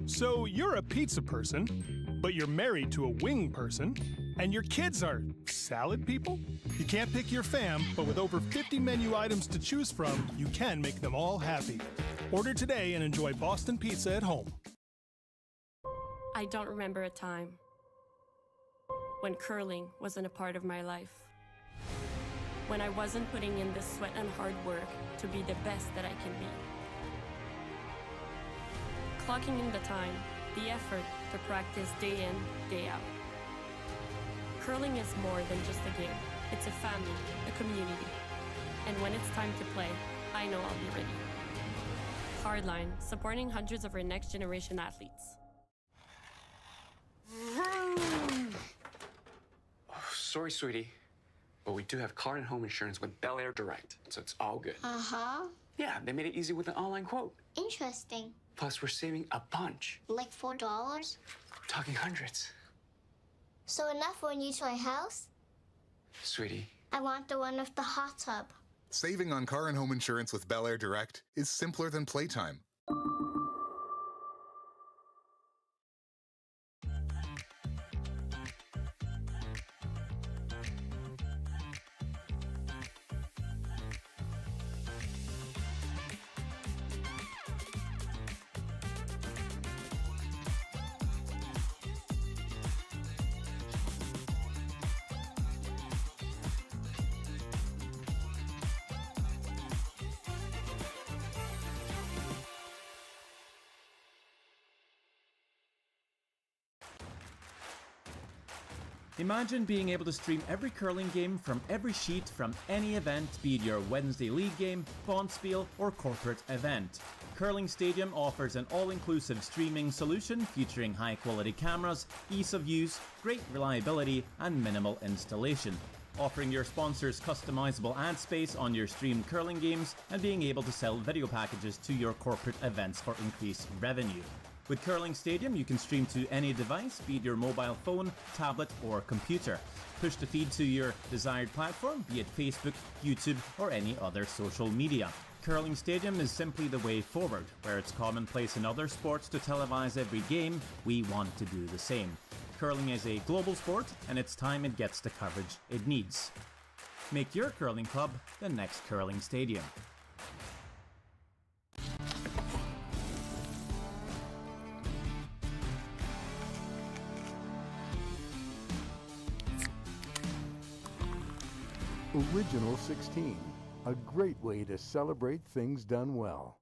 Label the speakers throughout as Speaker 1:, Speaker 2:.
Speaker 1: So you're a pizza person, but you're married to a wing person, and your kids are salad people? You can't pick your fam, but with over 50 menu items to choose from, you can make them all happy. Order today and enjoy Boston Pizza at home.
Speaker 2: I don't remember a time when curling wasn't a part of my life. When I wasn't putting in the sweat and hard work to be the best that I can be. Clocking in the time, the effort to practice day in, day out. Curling is more than just a game. It's a family, a community. And when it's time to play, I know I'll be ready. Hardline, supporting hundreds of our next generation athletes.
Speaker 3: Oh, sorry, sweetie, but we do have car and home insurance with Bel Air Direct, so it's all good.
Speaker 4: Uh-huh.
Speaker 3: Yeah, they made it easy with an online quote.
Speaker 4: Interesting.
Speaker 3: Plus, we're saving a bunch.
Speaker 4: Like $4?
Speaker 3: We're talking hundreds.
Speaker 4: So enough for a new toy house?
Speaker 3: Sweetie.
Speaker 4: I want the one with the hot tub.
Speaker 5: Saving on car and home insurance with Bel Air Direct is simpler than playtime.
Speaker 6: Imagine being able to stream every curling game from every sheet from any event, be it your Wednesday league game, bonspiel, or corporate event. Curling Stadium offers an all-inclusive streaming solution featuring high-quality cameras, ease of use, great reliability, and minimal installation. Offering your sponsors customizable ad space on your streamed curling games and being able to sell video packages to your corporate events for increased revenue. With Curling Stadium, you can stream to any device, be it your mobile phone, tablet, or computer. Push the feed to your desired platform, be it Facebook, YouTube, or any other social media. Curling Stadium is simply the way forward. Where it's commonplace in other sports to televise every game, we want to do the same. Curling is a global sport, and it's time it gets the coverage it needs. Make your curling club the next Curling Stadium.
Speaker 7: Original 16, a great way to celebrate things done well.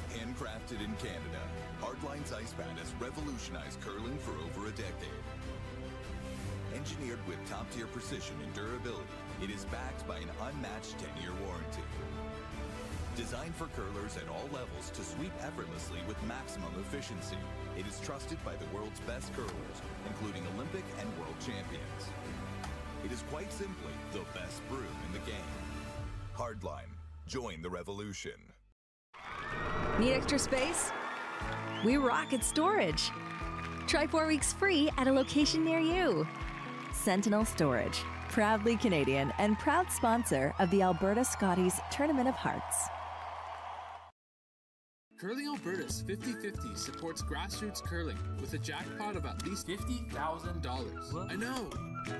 Speaker 8: Handcrafted in Canada, Hardline's ice pad has revolutionized curling for over a decade. Engineered with top-tier precision and durability, it is backed by an unmatched 10-year warranty. Designed for curlers at all levels to sweep effortlessly with maximum efficiency, it is trusted by the world's best curlers, including Olympic and world champions. It is quite simply the best broom in the game. Hardline. Join the revolution.
Speaker 9: Need extra space? We rock at storage. Try 4 weeks free at a location near you. Sentinel Storage, proudly Canadian and proud sponsor of the Alberta Scotties Tournament of Hearts.
Speaker 10: Curling Alberta's 50-50 supports grassroots curling with a jackpot of at least $50,000. I know!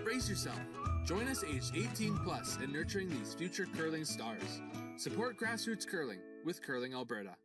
Speaker 10: Brace yourself. Join us aged 18 plus in nurturing these future curling stars. Support grassroots curling with Curling Alberta.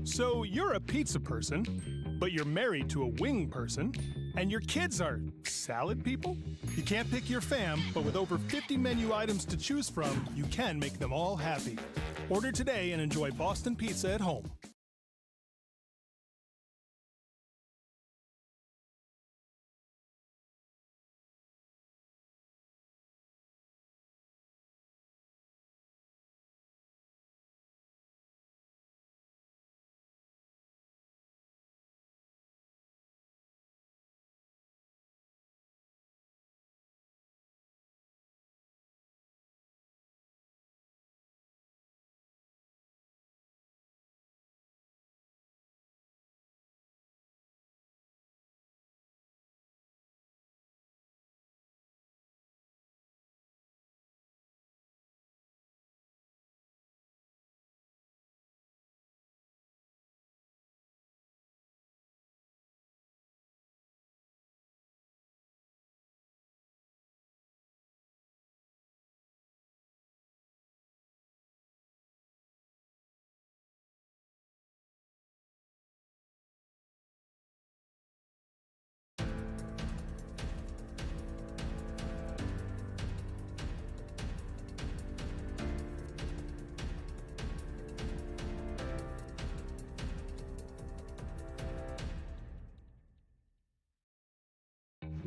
Speaker 1: So you're a pizza person, but you're married to a wing person, and your kids are salad people? You can't pick your fam, but with over 50 menu items to choose from, you can make them all happy. Order today and enjoy Boston Pizza at home.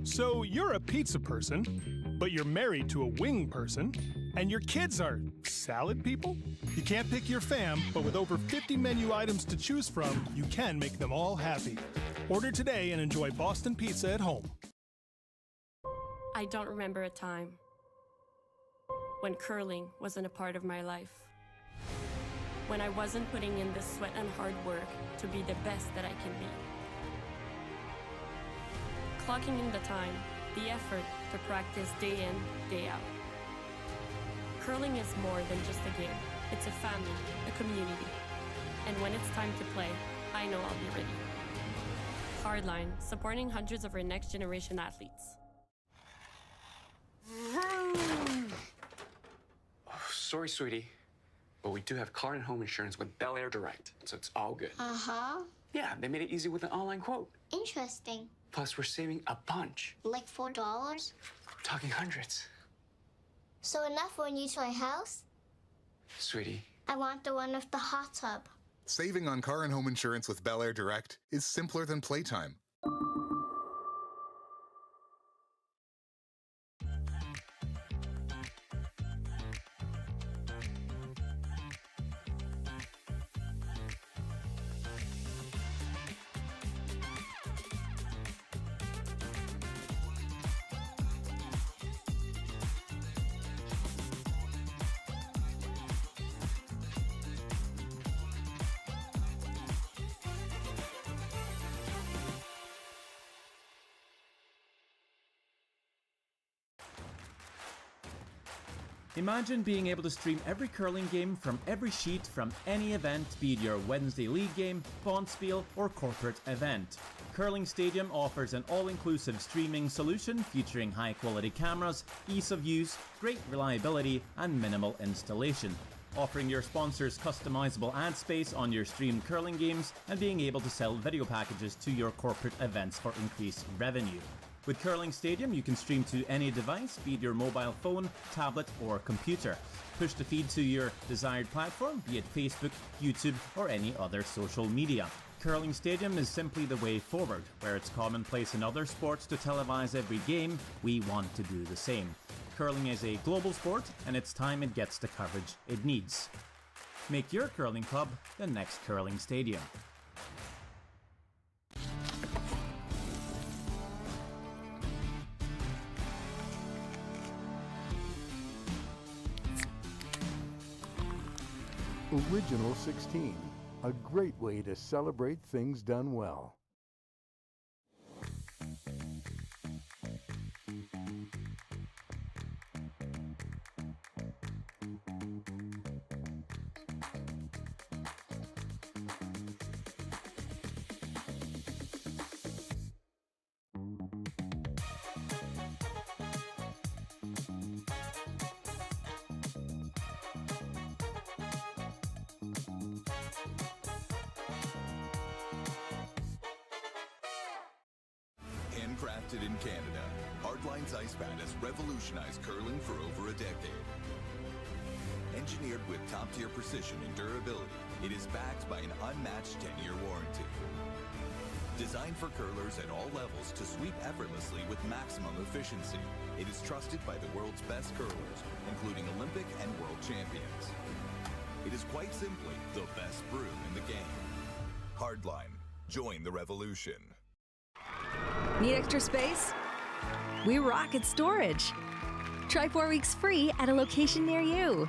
Speaker 1: So you're a pizza person, but you're married to a wing person, and your kids are salad people? You can't pick your fam, but with over 50 menu items to choose from, you can make them all happy. Order today and enjoy Boston Pizza at home.
Speaker 2: I don't remember a time when curling wasn't a part of my life. When I wasn't putting in the sweat and hard work to be the best that I can be. Clocking in the time, the effort to practice day in, day out. Curling is more than just a game. It's a family, a community. And when it's time to play, I know I'll be ready. Hardline, supporting hundreds of our next generation athletes.
Speaker 3: Oh, sorry, sweetie, but we do have car and home insurance with Bel Air Direct, so it's all good.
Speaker 4: Uh-huh.
Speaker 3: Yeah, they made it easy with an online quote.
Speaker 4: Interesting.
Speaker 3: Plus, we're saving a bunch.
Speaker 4: Like $4?
Speaker 3: We're talking hundreds.
Speaker 4: So enough when you try house?
Speaker 3: Sweetie.
Speaker 4: I want the one with the hot tub.
Speaker 5: Saving on car and home insurance with Bel Air Direct is simpler than playtime.
Speaker 6: Imagine being able to stream every curling game from every sheet from any event, be it your Wednesday league game, bonspiel, or corporate event. Curling Stadium offers an all-inclusive streaming solution featuring high-quality cameras, ease of use, great reliability, and minimal installation. Offering your sponsors customizable ad space on your streamed curling games and being able to sell video packages to your corporate events for increased revenue. With Curling Stadium, you can stream to any device, be it your mobile phone, tablet, or computer. Push the feed to your desired platform, be it Facebook, YouTube, or any other social media. Curling Stadium is simply the way forward. Where it's commonplace in other sports to televise every game, we want to do the same. Curling is a global sport, and it's time it gets the coverage it needs. Make your curling club the next Curling Stadium.
Speaker 7: Original 16, a great way to celebrate things done well.
Speaker 8: Crafted in Canada, Hardline's ice pad has revolutionized curling for over a decade. Engineered with top-tier precision and durability, it is backed by an unmatched 10-year warranty. Designed for curlers at all levels to sweep effortlessly with maximum efficiency, it is trusted by the world's best curlers, including Olympic and world champions. It is quite simply the best brew in the game. Hardline. Join the revolution.
Speaker 9: Need extra space? We rock at storage. Try 4 weeks free at a location near you.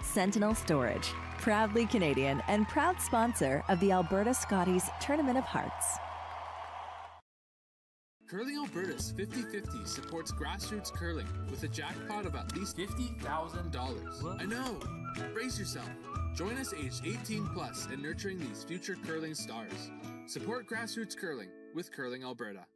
Speaker 9: Sentinel Storage, proudly Canadian and proud sponsor of the Alberta Scotties Tournament of Hearts.
Speaker 10: Curling Alberta's 50-50 supports grassroots curling with a jackpot of at least $50,000. I know! Brace yourself. Join us aged 18 plus in nurturing these future curling stars. Support grassroots curling with Curling Alberta.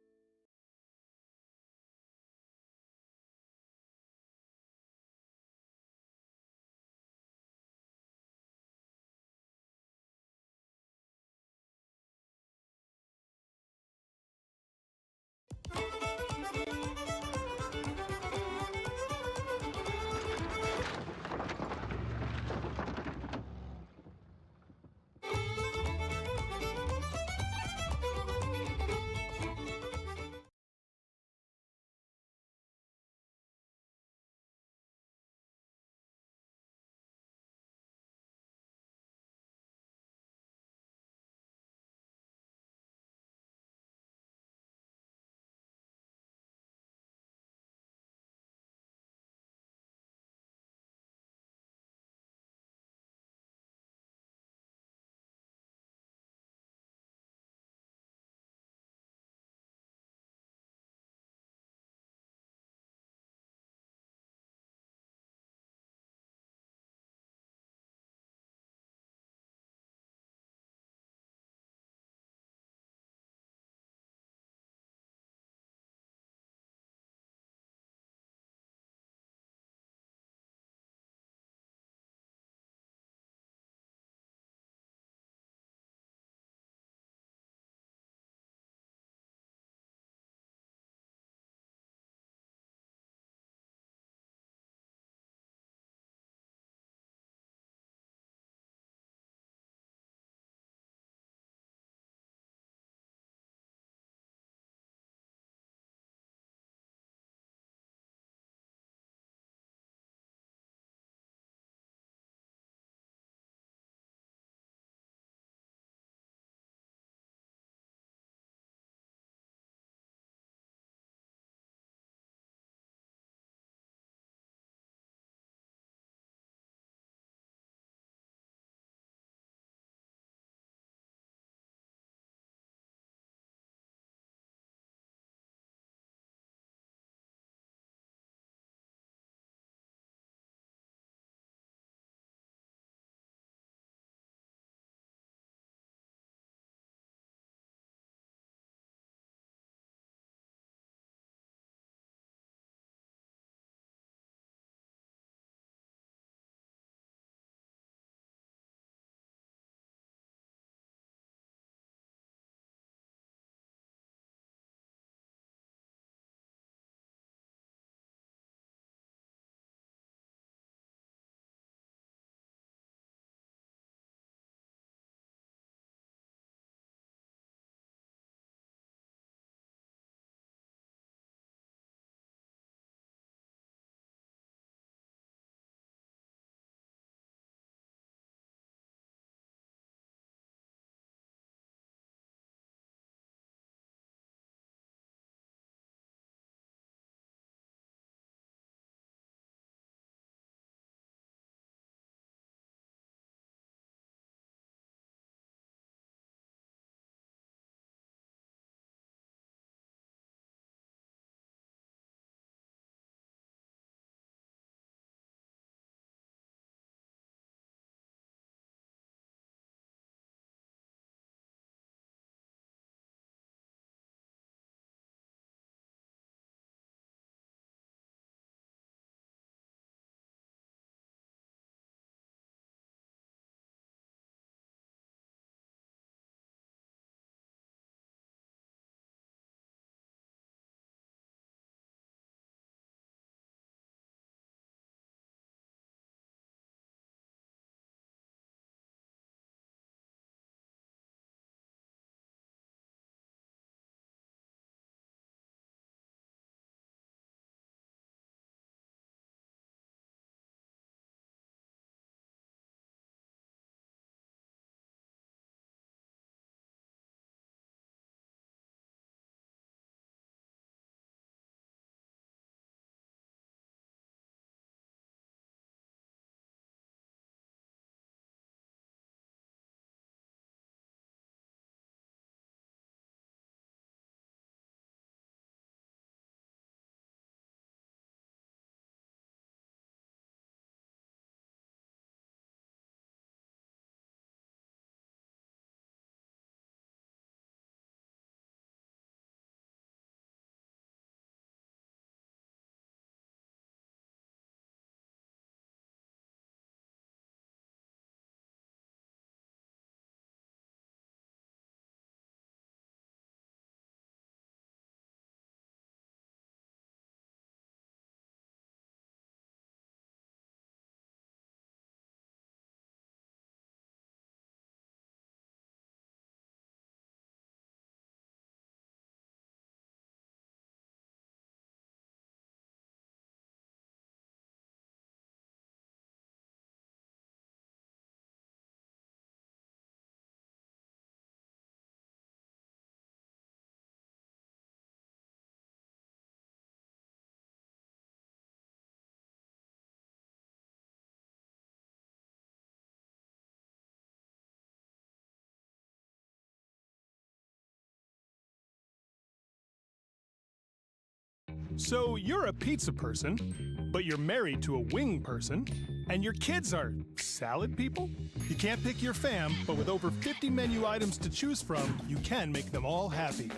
Speaker 1: So you're a pizza person, but you're married to a wing person, and your kids are salad people? You can't pick your fam, but with over 50 menu items to choose from, you can make them all happy.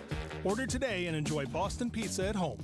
Speaker 1: Order today and enjoy Boston Pizza at home.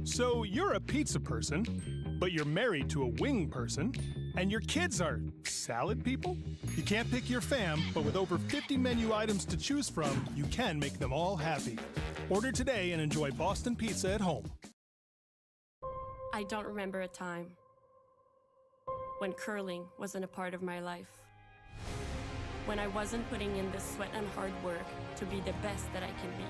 Speaker 1: So you're a pizza person, but you're married to a wing person, and your kids are salad people? You can't pick your fam, but with over 50 menu items to choose from, you can make them all happy. Order today and enjoy Boston Pizza at home.
Speaker 2: I don't remember a time when curling wasn't a part of my life. When I wasn't putting in the sweat and hard work to be the best that I can be.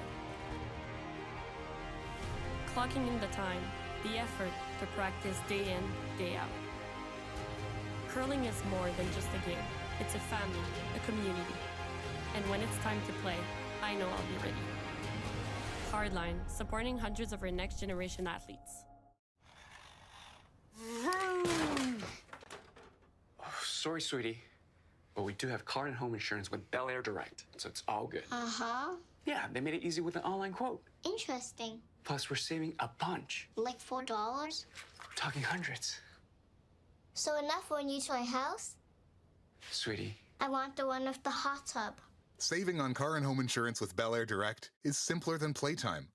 Speaker 2: Clocking in the time, the effort to practice day in, day out. Curling is more than just a game. It's a family, a community. And when it's time to play, I know I'll be ready. Hardline, supporting hundreds of our next generation athletes.
Speaker 3: Oh, sorry, sweetie, but But we do have car and home insurance with Bel Air Direct, so it's all good.
Speaker 4: Uh-huh.
Speaker 3: Yeah, they made it easy with an online quote.
Speaker 4: Interesting.
Speaker 3: Plus, we're saving a bunch.
Speaker 4: Like $4?
Speaker 3: We're talking hundreds.
Speaker 4: So enough for a new toy house?
Speaker 3: Sweetie.
Speaker 4: I want the one with the hot tub.
Speaker 5: Saving on car and home insurance with Bel Air Direct is simpler than playtime.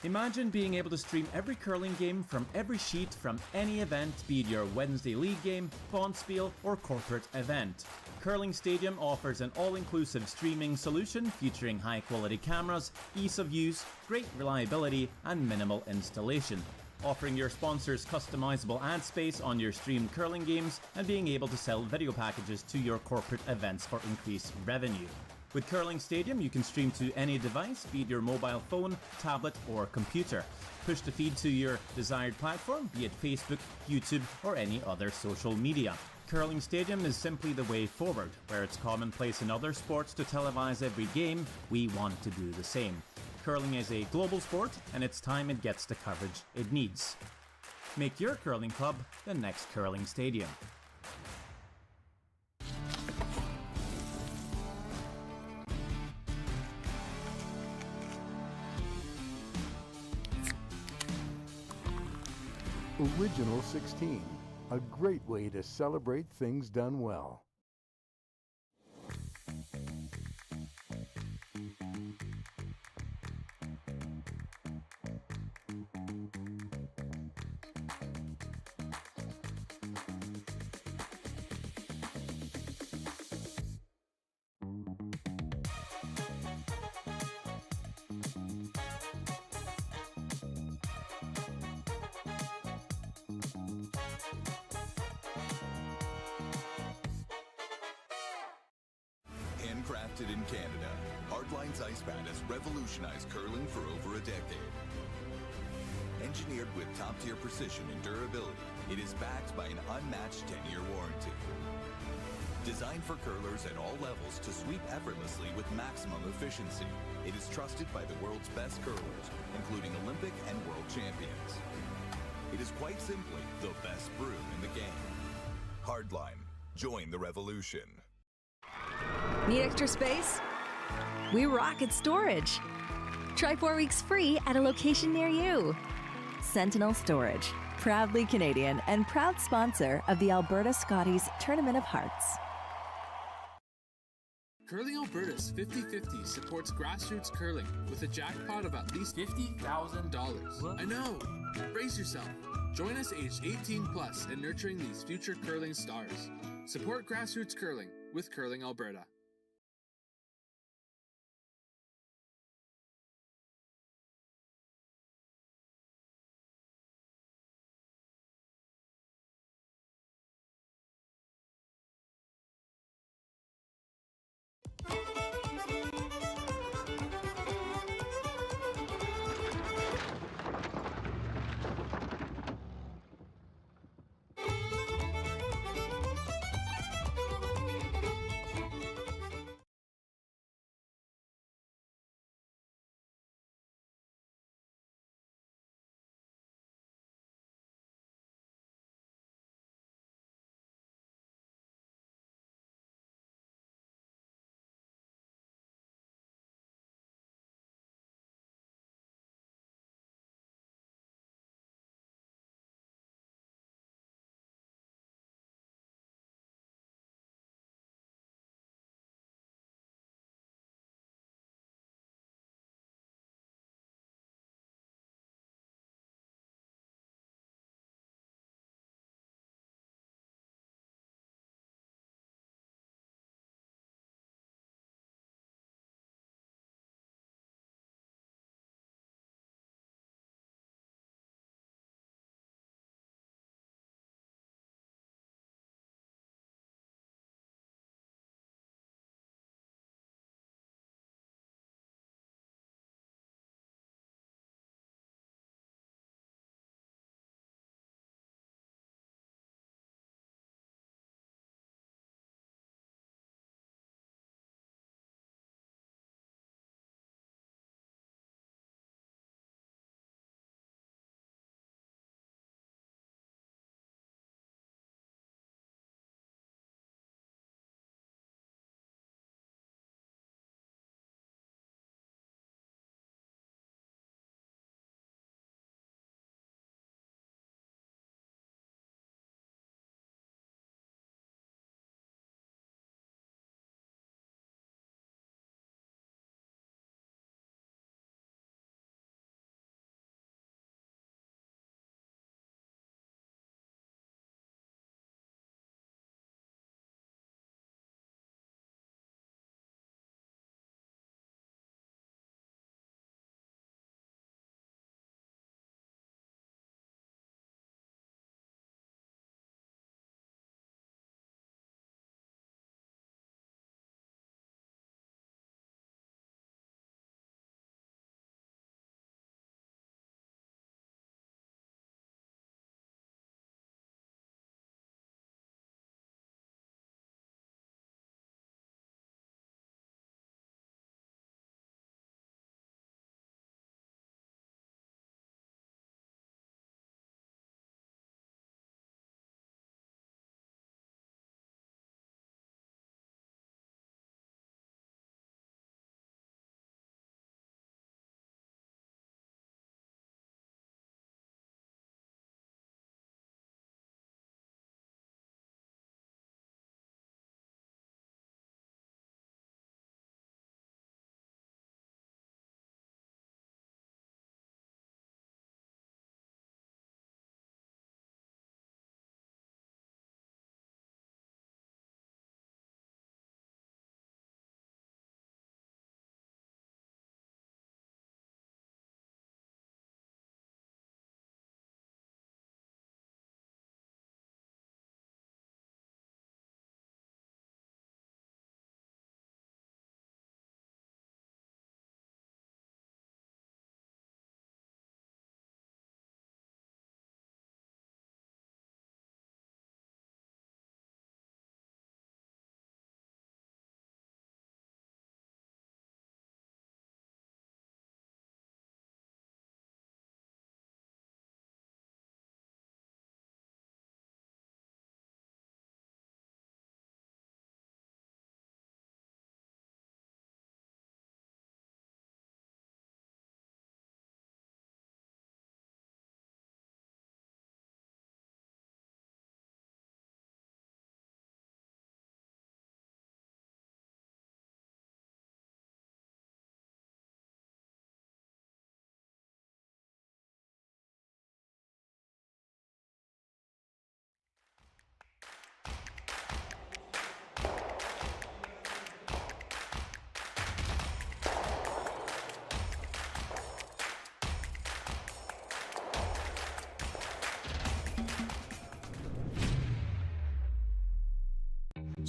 Speaker 6: Imagine being able to stream every curling game from every sheet from any event, be it your Wednesday league game, bonspiel, or corporate event. Curling Stadium offers an all-inclusive streaming solution featuring high-quality cameras, ease of use, great reliability, and minimal installation. Offering your sponsors customizable ad space on your streamed curling games and being able to sell video packages to your corporate events for increased revenue. With Curling Stadium, you can stream to any device, be it your mobile phone, tablet, or computer. Push the feed to your desired platform, be it Facebook, YouTube, or any other social media. Curling Stadium is simply the way forward. Where it's commonplace in other sports to televise every game, we want to do the same. Curling is a global sport, and it's time it gets the coverage it needs. Make your curling club the next Curling Stadium.
Speaker 7: Original 16, a great way to celebrate things done well.
Speaker 8: Handcrafted in Canada, Hardlines Ice Pad has revolutionized curling for over a decade. Engineered with top-tier precision and durability, it is backed by an unmatched 10-year warranty. Designed for curlers at all levels to sweep effortlessly with maximum efficiency, it is trusted by the world's best curlers, including Olympic and world champions. It is quite simply the best brew in the game. Hardline. Join the revolution.
Speaker 9: Need extra space? We rock at storage. Try 4 weeks free at a location near you. Sentinel Storage, proudly Canadian and proud sponsor of the Alberta Scotties Tournament of Hearts.
Speaker 10: Curling Alberta's 50-50 supports grassroots curling with a jackpot of at least $50,000. I know! Brace yourself. Join us aged 18 plus in nurturing these future curling stars. Support grassroots curling with Curling Alberta.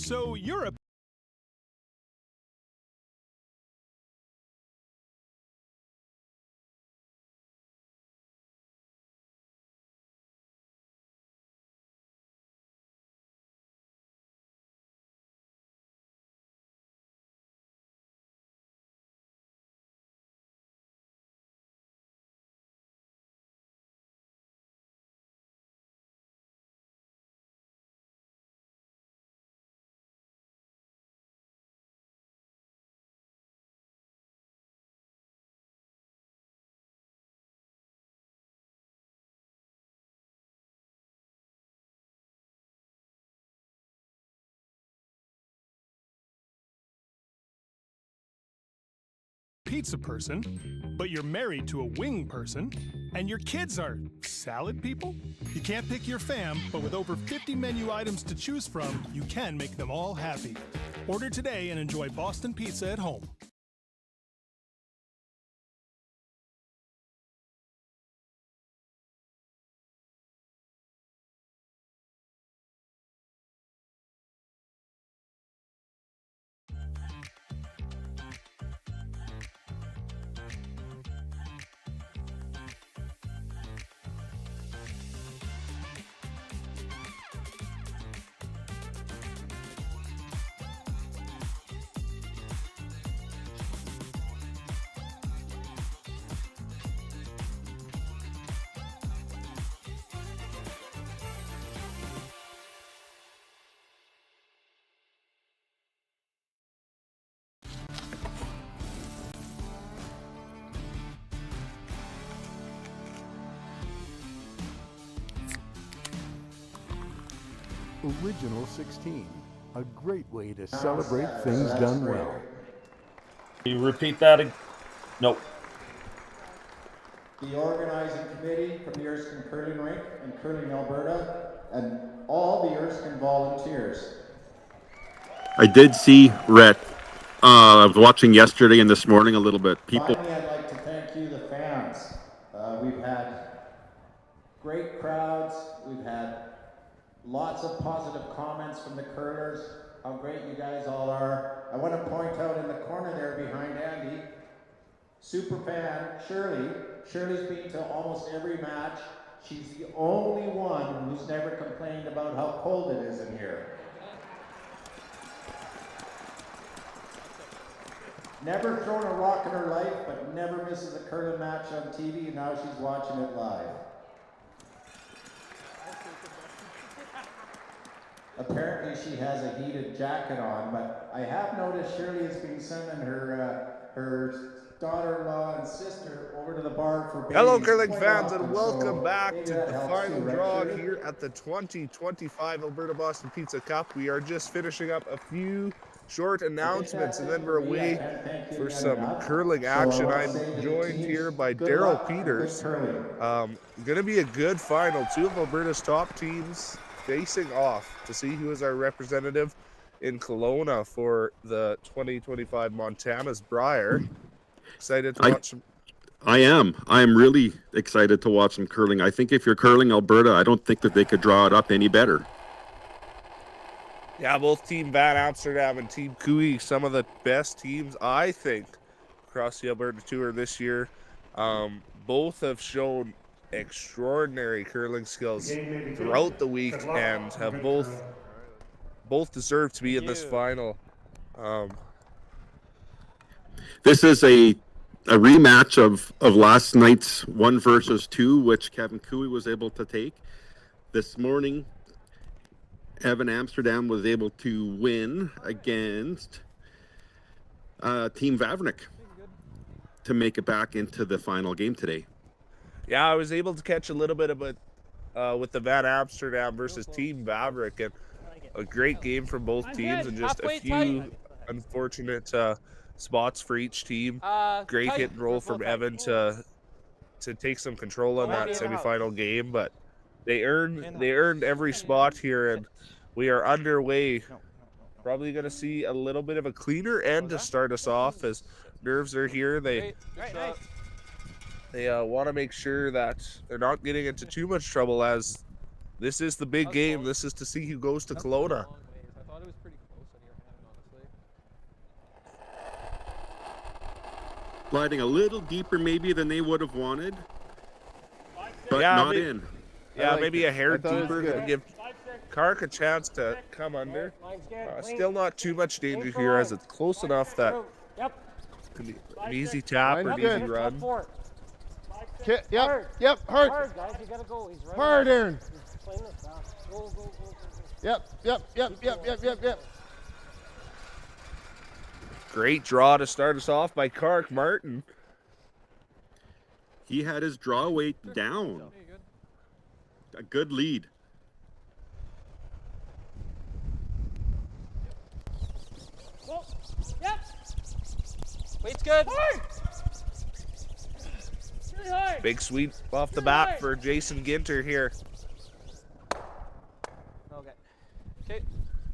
Speaker 1: So you're a pizza person, but you're married to a wing person, and your kids are salad people? You can't pick your fam, but with over 50 menu items to choose from, you can make them all happy. Order today and enjoy Boston Pizza at home.
Speaker 7: Original 16, a great way to celebrate things done well.
Speaker 11: Can you repeat that? Nope.
Speaker 12: The organizing committee from the Erskine Curling Rink and Curling Alberta, and all the Erskine volunteers.
Speaker 13: I did see Rhett. I was watching yesterday and this morning a little bit. People.
Speaker 12: Finally, I'd like to thank you, the fans. We've had great crowds. We've had lots of positive comments from the curlers, how great you guys all are. I want to point out in the corner there behind Andy, super fan Shirley. Shirley's been to almost every match. She's the only one who's never complained about how cold it is in here. Never thrown a rock in her life, but never misses a curling match on TV, and now she's watching it live. Apparently she has a heated jacket on, but I have noticed Shirley has been sending her daughter-in-law and sister over to the bar for babies.
Speaker 14: Hello curling fans and welcome back to the final draw here at the 2025 Alberta Boston Pizza Cup. We are just finishing up a few short announcements and then we're away for some curling action. I'm joined here by Daryl Peters. Going to be a good final. Two of Alberta's top teams facing off to see who is our representative in Kelowna for the 2025 Montana's Brier. Excited to watch some.
Speaker 13: I am really excited to watch some curling. I think if you're curling Alberta, I don't think that they could draw it up any better.
Speaker 14: Yeah, both Team Van Amsterdam and Team Cooey, some of the best teams, I think, across the Alberta Tour this year. Both have shown extraordinary curling skills throughout the week and have both deserve to be in this final.
Speaker 13: This is a rematch of last night's 1 versus 2, which Kevin Cooey was able to take. This morning, Evan Amsterdam was able to win against Team Vavnik to make it back into the final game today.
Speaker 14: Yeah, I was able to catch a little bit of it with the Van Amsterdam versus Team Vavnik, and a great game from both teams, and just a few unfortunate spots for each team. Great hit and roll from Evan to take some control on that semifinal game, but they earned every spot here, and we are underway. Probably going to see a little bit of a cleaner end to start us off, as nerves are here. They want to make sure that they're not getting into too much trouble, as this is the big game. This is to see who goes to Kelowna.
Speaker 13: Sliding a little deeper maybe than they would have wanted, but
Speaker 14: Yeah,
Speaker 13: not
Speaker 14: maybe-
Speaker 13: in.
Speaker 14: Yeah,
Speaker 7: liked
Speaker 14: maybe
Speaker 7: it.
Speaker 14: a hair
Speaker 7: I thought it was
Speaker 14: deeper to
Speaker 7: good.
Speaker 14: give Kark a chance to come under. Still not too much danger here as it's close enough that can be an easy tap or an
Speaker 7: Line's
Speaker 14: easy
Speaker 7: good.
Speaker 14: run.
Speaker 7: Yep, hard.
Speaker 15: Hard, guys. You gotta go. He's right.
Speaker 7: Hard, Aaron.
Speaker 15: He's playing this fast. Go.
Speaker 7: Yep.
Speaker 14: Great draw to start us off by Kark Martin.
Speaker 13: He had his draw weight down. A good lead.
Speaker 15: Go. Yep. Weight's good. Hard. Really hard.
Speaker 14: Big sweep off the bat for Jason Ginter here.
Speaker 15: Okay.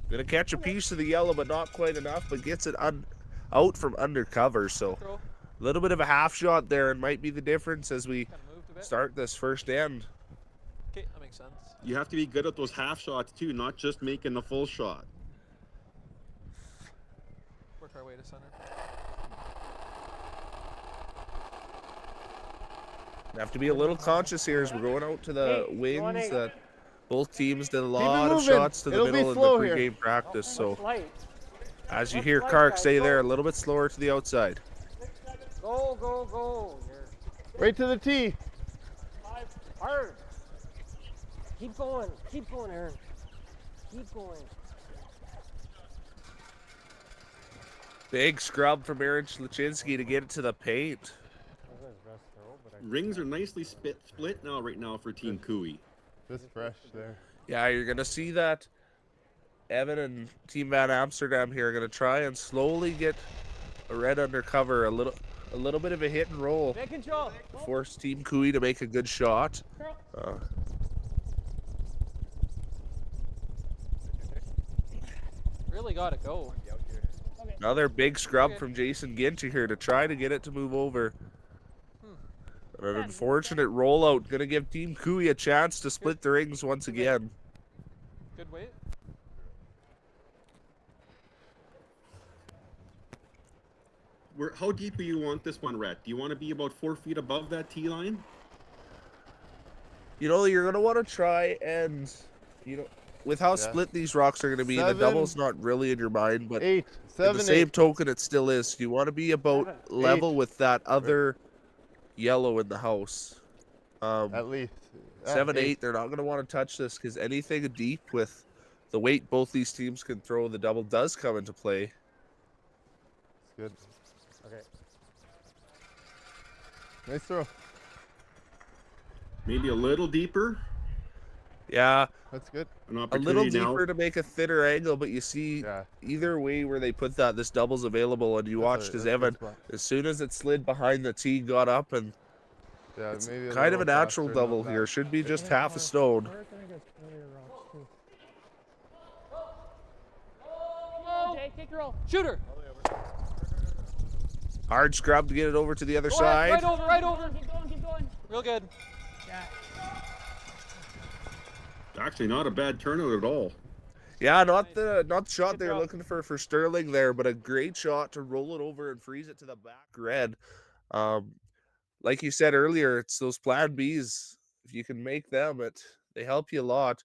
Speaker 14: Gonna catch a piece of the yellow, but not quite enough, but gets it out from undercover. So a little bit of a half shot there and might be the difference as we start this first end.
Speaker 15: Okay, that makes sense.
Speaker 13: You have to be good at those half shots too, not just making the full shot.
Speaker 15: Work our way to center.
Speaker 14: Have to be a little conscious here as we're going out to the wings that both teams did a lot of
Speaker 7: moving.
Speaker 14: shots to the
Speaker 7: It'll be
Speaker 14: middle in the
Speaker 7: slow here.
Speaker 14: pregame practice. So as you hear Kark say there, a little bit slower to the outside.
Speaker 15: Go.
Speaker 7: Right to the tee.
Speaker 15: Hard. Keep going, Aaron. Keep going.
Speaker 14: Big scrub from Aaron Schlaczynski to get it to the paint.
Speaker 13: Rings are nicely split right now for Team Cooey.
Speaker 7: Just fresh there.
Speaker 14: Yeah, you're going to see that Evan and Team Van Amsterdam here are going to try and slowly get a red undercover, a little bit of a hit and roll
Speaker 15: Take control.
Speaker 14: to force Team Cooey to make a good shot.
Speaker 15: Really gotta go.
Speaker 14: Another big scrub from Jason Ginter here to try to get it to move over. An unfortunate rollout. Going to give Team Cooey a chance to split the rings once again.
Speaker 15: Good weight.
Speaker 13: How deep do you want this one, Rhett? Do you want to be about 4 feet above that tee line?
Speaker 14: You know, you're going to want to try and, with how split these rocks are going to be, the double's not really in your mind, but in the same token, it still is. You want to be about level with that other yellow in the house.
Speaker 7: At least.
Speaker 14: 7, 8, they're not going to want to touch this because anything deep with the weight both these teams can throw, the double does come into play.
Speaker 7: Good. Okay. Nice throw.
Speaker 13: Maybe a little deeper.
Speaker 14: Yeah.
Speaker 7: That's good.
Speaker 14: A little deeper to make a thinner angle, but you see either way where they put that, this double's available, and you watched as Evan, as soon as it slid behind the tee, got up, and it's
Speaker 7: maybe
Speaker 14: kind of a natural double here. Should be just half a stone.
Speaker 15: Jake, take your roll. Shooter.
Speaker 14: Hard scrub to get it over to the other side.
Speaker 15: Right over. Keep going. Real good. Yeah.
Speaker 13: Actually, not a bad turnout at all.
Speaker 14: Yeah, not the shot they were looking for Sterling there, but a great shot to roll it over and freeze it to the back red. Like you said earlier, it's those plan Bs. If you can make them, they help you a lot.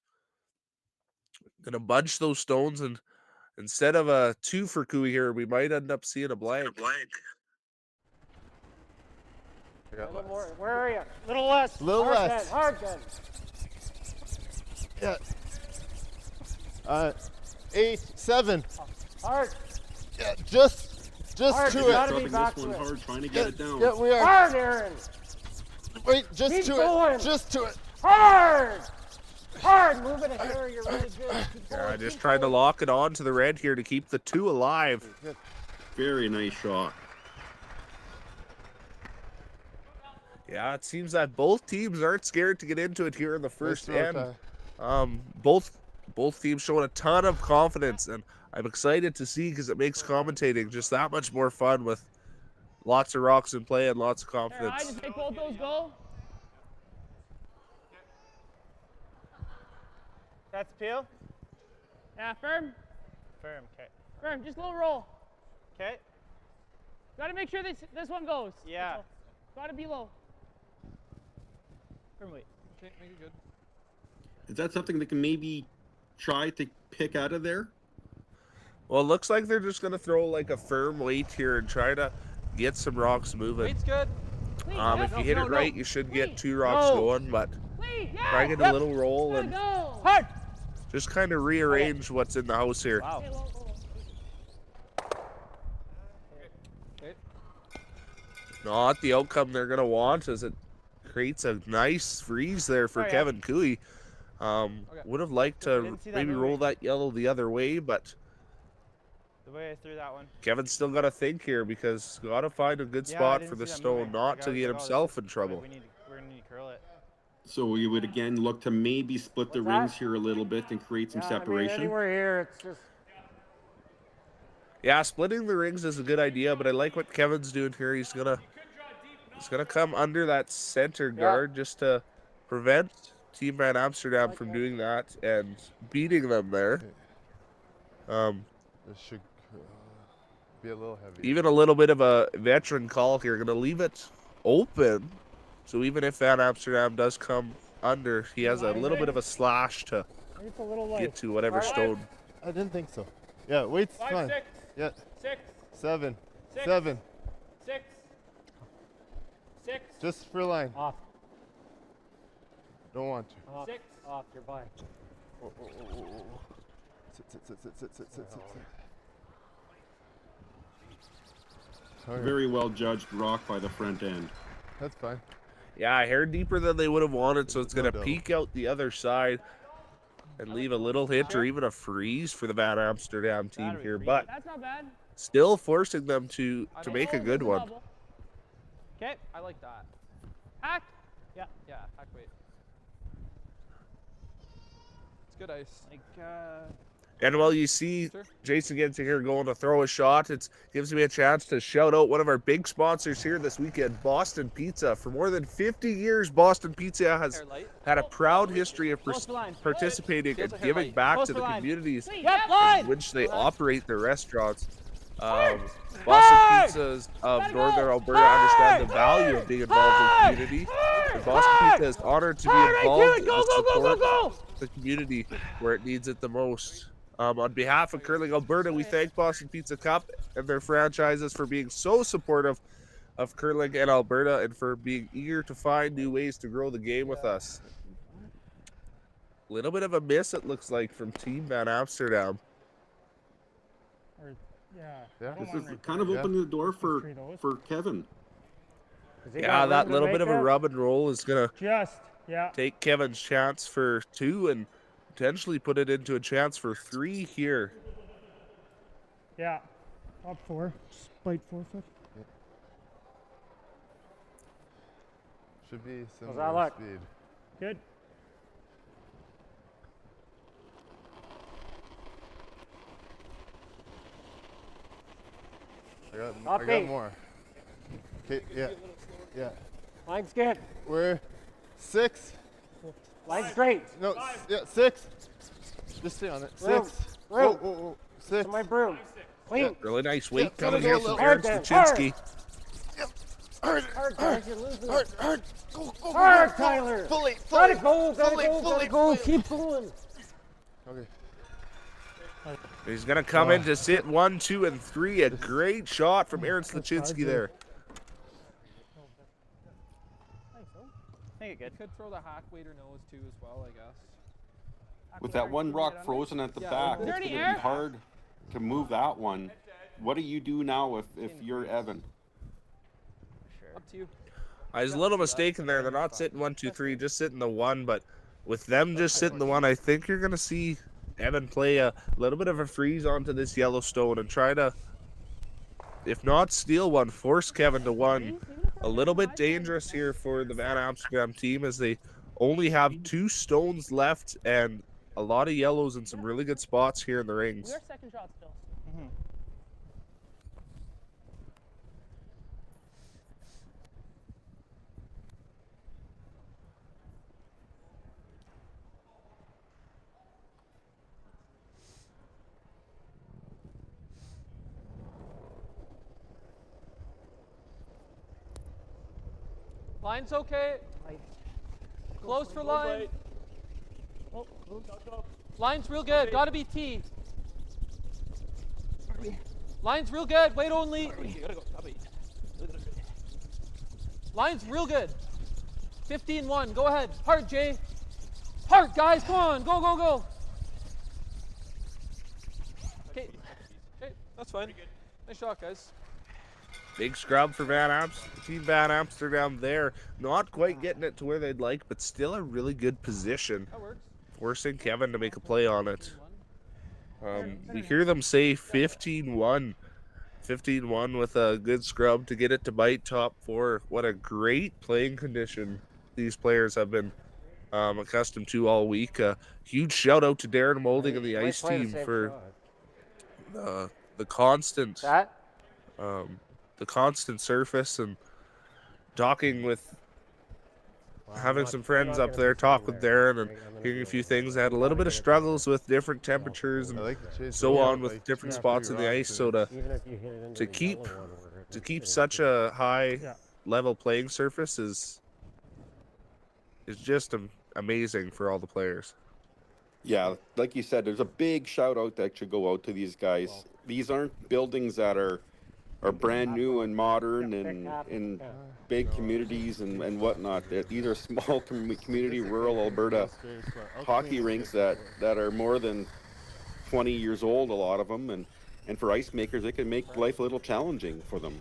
Speaker 14: Gonna bunch those stones, and instead of a 2 for Cooey here, we might end up seeing a blank.
Speaker 15: A little more. Where are you? Little less. Hard then.
Speaker 7: Yeah. 8, 7.
Speaker 15: Hard.
Speaker 7: Yeah, just
Speaker 15: hard.
Speaker 7: To
Speaker 15: You
Speaker 7: it.
Speaker 15: gotta be
Speaker 13: This
Speaker 15: back
Speaker 13: one
Speaker 15: to it.
Speaker 13: hard, trying to get it down.
Speaker 7: Yeah, we are.
Speaker 15: Hard, Aaron.
Speaker 7: Wait, just
Speaker 15: Keep
Speaker 7: to
Speaker 15: going.
Speaker 7: it. Just to it.
Speaker 15: Hard. Move it ahead. You're really good.
Speaker 14: Yeah, just trying to lock it on to the red here to keep the 2 alive.
Speaker 13: Very nice shot.
Speaker 14: Yeah, it seems that both teams aren't scared to get into it here in the first end. Both teams showing a ton of confidence, and I'm excited to see because it makes commentating just that much more fun with lots of rocks in play and lots of confidence.
Speaker 15: I just make both those go. That's peel. Yeah, firm. Okay. Firm, just a little roll. Okay. Gotta make sure this one goes. Yeah. Gotta be low. Firm weight. Okay, make it good.
Speaker 13: Is that something that can maybe try to pick out of there?
Speaker 14: Well, it looks like they're just going to throw like a firm weight here and try to get some rocks moving.
Speaker 15: Weight's good.
Speaker 14: If you hit it right, you should get 2 rocks going, but try to get a little roll and just kind of rearrange what's in the house here.
Speaker 15: Wow.
Speaker 14: Not the outcome they're going to want, as it creates a nice freeze there for Kevin Cooey. Would have liked to maybe roll that yellow the other way, but
Speaker 15: the way I threw that one.
Speaker 14: Kevin's still got to think here, because got to find a good spot for the stone not to get himself in trouble.
Speaker 15: We're going to need to curl it.
Speaker 13: So we would again look to maybe split the rings here a little bit and create some separation.
Speaker 15: I mean, anywhere here, it's just...
Speaker 14: Yeah, splitting the rings is a good idea, but I like what Kevin's doing here. He's gonna come under that center guard just to prevent Team Van Amsterdam from doing that and beating them there.
Speaker 16: This should be a little heavy.
Speaker 14: Even a little bit of a veteran call here. Going to leave it open, so even if Van Amsterdam does come under, he has a little bit of a slash to get to whatever stone.
Speaker 16: I didn't think so. Yeah, weight's fine.
Speaker 15: 6.
Speaker 16: Yeah.
Speaker 15: 6.
Speaker 16: 7.
Speaker 15: 6.
Speaker 16: 7.
Speaker 15: 6. 6.
Speaker 16: Just for line.
Speaker 15: Off.
Speaker 16: Don't want to.
Speaker 15: Off. 6. Off. You're fine.
Speaker 16: Sit.
Speaker 13: Very well judged rock by the front end.
Speaker 16: That's fine.
Speaker 14: Yeah, a hair deeper than they would have wanted, so it's going to peek out the other side and leave a little hit or even a freeze for the Van Amsterdam team here, but
Speaker 15: That's not bad.
Speaker 14: still forcing them to make a good one.
Speaker 15: Okay, I like that. Hack. Yeah, hack weight. It's good ice. Like,
Speaker 14: And while you see Jason gets here going to throw a shot, it gives me a chance to shout out one of our big sponsors here this weekend, Boston Pizza. For more than 50 years, Boston Pizza has had a proud history of participating and giving back to the communities in which they operate their restaurants. Boston Pizzas of Northern Alberta understand the value of being involved in the community. And Boston Pizza is honored to be involved and support the community where it needs it the most. On behalf of Curling Alberta, we thank Boston Pizza Cup and their franchises for being so supportive of curling in Alberta and for being eager to find new ways to grow the game with us. Little bit of a miss, it looks like, from Team Van Amsterdam.
Speaker 13: This is kind of opening the door for Kevin.
Speaker 14: Yeah, that little bit of a rub and roll is going to take Kevin's chance for 2 and potentially put it into a chance for 3 here.
Speaker 15: Yeah, up 4. Spite 4 foot.
Speaker 16: Yeah. Should be similar speed.
Speaker 15: Good.
Speaker 16: I got more. Okay, yeah.
Speaker 15: Line's good.
Speaker 16: We're 6.
Speaker 15: Line's straight.
Speaker 16: No, 6. Just stay on it. 6.
Speaker 15: Whoa.
Speaker 16: 6.
Speaker 15: To my broom. Clean.
Speaker 14: Really nice weight coming here from Aaron Stachinsky.
Speaker 15: Hard, guys. You're losing.
Speaker 16: Hard. Go.
Speaker 15: Hard, Tyler.
Speaker 16: Fully.
Speaker 15: Gotta go. Keep going.
Speaker 16: Okay.
Speaker 14: He's going to come in to sit 1, 2, and 3. A great shot from Aaron Stachinsky there.
Speaker 15: I think it good. Could throw the hack weight or nose too as well, I guess.
Speaker 13: With that one rock frozen at the back, it's going to be hard to move that one. What do you do now if you're Evan?
Speaker 15: Up to you.
Speaker 14: There's a little mistake in there. They're not sitting 1, 2, 3, just sitting the 1. But with them just sitting the 1, I think you're going to see Evan play a little bit of a freeze onto this Yellowstone and try to, if not steal one, force Kevin to 1. A little bit dangerous here for the Van Amsterdam team as they only have 2 stones left and a lot of yellows in some really good spots here in the rings.
Speaker 15: We're second shot still.
Speaker 16: Line's okay. Close for line. Line's real good. Gotta be T. Line's real good. Wait only. Line's real good. 15-1. Go ahead. Hard, Jay. Hard, guys. Come on. Go, go, go. Okay. Okay. That's fine. Nice shot, guys.
Speaker 14: Big scrub for Team Van Amsterdam there. Not quite getting it to where they'd like, but still a really good position.
Speaker 16: That works.
Speaker 14: Forcing Kevin to make a play on it. We hear them say 15-1. 15-1 with a good scrub to get it to bite top four. What a great playing condition these players have been accustomed to all week. Huge shout out to Darren Moulding and the ice team for the constant surface and talking with having some friends up there talk with Darren and hearing a few things. I had a little bit of struggles with different temperatures and so on with different spots in the ice, so to keep such a high level playing surface is just amazing for all the players.
Speaker 13: Yeah, like you said, there's a big shout out that should go out to these guys. These aren't buildings that are brand new and modern and in big communities and whatnot. These are small community, rural Alberta hockey rinks that are more than 20 years old, a lot of them, and for ice makers, it can make life a little challenging for them.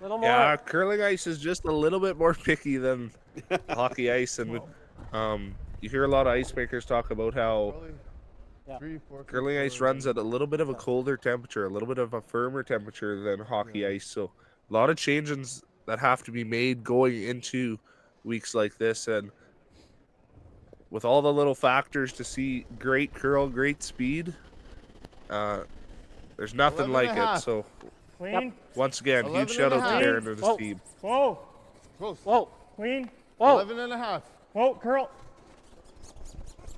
Speaker 14: Yeah, curling ice is just a little bit more picky than hockey ice, and you hear a lot of ice makers talk about how curling ice runs at a little bit of a colder temperature, a little bit of a firmer temperature than hockey ice. So a lot of changes that have to be made going into weeks like this. And with all the little factors to see great curl, great speed, there's nothing like it. So once again, huge shout out to Darren and his team.
Speaker 15: Whoa.
Speaker 16: Close. Whoa.
Speaker 15: Clean.
Speaker 16: Whoa.
Speaker 15: 11.5. Whoa, curl.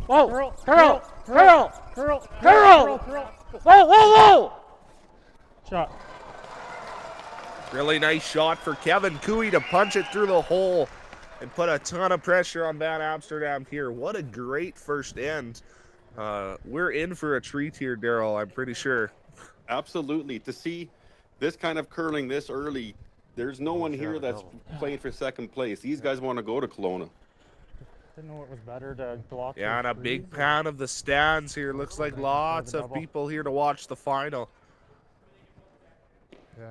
Speaker 16: Whoa.
Speaker 15: Curl.
Speaker 16: Curl.
Speaker 15: Curl.
Speaker 16: Curl.
Speaker 15: Curl.
Speaker 16: Curl.
Speaker 15: Curl.
Speaker 16: Whoa, whoa, whoa.
Speaker 15: Shot.
Speaker 14: Really nice shot for Kevin Cooey to punch it through the hole and put a ton of pressure on Van Amsterdam here. What a great first end. We're in for a treat here, Daryl, I'm pretty sure.
Speaker 13: Absolutely. To see this kind of curling this early, there's no one here that's playing for second place. These guys want to go to Kelowna.
Speaker 15: Didn't know it was better to block.
Speaker 14: Yeah, and a big pan of the stands here. Looks like lots of people here to watch the final.
Speaker 15: Yeah.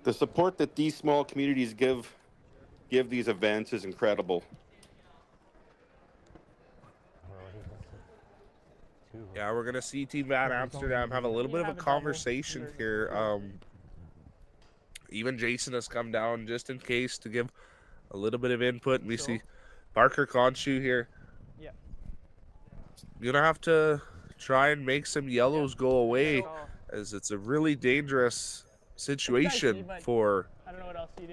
Speaker 13: The support that these small communities give these events is incredible.
Speaker 14: Yeah, we're going to see Team Van Amsterdam have a little bit of a conversation here. Even Jason has come down just in case to give a little bit of input. We see Parker Conshoe here.
Speaker 15: Yeah.
Speaker 14: You're going to have to try and make some yellows go away, as it's a really dangerous situation for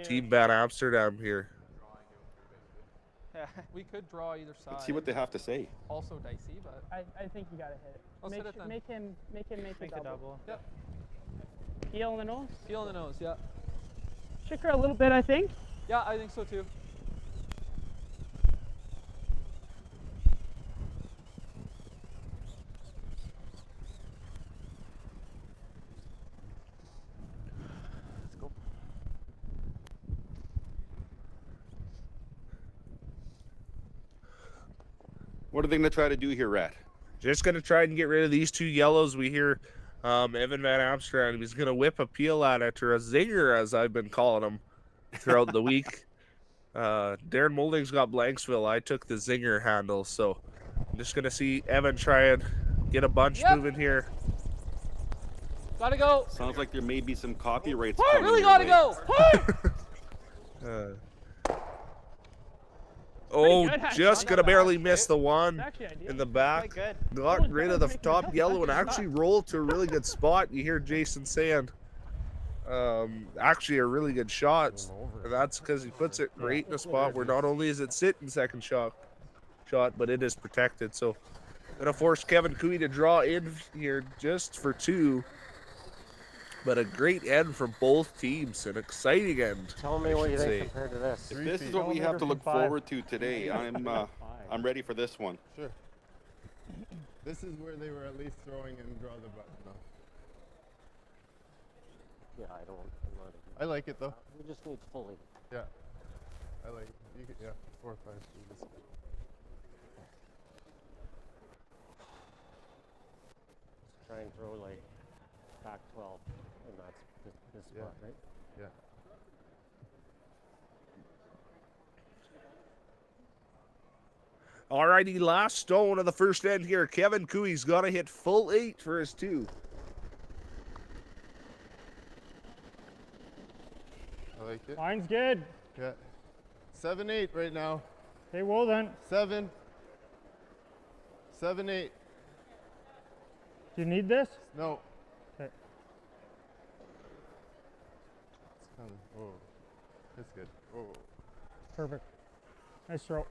Speaker 14: Team Van Amsterdam here.
Speaker 16: Yeah, we could draw either side.
Speaker 13: Let's see what they have to say.
Speaker 16: Also dicey, but
Speaker 15: I think you gotta hit it.
Speaker 16: Let's hit it then.
Speaker 15: Make him make a double.
Speaker 16: Yep.
Speaker 15: Heel in the nose.
Speaker 16: Heel in the nose. Yeah.
Speaker 15: Shook her a little bit, I think.
Speaker 16: Yeah, I think so too.
Speaker 13: What are they going to try to do here, Rat?
Speaker 14: Just going to try and get rid of these two yellows. We hear Evan Van Amsterdam. He's going to whip a peel at it, or a zinger, as I've been calling him throughout the week. Darren Moulding's got Blanksville. I took the zinger handle, so I'm just going to see Evan try and get a bunch moving here.
Speaker 16: Gotta go.
Speaker 13: Sounds like there may be some copyrights.
Speaker 16: Really gotta go.
Speaker 14: Oh, just gonna barely miss the one in the back. Got rid of the top yellow and actually rolled to a really good spot. You hear Jason saying, actually a really good shot. And that's because he puts it right in a spot where not only is it sitting second shot, but it is protected. So gonna force Kevin Cooey to draw in here just for two. But a great end for both teams, an exciting end.
Speaker 15: Tell me what you think compared to this.
Speaker 13: If this is what we have to look forward to today, I'm ready for this one.
Speaker 17: Sure. This is where they were at least throwing and draw the button off.
Speaker 15: Yeah, I'm not.
Speaker 17: I like it though.
Speaker 15: We just need fully.
Speaker 17: Yeah. I like it. You could, yeah, 4 or 5 students.
Speaker 15: Try and throw like back 12, and that's this spot, right?
Speaker 17: Yeah.
Speaker 14: Alrighty, last stone of the first end here. Kevin Cooey's got to hit full 8 for his 2.
Speaker 17: I like it.
Speaker 15: Line's good.
Speaker 17: Yeah. 7-8 right now.
Speaker 15: Okay, well then.
Speaker 17: 7. 7-8.
Speaker 15: Do you need this?
Speaker 17: No.
Speaker 15: Okay.
Speaker 17: It's coming. Oh. That's good. Oh.
Speaker 15: Perfect. Nice throw.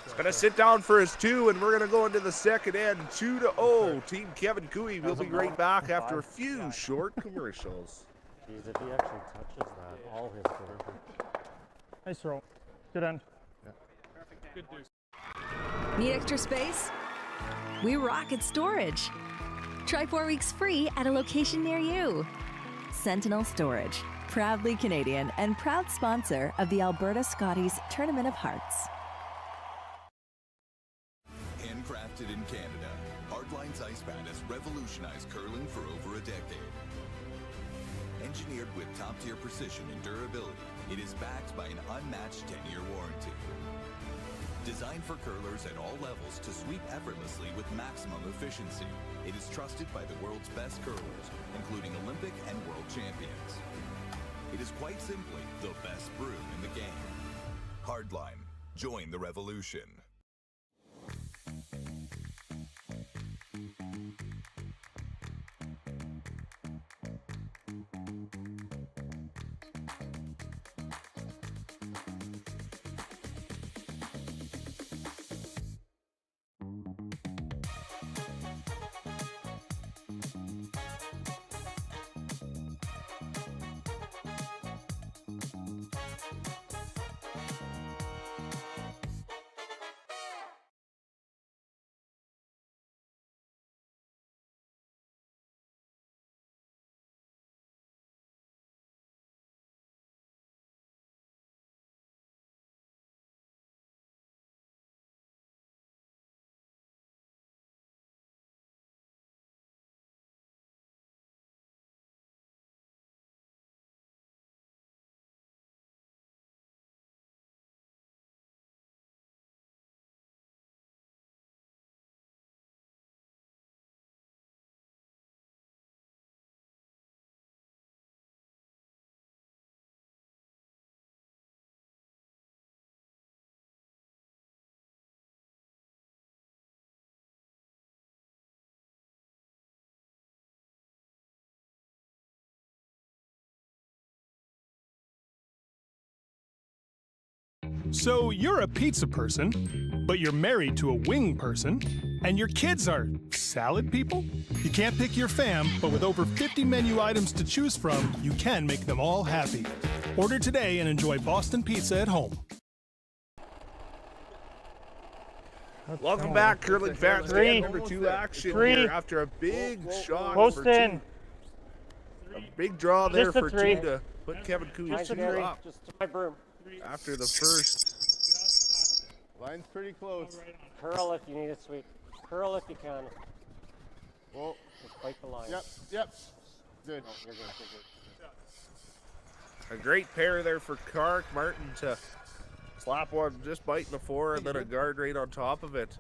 Speaker 14: He's going to sit down for his 2, and we're going to go into the second end. 2-0. Team Kevin Cooey will be right back after a few short commercials.
Speaker 15: Jeez, if he actually touches that, all his good. Nice throw. Good end.
Speaker 17: Yeah.
Speaker 1: Perfect. Good deuce.
Speaker 9: Need extra space? We rock at storage. Try 4 weeks free at a location near you. Sentinel Storage, proudly Canadian and proud sponsor of the Alberta Scotties Tournament of Hearts.
Speaker 8: Handcrafted in Canada, Hardlines Ice Pad has revolutionized curling for over a decade. Engineered with top-tier precision and durability, it is backed by an unmatched 10-year warranty. Designed for curlers at all levels to sweep effortlessly with maximum efficiency, it is trusted by the world's best curlers, including Olympic and world champions. It is quite simply the best brew in the game. Hardline. Join the revolution.
Speaker 1: So you're a pizza person, but you're married to a wing person, and your kids are salad people? You can't pick your fam, but with over 50 menu items to choose from, you can make them all happy. Order today and enjoy Boston Pizza at home.
Speaker 14: Welcome back, curling fans. Number 2 action here after a big shot for 2. A big draw there for 2 to put Kevin Cooey 2 up.
Speaker 15: Just my broom.
Speaker 14: After the first.
Speaker 17: Line's pretty close.
Speaker 15: Curl if you need it, sweet. Curl if you can.
Speaker 17: Whoa.
Speaker 15: Just bite the line.
Speaker 17: Yep. Good.
Speaker 15: No, you're good.
Speaker 14: A great pair there for Clark Martin to slap one, just biting the 4 and then a guard right on top of it.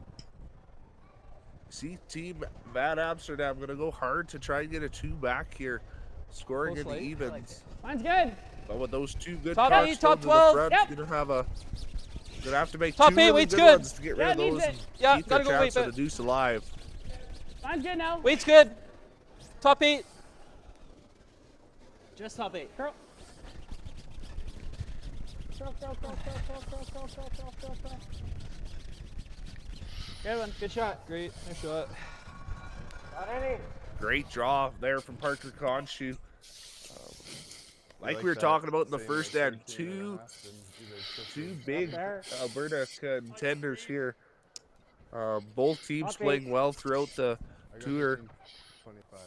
Speaker 14: See, Team Bad Amsterdam going to go hard to try and get a 2 back here, scoring in the evens.
Speaker 15: Mine's good.
Speaker 14: But with those 2 good
Speaker 15: top
Speaker 14: cards
Speaker 15: 8, top
Speaker 14: 12,
Speaker 15: 12,
Speaker 14: you're gonna have to make
Speaker 15: top
Speaker 14: 2
Speaker 15: 8,
Speaker 14: really
Speaker 15: weight's
Speaker 14: good
Speaker 15: good.
Speaker 14: ones to get rid of those and keep
Speaker 15: gotta
Speaker 14: their
Speaker 15: go
Speaker 14: chance
Speaker 15: weight
Speaker 14: of the deuce alive.
Speaker 15: Mine's good now. Weight's good. Top 8. Just top 8. Curl. Kevin, good shot.
Speaker 16: Great, nice shot.
Speaker 15: Got any?
Speaker 14: Great draw there from Parker Conshoe. Like
Speaker 17: like
Speaker 14: we were
Speaker 17: that,
Speaker 14: talking about in the
Speaker 17: saying
Speaker 14: first
Speaker 17: like
Speaker 14: end,
Speaker 17: 13 and a
Speaker 14: two
Speaker 17: half, and either
Speaker 14: two
Speaker 17: 15.
Speaker 14: big Alberta contenders here. Both teams
Speaker 15: Copy.
Speaker 14: playing well throughout the
Speaker 17: I got
Speaker 14: tour.
Speaker 17: 15, 25.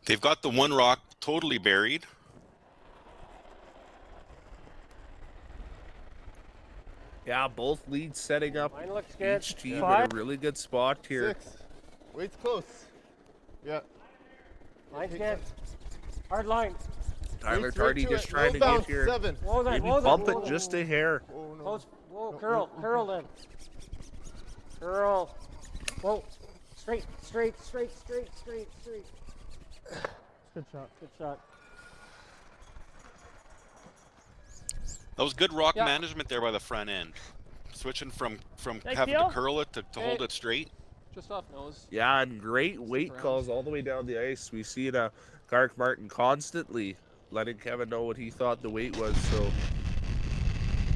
Speaker 18: They've got the one rock totally buried.
Speaker 14: Yeah, both leads setting up
Speaker 15: Mine looks good.
Speaker 14: each team in
Speaker 15: Five.
Speaker 14: a really good spot here.
Speaker 17: 6. Wait's close. Yeah.
Speaker 15: Line's good. Hard line.
Speaker 14: Tyler
Speaker 17: Wait's
Speaker 14: Tardy
Speaker 17: right to
Speaker 14: just
Speaker 17: it.
Speaker 14: trying
Speaker 17: Low
Speaker 14: to
Speaker 17: bounce,
Speaker 14: get here.
Speaker 17: 7.
Speaker 14: Maybe bump it just a hair.
Speaker 17: Oh, no.
Speaker 15: Close. Whoa,
Speaker 17: No,
Speaker 15: curl.
Speaker 17: no.
Speaker 15: Curl then. Curl. Whoa. Straight. Good shot.
Speaker 18: That was good rock
Speaker 16: Yeah.
Speaker 18: management there by the front end. Switching from
Speaker 15: Thank
Speaker 18: having
Speaker 15: you.
Speaker 18: to curl it to hold
Speaker 16: Hey.
Speaker 18: it straight.
Speaker 16: Just off nose.
Speaker 14: Yeah, and great weight
Speaker 16: around.
Speaker 14: calls all the way down the ice. We see Garrick Martin constantly letting Kevin know what he thought the weight was. So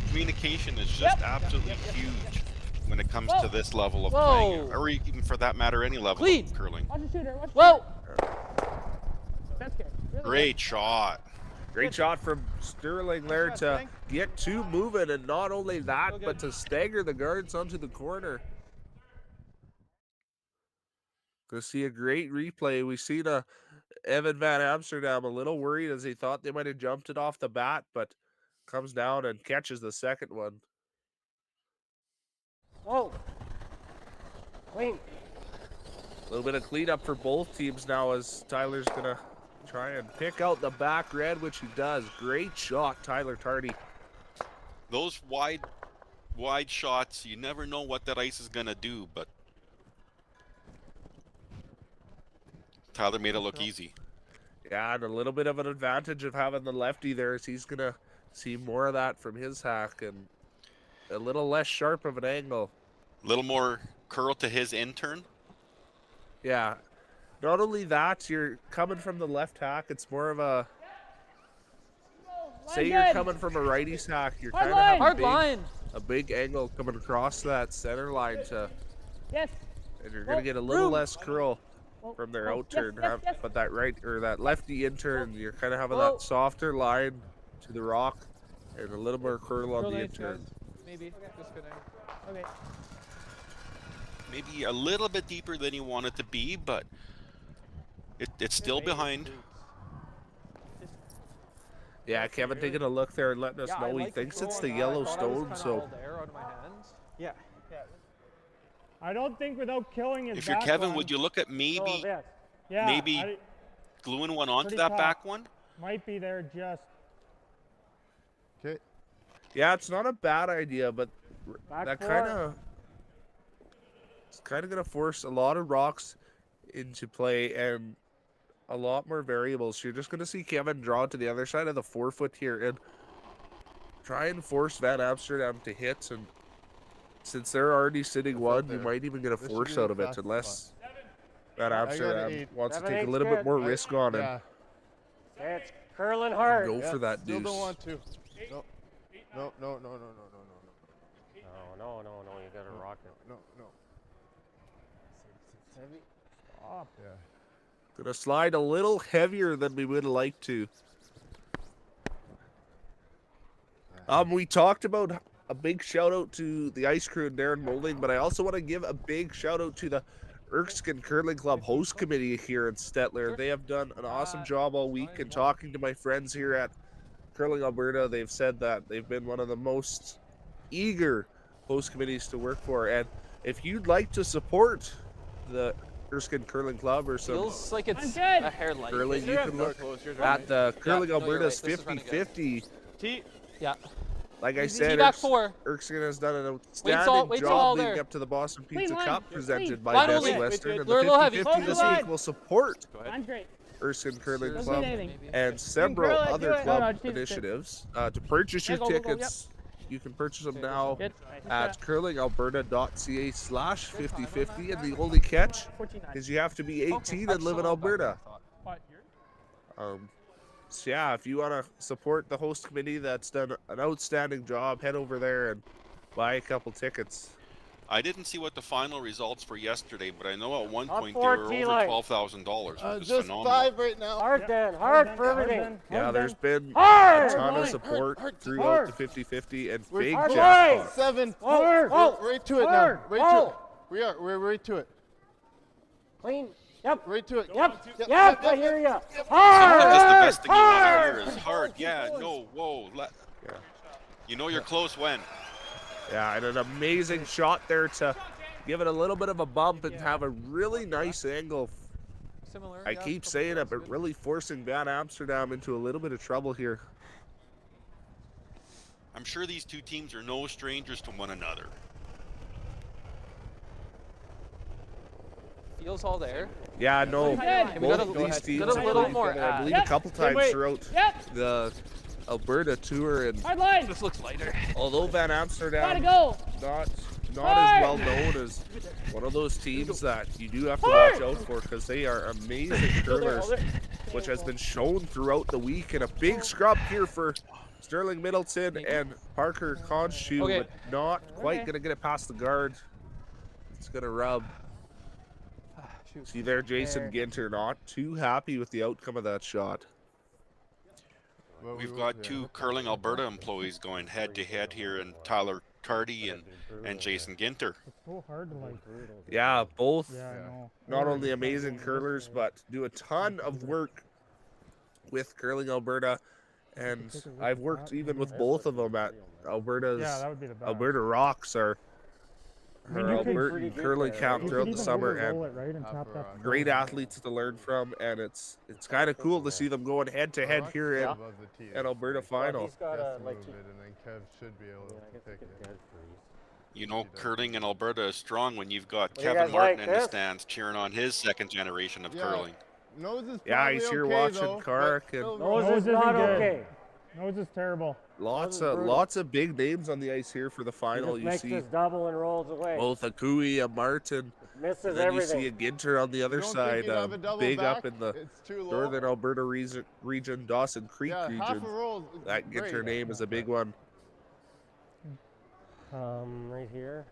Speaker 18: Communication is just absolutely huge when it comes to this level of
Speaker 16: Whoa.
Speaker 18: playing, or even for that matter, any level
Speaker 16: Clean.
Speaker 18: of curling.
Speaker 15: Watch the shooter.
Speaker 16: Whoa!
Speaker 15: That's good. Really
Speaker 18: Great shot.
Speaker 14: great shot from Sterling there to get two moving, and not only that, but to stagger the guards onto the corner. Gonna see a great replay. We see Evan Van Amsterdam a little worried as he thought they might have jumped it off the bat, but comes down and catches the second one.
Speaker 15: Whoa. Clean.
Speaker 14: A little bit of cleanup for both teams now as Tyler's gonna try and pick out the back red, which he does. Great shot, Tyler Tardy.
Speaker 18: Those wide shots, you never know what that ice is gonna do, but Tyler made it look easy.
Speaker 14: Yeah, and a little bit of an advantage of having the lefty there as he's gonna see more of that from his hack and a little less sharp of an angle.
Speaker 18: A little more curl to his intern.
Speaker 14: Yeah. Not only that, you're coming from the left hack, it's more of a say you're coming from a righty's hack, you're kind of
Speaker 16: Hard
Speaker 14: having
Speaker 16: line.
Speaker 14: a big angle coming across that center line to
Speaker 15: Yes.
Speaker 14: and you're gonna get a little less curl from their out turn. But that right or that lefty in turn, you're kind of having that softer line to the rock and a little more curl on the in turn.
Speaker 16: Maybe. Just kidding.
Speaker 15: Okay.
Speaker 18: Maybe a little bit deeper than you want it to be, but it's still behind.
Speaker 14: Yeah, Kevin taking a look there and letting us know he thinks it's the yellow stone. So
Speaker 16: Yeah.
Speaker 15: I don't think without killing his
Speaker 18: If you're
Speaker 15: back
Speaker 18: Kevin,
Speaker 15: one-
Speaker 18: would you look at maybe
Speaker 15: Yeah,
Speaker 18: maybe gluing one onto
Speaker 15: pretty
Speaker 18: that
Speaker 15: tough.
Speaker 18: back one?
Speaker 15: Might be there just.
Speaker 17: Okay.
Speaker 14: yeah, it's not a bad idea, but
Speaker 15: Back
Speaker 14: that
Speaker 15: four.
Speaker 14: it's kind of gonna force a lot of rocks into play and a lot more variables. You're just gonna see Kevin draw to the other side of the 4-foot here and try and force Van Amsterdam to hit. And since they're already sitting one, you might even get a
Speaker 17: This
Speaker 14: force
Speaker 17: should be
Speaker 14: out
Speaker 17: the
Speaker 14: of it
Speaker 17: fastest
Speaker 14: unless Van
Speaker 17: I got
Speaker 14: Amsterdam
Speaker 17: 8.
Speaker 14: wants to
Speaker 15: 7,
Speaker 14: take a
Speaker 15: 8's
Speaker 14: little bit
Speaker 15: good.
Speaker 14: more risk on it.
Speaker 17: Yeah.
Speaker 15: It's curling hard.
Speaker 14: Go for that
Speaker 17: Still
Speaker 14: deuce.
Speaker 17: don't want to. No. No.
Speaker 15: No. You gotta rock it.
Speaker 17: No.
Speaker 15: Stop.
Speaker 17: Yeah.
Speaker 14: Gonna slide a little heavier than we would like to. We talked about a big shout out to the ice crew and Darren Molding, but I also want to give a big shout out to the Erskine Curling Club host committee here in Stettler. They have done an awesome job all week, and talking to my friends here at Curling Alberta, they've said that they've been one of the most eager host committees to work for. And if you'd like to support the Erskine Curling Club or some
Speaker 16: Feels like it's
Speaker 15: I'm good.
Speaker 16: a hair light.
Speaker 14: curling, you can look at the Curling Alberta's 50-50.
Speaker 16: T. Yeah.
Speaker 14: Like I
Speaker 16: Easy
Speaker 14: said,
Speaker 16: back four.
Speaker 14: Erskine has done an
Speaker 16: Wait
Speaker 14: outstanding
Speaker 16: till all
Speaker 14: job leading
Speaker 16: there.
Speaker 14: up to the Boston
Speaker 15: Clean
Speaker 14: Pizza
Speaker 15: line.
Speaker 14: Cup
Speaker 15: Clean.
Speaker 14: presented by
Speaker 16: Line
Speaker 14: Best
Speaker 16: only.
Speaker 14: Western. And
Speaker 16: Lure a little heavy.
Speaker 14: the 50-50
Speaker 15: Close
Speaker 14: this
Speaker 15: the line.
Speaker 14: week will support
Speaker 15: I'm great.
Speaker 14: Erskine Curling
Speaker 16: Doesn't
Speaker 14: Club
Speaker 15: need anything.
Speaker 14: and several
Speaker 15: curl it,
Speaker 14: other
Speaker 15: do it.
Speaker 14: club
Speaker 15: No, just need to
Speaker 14: initiatives. To purchase your
Speaker 15: Yeah, go, go, go,
Speaker 14: tickets, you can purchase them now
Speaker 15: Good.
Speaker 14: at curlingalberta.ca/50-50. And the only catch
Speaker 15: 49.
Speaker 14: is you have to be 18 and live in Alberta. So yeah, if you want to support the host committee that's done an outstanding job, head over there and buy a couple tickets.
Speaker 18: I didn't see what the final results were yesterday, but I know at one
Speaker 15: Up
Speaker 18: point they
Speaker 15: four,
Speaker 18: were over
Speaker 15: T-line.
Speaker 18: $12,000, which is
Speaker 17: Just
Speaker 18: phenomenal.
Speaker 17: 5 right now.
Speaker 15: Hard, Dan. Hard for everything.
Speaker 14: Yeah, there's been a
Speaker 15: Hard.
Speaker 14: ton of
Speaker 15: Hard.
Speaker 14: support
Speaker 15: Hard.
Speaker 14: throughout
Speaker 15: Hard.
Speaker 14: the 50-50 and
Speaker 17: We're
Speaker 14: big
Speaker 15: hard.
Speaker 14: jackpot.
Speaker 17: 7.
Speaker 15: Hard.
Speaker 17: We're right to it
Speaker 15: Hard.
Speaker 17: now. Right to it. We're right to it.
Speaker 15: Clean. Yep.
Speaker 17: Right to it.
Speaker 15: Yep. I hear ya.
Speaker 18: Sometimes
Speaker 15: Hard.
Speaker 18: the best thing you want
Speaker 15: Hard.
Speaker 18: to hear is hard. Yeah, no, whoa. You know you're close when.
Speaker 14: Yeah, and an amazing shot there to give it a little bit of a bump and have a really nice angle.
Speaker 16: Similar.
Speaker 14: I keep saying it, but really forcing Van Amsterdam into a little bit of trouble here.
Speaker 18: I'm sure these two teams are no strangers to one another.
Speaker 16: Feels all there.
Speaker 14: Yeah, no,
Speaker 16: Okay, we
Speaker 14: both
Speaker 16: gotta-
Speaker 14: of these teams
Speaker 16: gotta
Speaker 14: have
Speaker 16: a little
Speaker 14: played,
Speaker 16: more.
Speaker 14: I believe,
Speaker 16: Yep.
Speaker 14: a couple
Speaker 16: Good
Speaker 14: times
Speaker 16: weight.
Speaker 14: throughout
Speaker 16: Yep.
Speaker 14: the Alberta tour, and
Speaker 16: Hard line. This looks lighter.
Speaker 14: although Van Amsterdam
Speaker 16: Gotta go.
Speaker 14: not
Speaker 16: Hard.
Speaker 14: as well known as one of those teams that you do have to watch out for, because they are amazing curlers, which has been shown throughout the week. And a big scrub here for Sterling Middleton and Parker Conshoe,
Speaker 16: Okay.
Speaker 14: but not quite gonna get it past the guard. It's gonna rub. See there, Jason Ginter not too happy with the outcome of that shot.
Speaker 18: We've got two Curling Alberta employees going head-to-head here, and Tyler Cardy and Jason Ginter.
Speaker 19: It's so hard to like.
Speaker 14: Yeah, both
Speaker 19: Yeah, I know.
Speaker 14: not only amazing curlers, but do a ton of work with Curling Alberta. And I've worked even with both of them at Alberta's.
Speaker 19: Yeah, that would be the best.
Speaker 14: Alberta Rocks are
Speaker 19: I mean,
Speaker 14: our
Speaker 19: you could-
Speaker 14: Albertan curling camp
Speaker 19: you
Speaker 14: throughout
Speaker 19: could
Speaker 14: the
Speaker 19: even
Speaker 14: summer,
Speaker 19: overroll
Speaker 14: and
Speaker 19: it, right, and tap that
Speaker 14: great athletes to learn from. And it's kind of cool to see them going head to head here in an Alberta final.
Speaker 17: He's got to move it, and then Kev should be able to pick it.
Speaker 18: You know, curling in Alberta is strong when you've got
Speaker 17: What do you
Speaker 18: Kevin
Speaker 17: guys
Speaker 18: Martin
Speaker 17: like
Speaker 18: in the
Speaker 17: this?
Speaker 18: stands cheering on his second generation of
Speaker 17: Yeah.
Speaker 18: curling.
Speaker 17: Nose is
Speaker 14: Yeah,
Speaker 17: probably
Speaker 14: he's here
Speaker 17: okay,
Speaker 14: watching
Speaker 17: though,
Speaker 14: Kark,
Speaker 17: but
Speaker 14: and
Speaker 17: still
Speaker 15: Nose
Speaker 17: really-
Speaker 15: is not
Speaker 19: good.
Speaker 15: okay.
Speaker 19: Nose is terrible.
Speaker 14: lots of big names on the ice here for the
Speaker 15: He
Speaker 14: final.
Speaker 15: just
Speaker 14: You
Speaker 15: makes
Speaker 14: see
Speaker 15: this double and rolls away.
Speaker 14: both a Cooey, a Martin,
Speaker 15: Misses
Speaker 14: and then
Speaker 15: everything.
Speaker 14: you see a Ginter on the other
Speaker 17: You don't think
Speaker 14: side.
Speaker 17: you'd have a double
Speaker 14: Big
Speaker 17: back?
Speaker 14: up in the
Speaker 17: It's too low.
Speaker 14: northern Alberta region, Dawson Creek
Speaker 17: Yeah, half
Speaker 14: region.
Speaker 17: a roll is
Speaker 14: That
Speaker 17: great.
Speaker 14: Ginter name is a big one.
Speaker 15: Right here.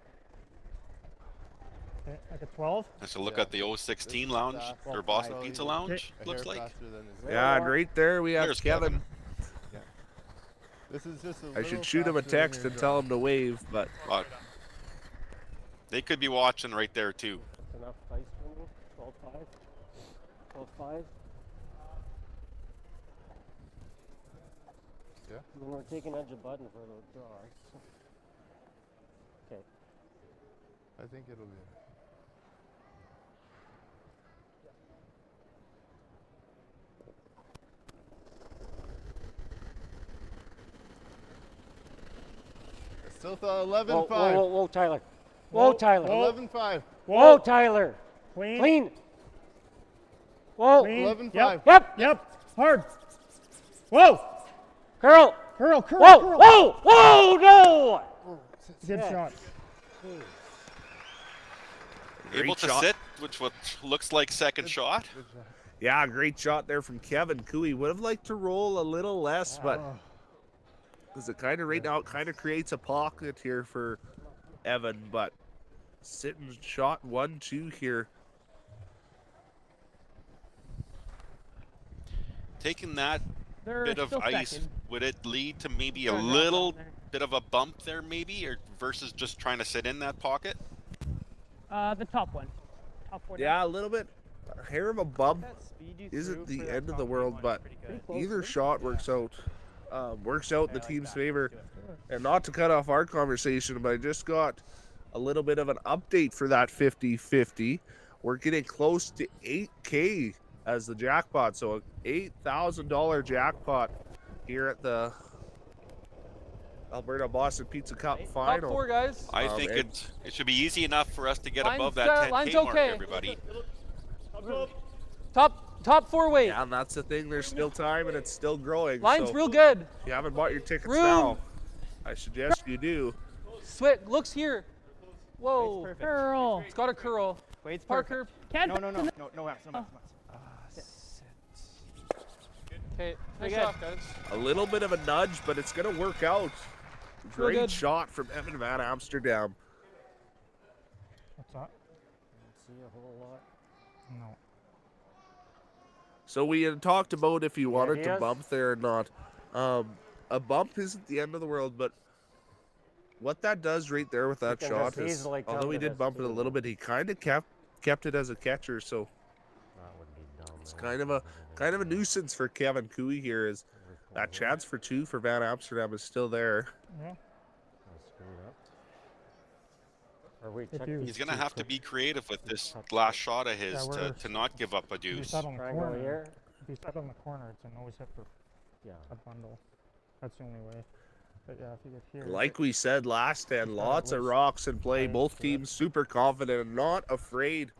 Speaker 19: Okay, like a 12.
Speaker 18: Let's look at the 016 lounge, or Boston Pizza Lounge, looks like.
Speaker 14: Yeah, and right there we have
Speaker 18: There's
Speaker 14: Kevin.
Speaker 17: This is just a
Speaker 14: I
Speaker 17: little
Speaker 14: should shoot him a
Speaker 17: faster than
Speaker 14: text
Speaker 17: your
Speaker 14: and tell him to wave, but
Speaker 18: They could be watching right there too.
Speaker 15: That's enough ice for me. 12-5. 12-5.
Speaker 17: Yeah.
Speaker 15: And then we're taking edge of button for the draws. Okay.
Speaker 17: I think it'll be. I still thought 11-5.
Speaker 15: Whoa, Tyler. Whoa, Tyler.
Speaker 17: 11-5.
Speaker 15: Whoa, Tyler.
Speaker 19: Clean.
Speaker 15: Clean. Whoa.
Speaker 19: Clean.
Speaker 17: 11-5.
Speaker 15: Yep.
Speaker 19: Hard. Whoa.
Speaker 15: Curl.
Speaker 19: Curl. Curl.
Speaker 15: Whoa.
Speaker 19: Curl.
Speaker 15: Whoa. No.
Speaker 19: Good
Speaker 15: Yeah.
Speaker 19: shot.
Speaker 18: Able
Speaker 14: Great
Speaker 18: to
Speaker 14: shot.
Speaker 18: sit, which what looks like second shot.
Speaker 14: yeah, great shot there from Kevin. Cooey would have liked to roll a little less, but because it kind of right now it kind of creates a pocket here for Evan, but sitting shot 1-2 here.
Speaker 18: Taking that
Speaker 16: They're
Speaker 18: bit of
Speaker 16: still
Speaker 18: ice,
Speaker 16: second.
Speaker 18: would it lead to maybe a
Speaker 16: They're not
Speaker 18: little
Speaker 16: down there.
Speaker 18: bit of a bump there, maybe, or versus just trying to sit in that pocket?
Speaker 16: The top one. Top one.
Speaker 14: Yeah, a little bit. A hair of a bump isn't the end of the world, but either shot works out in the team's favor. And not to cut off our conversation, but I just got a little bit of an update for that 50-50. We're getting close to 8K as the jackpot, so an $8,000 jackpot here at the Alberta Boston Pizza Cup final.
Speaker 16: Top four, guys.
Speaker 18: I think
Speaker 14: and-
Speaker 18: it should be easy enough for us to get
Speaker 16: Line's,
Speaker 18: above that 10K
Speaker 16: line's
Speaker 18: mark,
Speaker 16: okay.
Speaker 18: everybody.
Speaker 16: Top four weight.
Speaker 14: Yeah, and that's the thing. There's still time, and it's still growing.
Speaker 16: Line's
Speaker 14: so
Speaker 16: real good.
Speaker 14: if you haven't bought your tickets
Speaker 16: Room.
Speaker 14: now, I suggest you do.
Speaker 16: Swit looks here. Whoa.
Speaker 19: perfect. Curl.
Speaker 16: It's got a curl.
Speaker 19: Wade's
Speaker 16: Parker.
Speaker 19: Can't
Speaker 17: No,
Speaker 16: Okay, nice
Speaker 19: good.
Speaker 16: shot, guys.
Speaker 14: A little bit of a nudge, but it's going to work out.
Speaker 16: Real
Speaker 14: Great
Speaker 16: good.
Speaker 14: shot from Evan Van Amsterdam.
Speaker 15: whole lot.
Speaker 19: No.
Speaker 14: So we had talked about if you wanted to
Speaker 15: ideas?
Speaker 14: bump there or not. A bump isn't the end of the world, but what that does right there with that
Speaker 15: can
Speaker 14: shot
Speaker 15: just
Speaker 14: is,
Speaker 15: easily come
Speaker 14: although he
Speaker 15: to
Speaker 14: did
Speaker 15: this
Speaker 14: bump it a little bit, he kind of kept it as a catcher. So
Speaker 15: That would be dumb.
Speaker 14: it's kind of a nuisance for Kevin Cooey here. Is that chance for 2 for Van Amsterdam is still there?
Speaker 19: Yeah.
Speaker 15: Are we
Speaker 18: He's going to have to be creative with this last shot of his to not give up a
Speaker 19: If you
Speaker 18: deuce.
Speaker 19: set on the
Speaker 15: Triangle
Speaker 19: corner,
Speaker 15: here.
Speaker 19: if you set on the corner, it's an always hit for
Speaker 15: Yeah.
Speaker 19: a bundle. That's the only way. But yeah, if you get here.
Speaker 14: Like we said last end, lots of rocks in play. Both teams super confident and not afraid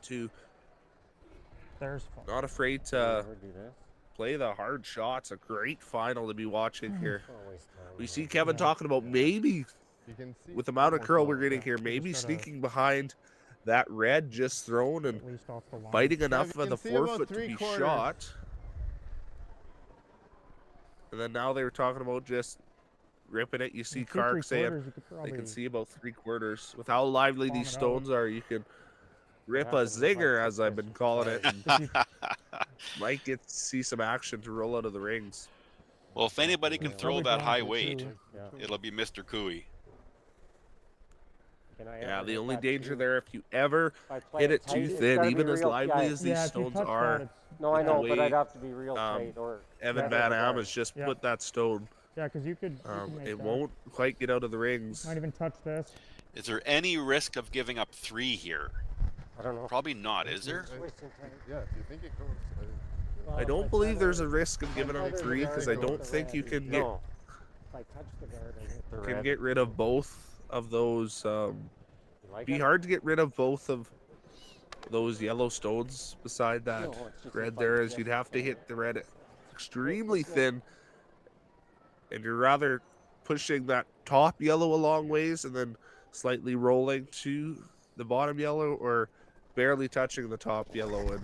Speaker 14: to
Speaker 19: There's fun.
Speaker 14: not afraid to play the hard shots. A great final to be watching here. We see Kevin talking about maybe with the amount of curl we're getting here, maybe sneaking behind that red just thrown and biting enough of the forefoot to be shot. And then now they were talking about just ripping it. You see Kark saying they can see about 3/4. With how lively these stones are, you can rip a zinger, as I've been calling it. And might get to see some action to roll out of the rings.
Speaker 18: Well, if anybody can throw that high weight, it'll be Mr. Cooey.
Speaker 14: Yeah, the only danger there, if you ever hit it too thin, even as lively as these stones are.
Speaker 15: No, I know, but I'd have to be real tight. Or
Speaker 14: Evan Van Am has just put that stone.
Speaker 19: Yeah, because you could. make
Speaker 14: It
Speaker 19: that.
Speaker 14: won't quite get out of the rings.
Speaker 19: Might even touch this.
Speaker 18: Is there any risk of giving up 3 here?
Speaker 15: I don't know.
Speaker 18: Probably not, is there?
Speaker 17: Yeah, if you think it goes.
Speaker 14: I don't believe there's a risk of giving them 3 because I don't think you can get
Speaker 15: No. If I touch the guard and hit the
Speaker 14: can
Speaker 15: red.
Speaker 14: get rid of both of those.
Speaker 15: Like
Speaker 14: Be
Speaker 15: it?
Speaker 14: hard to get rid of both of those yellow stones beside that
Speaker 15: No, it's just
Speaker 14: red
Speaker 15: if I
Speaker 14: there,
Speaker 15: can
Speaker 14: as
Speaker 15: get
Speaker 14: you'd have to hit the red extremely thin, and you're rather pushing that top yellow a long ways and then slightly rolling to the bottom yellow, or barely touching the top yellow and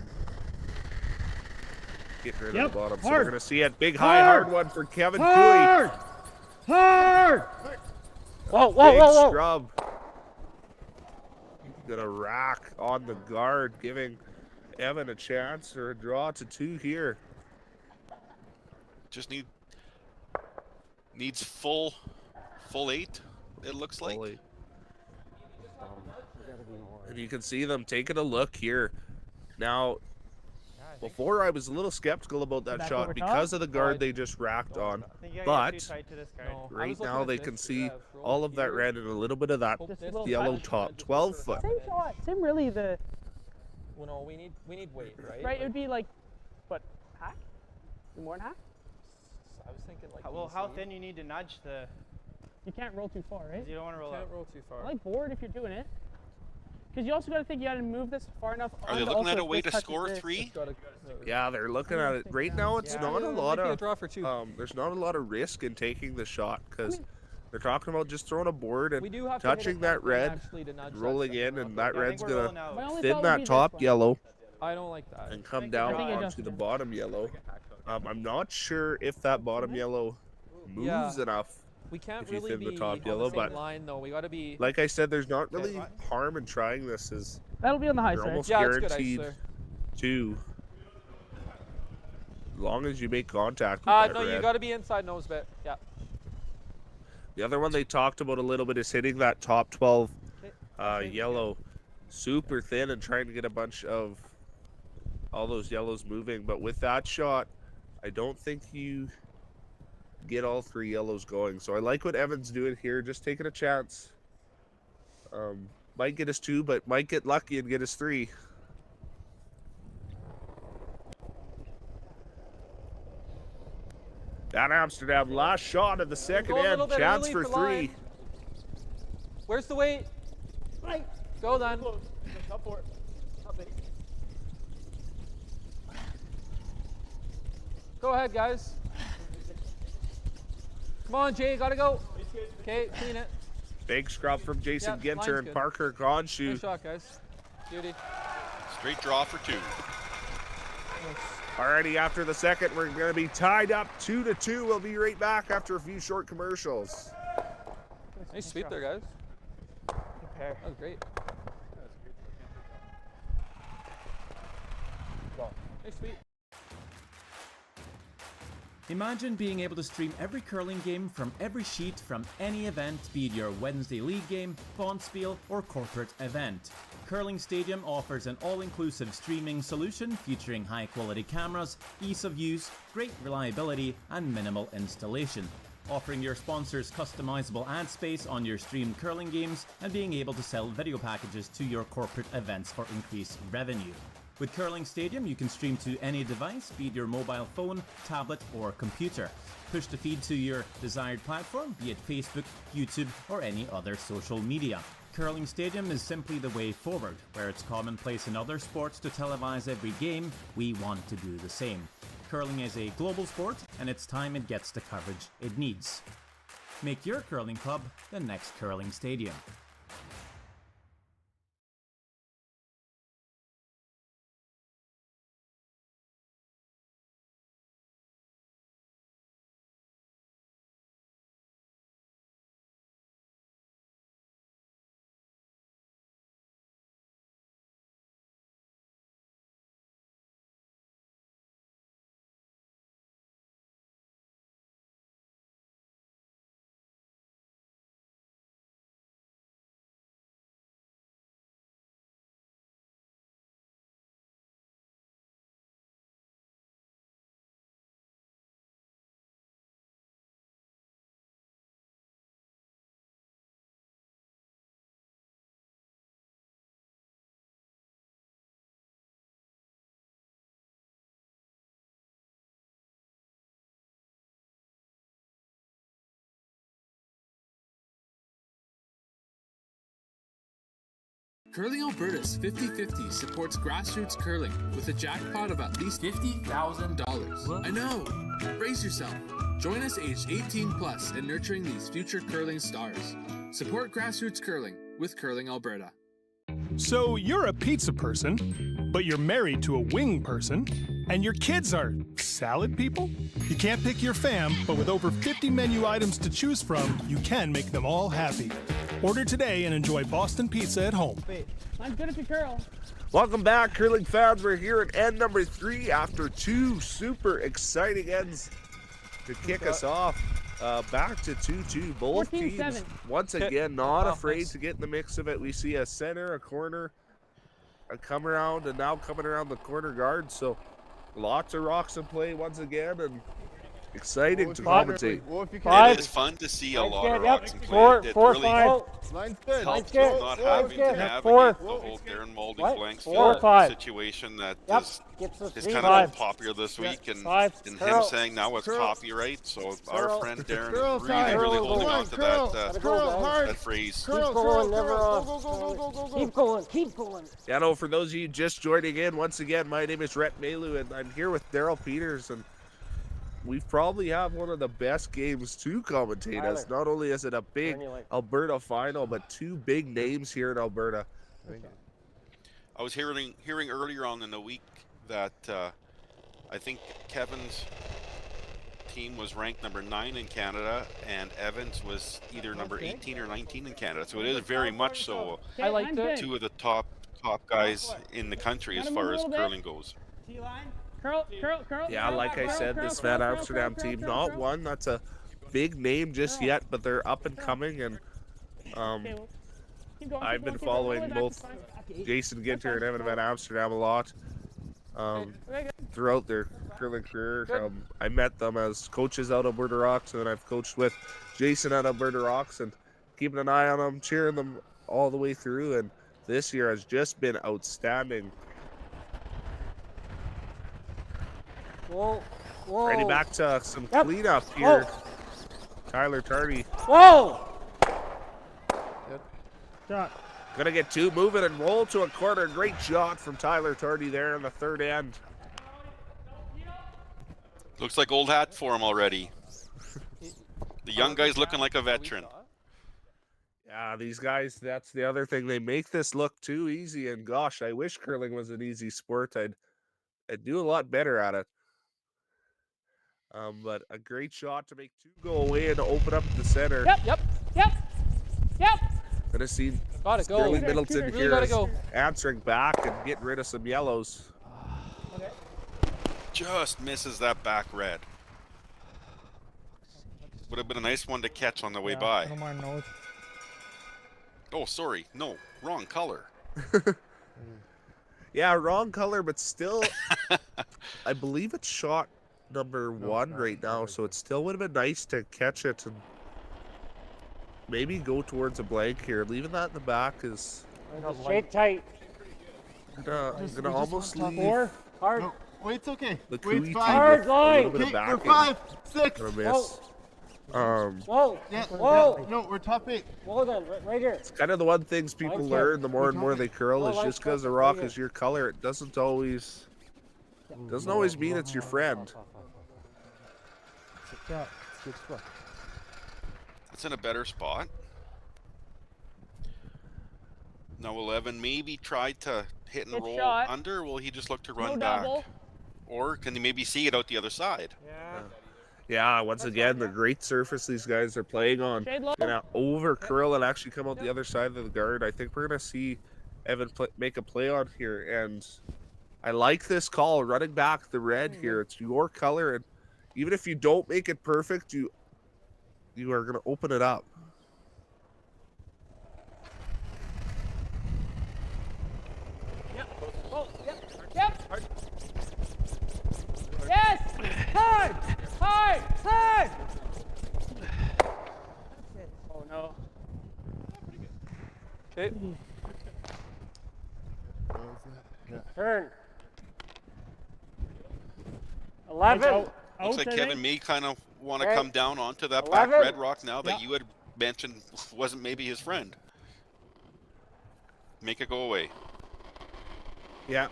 Speaker 14: getting rid of the bottom. So we're gonna see a big high hard one for Kevin Cooey.
Speaker 19: Hard!
Speaker 15: Whoa, whoa,
Speaker 14: Big
Speaker 15: whoa, whoa!
Speaker 14: scrub. Gonna rack on the guard, giving Evan a chance or a draw to 2 here.
Speaker 18: Just needs full 8. It looks like.
Speaker 14: Fully. And you can see them taking a look here. Now, before I was a little skeptical about that
Speaker 19: Back
Speaker 14: shot
Speaker 19: over
Speaker 14: because
Speaker 19: top?
Speaker 14: of the guard they just racked on. But right now they can see all of that red and a little bit of that yellow top 12 foot.
Speaker 19: Same shot. Same really the.
Speaker 16: Well, no, we need weight, right?
Speaker 19: Right, it would be like, what, hack? More than hack?
Speaker 16: I was thinking like.
Speaker 20: Well, how thin you need to nudge the.
Speaker 19: You can't roll too far, right?
Speaker 20: You don't want to roll
Speaker 16: Can't
Speaker 20: up.
Speaker 16: roll too far.
Speaker 19: I like board if you're doing it. Because you also got to think you got to move this far enough.
Speaker 18: Are they looking at a way to score 3?
Speaker 14: Yeah, they're looking at it right now. It's not a lot of
Speaker 16: draw for 2.
Speaker 14: there's not a lot of risk in taking the shot because they're talking about just throwing a board and
Speaker 16: We do have to
Speaker 14: touching
Speaker 16: hit it
Speaker 14: that red,
Speaker 16: actually to nudge that
Speaker 14: rolling
Speaker 16: second
Speaker 14: in, and
Speaker 16: rock.
Speaker 14: that red's
Speaker 20: we're
Speaker 14: gonna
Speaker 20: rolling out.
Speaker 19: My only
Speaker 14: thin
Speaker 19: thought would
Speaker 14: that
Speaker 19: be this
Speaker 14: top
Speaker 19: one.
Speaker 14: yellow
Speaker 16: I don't like that.
Speaker 14: and come
Speaker 19: I
Speaker 14: down
Speaker 19: think it
Speaker 14: onto
Speaker 19: just-
Speaker 14: the bottom yellow. I'm not sure if that bottom yellow moves
Speaker 16: Yeah.
Speaker 14: enough.
Speaker 16: We can't
Speaker 14: if you
Speaker 16: really
Speaker 14: thin
Speaker 16: be
Speaker 14: the top
Speaker 16: on
Speaker 14: yellow,
Speaker 16: the same
Speaker 14: but
Speaker 16: line though. We got to be.
Speaker 14: like I said, there's not really harm in trying this. Is
Speaker 19: That'll be on the high
Speaker 14: you're
Speaker 19: side.
Speaker 14: almost
Speaker 16: Yeah, it's good ice
Speaker 14: guaranteed
Speaker 16: there.
Speaker 14: 2, as long as you make contact with that
Speaker 16: No, you
Speaker 14: red.
Speaker 16: got to be inside nose bit. Yeah.
Speaker 14: The other one they talked about a little bit is hitting that top 12 yellow super thin and trying to get a bunch of all those yellows moving. But with that shot, I don't think you get all 3 yellows going. So I like what Evan's doing here, just taking a chance. Might get us 2, but might get lucky and get us 3. Down Amsterdam, last shot of the second
Speaker 16: Go a
Speaker 14: end,
Speaker 16: little bit
Speaker 14: chance
Speaker 16: early
Speaker 14: for
Speaker 16: for
Speaker 14: 3.
Speaker 16: line. Where's the weight?
Speaker 19: Right.
Speaker 16: Go then.
Speaker 19: Up for it. Up it.
Speaker 16: Go ahead, guys. Come on, Jay. Gotta go. Okay, clean it.
Speaker 14: Big scrub from Jason
Speaker 16: Yeah,
Speaker 14: Ginter
Speaker 16: line's
Speaker 14: and
Speaker 16: good.
Speaker 14: Parker Gonshu.
Speaker 16: Nice shot, guys. Beauty.
Speaker 18: Straight draw for 2.
Speaker 14: Already after the second, we're going to be tied up 2-2. We'll be right back after a few short commercials.
Speaker 16: Nice sweep there, guys.
Speaker 20: Compare.
Speaker 16: That was great. Nice sweep.
Speaker 6: Imagine being able to stream every curling game from every sheet from any event, be it your Wednesday league game, bonspiel, or corporate event. Curling Stadium offers an all-inclusive streaming solution featuring high-quality cameras, ease of use, great reliability, and minimal installation. Offering your sponsors customizable ad space on your streamed curling games and being able to sell video packages to your corporate events for increased revenue. With Curling Stadium, you can stream to any device, be it your mobile phone, tablet, or computer. Push the feed to your desired platform, be it Facebook, YouTube, or any other social media. Curling Stadium is simply the way forward. Where it's commonplace in other sports to televise every game, we want to do the same. Curling is a global sport, and it's time it gets the coverage it needs. Make your curling club the next Curling Stadium.
Speaker 10: Curling Alberta's 50-50 supports grassroots curling with a jackpot of at least $50,000. I know! Brace yourself. Join us aged 18 plus in nurturing these future curling stars. Support grassroots curling with Curling Alberta.
Speaker 1: So you're a pizza person, but you're married to a wing person, and your kids are salad people? You can't pick your fam, but with over 50 menu items to choose from, you can make them all happy. Order today and enjoy Boston pizza at home.
Speaker 19: I'm good at the curl.
Speaker 14: Welcome back, curling fans. We're here at end number 3 after 2 super exciting ends to kick us off. Back to 2-2. Both teams, once again, not afraid to get in the mix of it. We see a center, a corner, a come around, and now coming around the corner guard. So lots of rocks in play once again, and exciting to commentate.
Speaker 18: It is fun to see a lot of rocks in play. It really helps with not having to navigate the whole Darren Maulding blank field situation that is kind of popular this week, and him saying now it's copyright. So our friend Darren is really holding on to that phrase.
Speaker 19: Keep going, never off. Keep going, keep going.
Speaker 14: Yeah, no, for those of you just joining in, once again, my name is Rhett Malu, and I'm here with Daryl Peters, and we probably have one of the best games to commentate, as not only is it a big Alberta final, but 2 big names here in Alberta.
Speaker 18: I was hearing earlier on in the week that I think Kevin's team was ranked number 9 in Canada, and Evans was either number 18 or 19 in Canada. So it is very much so
Speaker 19: I like
Speaker 18: 2 of the top guys in the country as far as curling goes.
Speaker 19: Curl.
Speaker 14: Yeah, like I said, this Van Amsterdam team, not one that's a big name just yet, but they're up and coming, and I've been following both Jason Ginter and Evan Van Amsterdam a lot throughout their curling career. I met them as coaches at Alberta Rocks, and I've coached with Jason at Alberta Rocks, and keeping an eye on them, cheering them all the way through, and this year has just been outstanding.
Speaker 19: Whoa.
Speaker 14: Ready back to some cleanup here. Tyler Tardy.
Speaker 19: Whoa! Good shot.
Speaker 14: Gonna get 2 moving and roll to a corner. Great shot from Tyler Tardy there in the third end.
Speaker 18: Looks like old hat for him already. The young guy's looking like a veteran.
Speaker 14: Yeah, these guys, that's the other thing. They make this look too easy, and gosh, I wish curling was an easy sport. I'd do a lot better at it. But a great shot to make 2 go away and to open up the center.
Speaker 19: Yep.
Speaker 14: Gonna see
Speaker 19: Sterling
Speaker 14: Middleton here answering back and getting rid of some yellows.
Speaker 18: just misses that back red. Would have been a nice one to catch on the way by.
Speaker 21: I don't mind those.
Speaker 18: Oh, sorry. No, wrong color.
Speaker 14: Yeah, wrong color, but still, I believe it's shot number 1 right now, so it still would have been nice to catch it and maybe go towards a blank here. Leaving that in the back is...
Speaker 21: Straight tight.
Speaker 14: Gonna almost leave...
Speaker 21: 4, hard.
Speaker 17: No, wait, it's okay.
Speaker 14: The
Speaker 17: Wait,
Speaker 14: Kui
Speaker 17: five.
Speaker 14: team with a little bit of
Speaker 17: Okay,
Speaker 14: backing.
Speaker 17: we're 5, 6.
Speaker 14: Gonna miss.
Speaker 21: Whoa.
Speaker 17: Yeah,
Speaker 21: Whoa.
Speaker 17: yeah, no, we're top 8.
Speaker 21: Whoa then, right here.
Speaker 14: It's kind of the one things people learn the more and more they curl is
Speaker 21: Oh,
Speaker 14: just because the rock is your color, it doesn't always mean it's your friend.
Speaker 21: Yeah, good spot.
Speaker 18: It's in a better spot. Now will Evan maybe try to hit and
Speaker 19: Good
Speaker 18: roll
Speaker 19: shot.
Speaker 18: under, or will he just look to run
Speaker 19: No
Speaker 18: back?
Speaker 19: double.
Speaker 18: Or can he maybe see it out the other side?
Speaker 14: Yeah, once again, the great surface these guys are playing on.
Speaker 19: Shade low.
Speaker 14: Gonna over curl and actually come out the other side of the guard. I think we're gonna see Evan make a play on here, and I like this call, running back the red here. It's your color, and even if you don't make it perfect, you are gonna open it up.
Speaker 19: Oh, yep. Yes! Hard! Hard! Hard! Oh no.
Speaker 16: Okay.
Speaker 21: Turn. 11.
Speaker 18: Looks like Kevin may kind of want to
Speaker 21: Okay.
Speaker 18: come down onto that back
Speaker 21: 11.
Speaker 18: red rock now that you had mentioned wasn't maybe his friend. Make it go away.
Speaker 14: Yeah.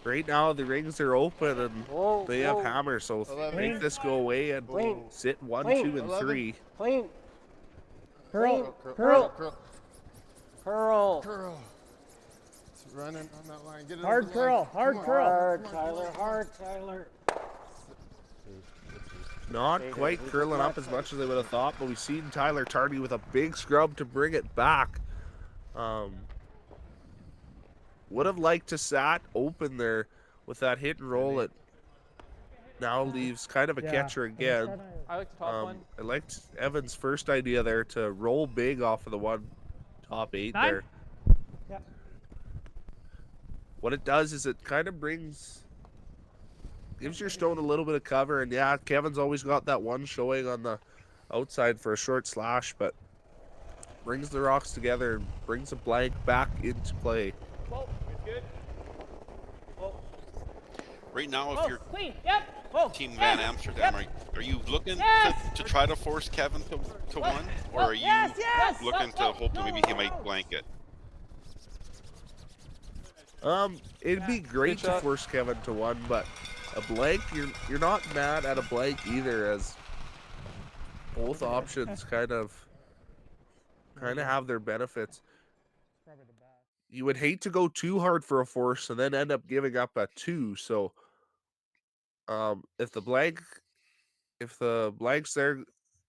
Speaker 14: Right now the rings are open and
Speaker 21: Whoa,
Speaker 14: they have
Speaker 21: whoa.
Speaker 14: hammers, so
Speaker 21: Clean.
Speaker 14: make this go away and
Speaker 21: Clean.
Speaker 14: sit 1,
Speaker 21: Clean.
Speaker 14: 2, and 3.
Speaker 21: Clean.
Speaker 17: Curl.
Speaker 21: Curl.
Speaker 17: Curl.
Speaker 21: Curl.
Speaker 17: Curl. It's running on that line. Get it
Speaker 21: Hard
Speaker 17: over the line.
Speaker 21: curl. Hard
Speaker 17: Come on.
Speaker 21: curl. Hard,
Speaker 17: Come on.
Speaker 21: Tyler. Hard, Tyler.
Speaker 14: Not quite curling up as much as I would have thought, but we've seen Tyler Tardy with a big scrub to bring it back. Would have liked to sat open there with that hit and roll. It now leaves kind of a catcher again.
Speaker 16: I like the top one.
Speaker 14: I liked Evan's first idea there to roll big off of the one top 8 there.
Speaker 21: Yeah.
Speaker 14: What it does is it kind of gives your stone a little bit of cover, and yeah, Kevin's always got that one showing on the outside for a short slash, but brings the rocks together and brings a blank back into play.
Speaker 16: Whoa, good. Whoa.
Speaker 18: Right now, if
Speaker 19: Oh,
Speaker 18: you're
Speaker 19: clean. Yep. Whoa.
Speaker 18: Team
Speaker 19: Yes.
Speaker 18: Van Amsterdam, are you looking
Speaker 19: Yes.
Speaker 18: to try to force Kevin to one, or are you
Speaker 19: Yes.
Speaker 18: looking to hope that maybe he might blank it?
Speaker 14: It'd be great to force Kevin to one, but a blank, you're not mad at a blank either, as both options kind of have their benefits. You would hate to go too hard for a force and then end up giving up a 2. So, if the blank's there,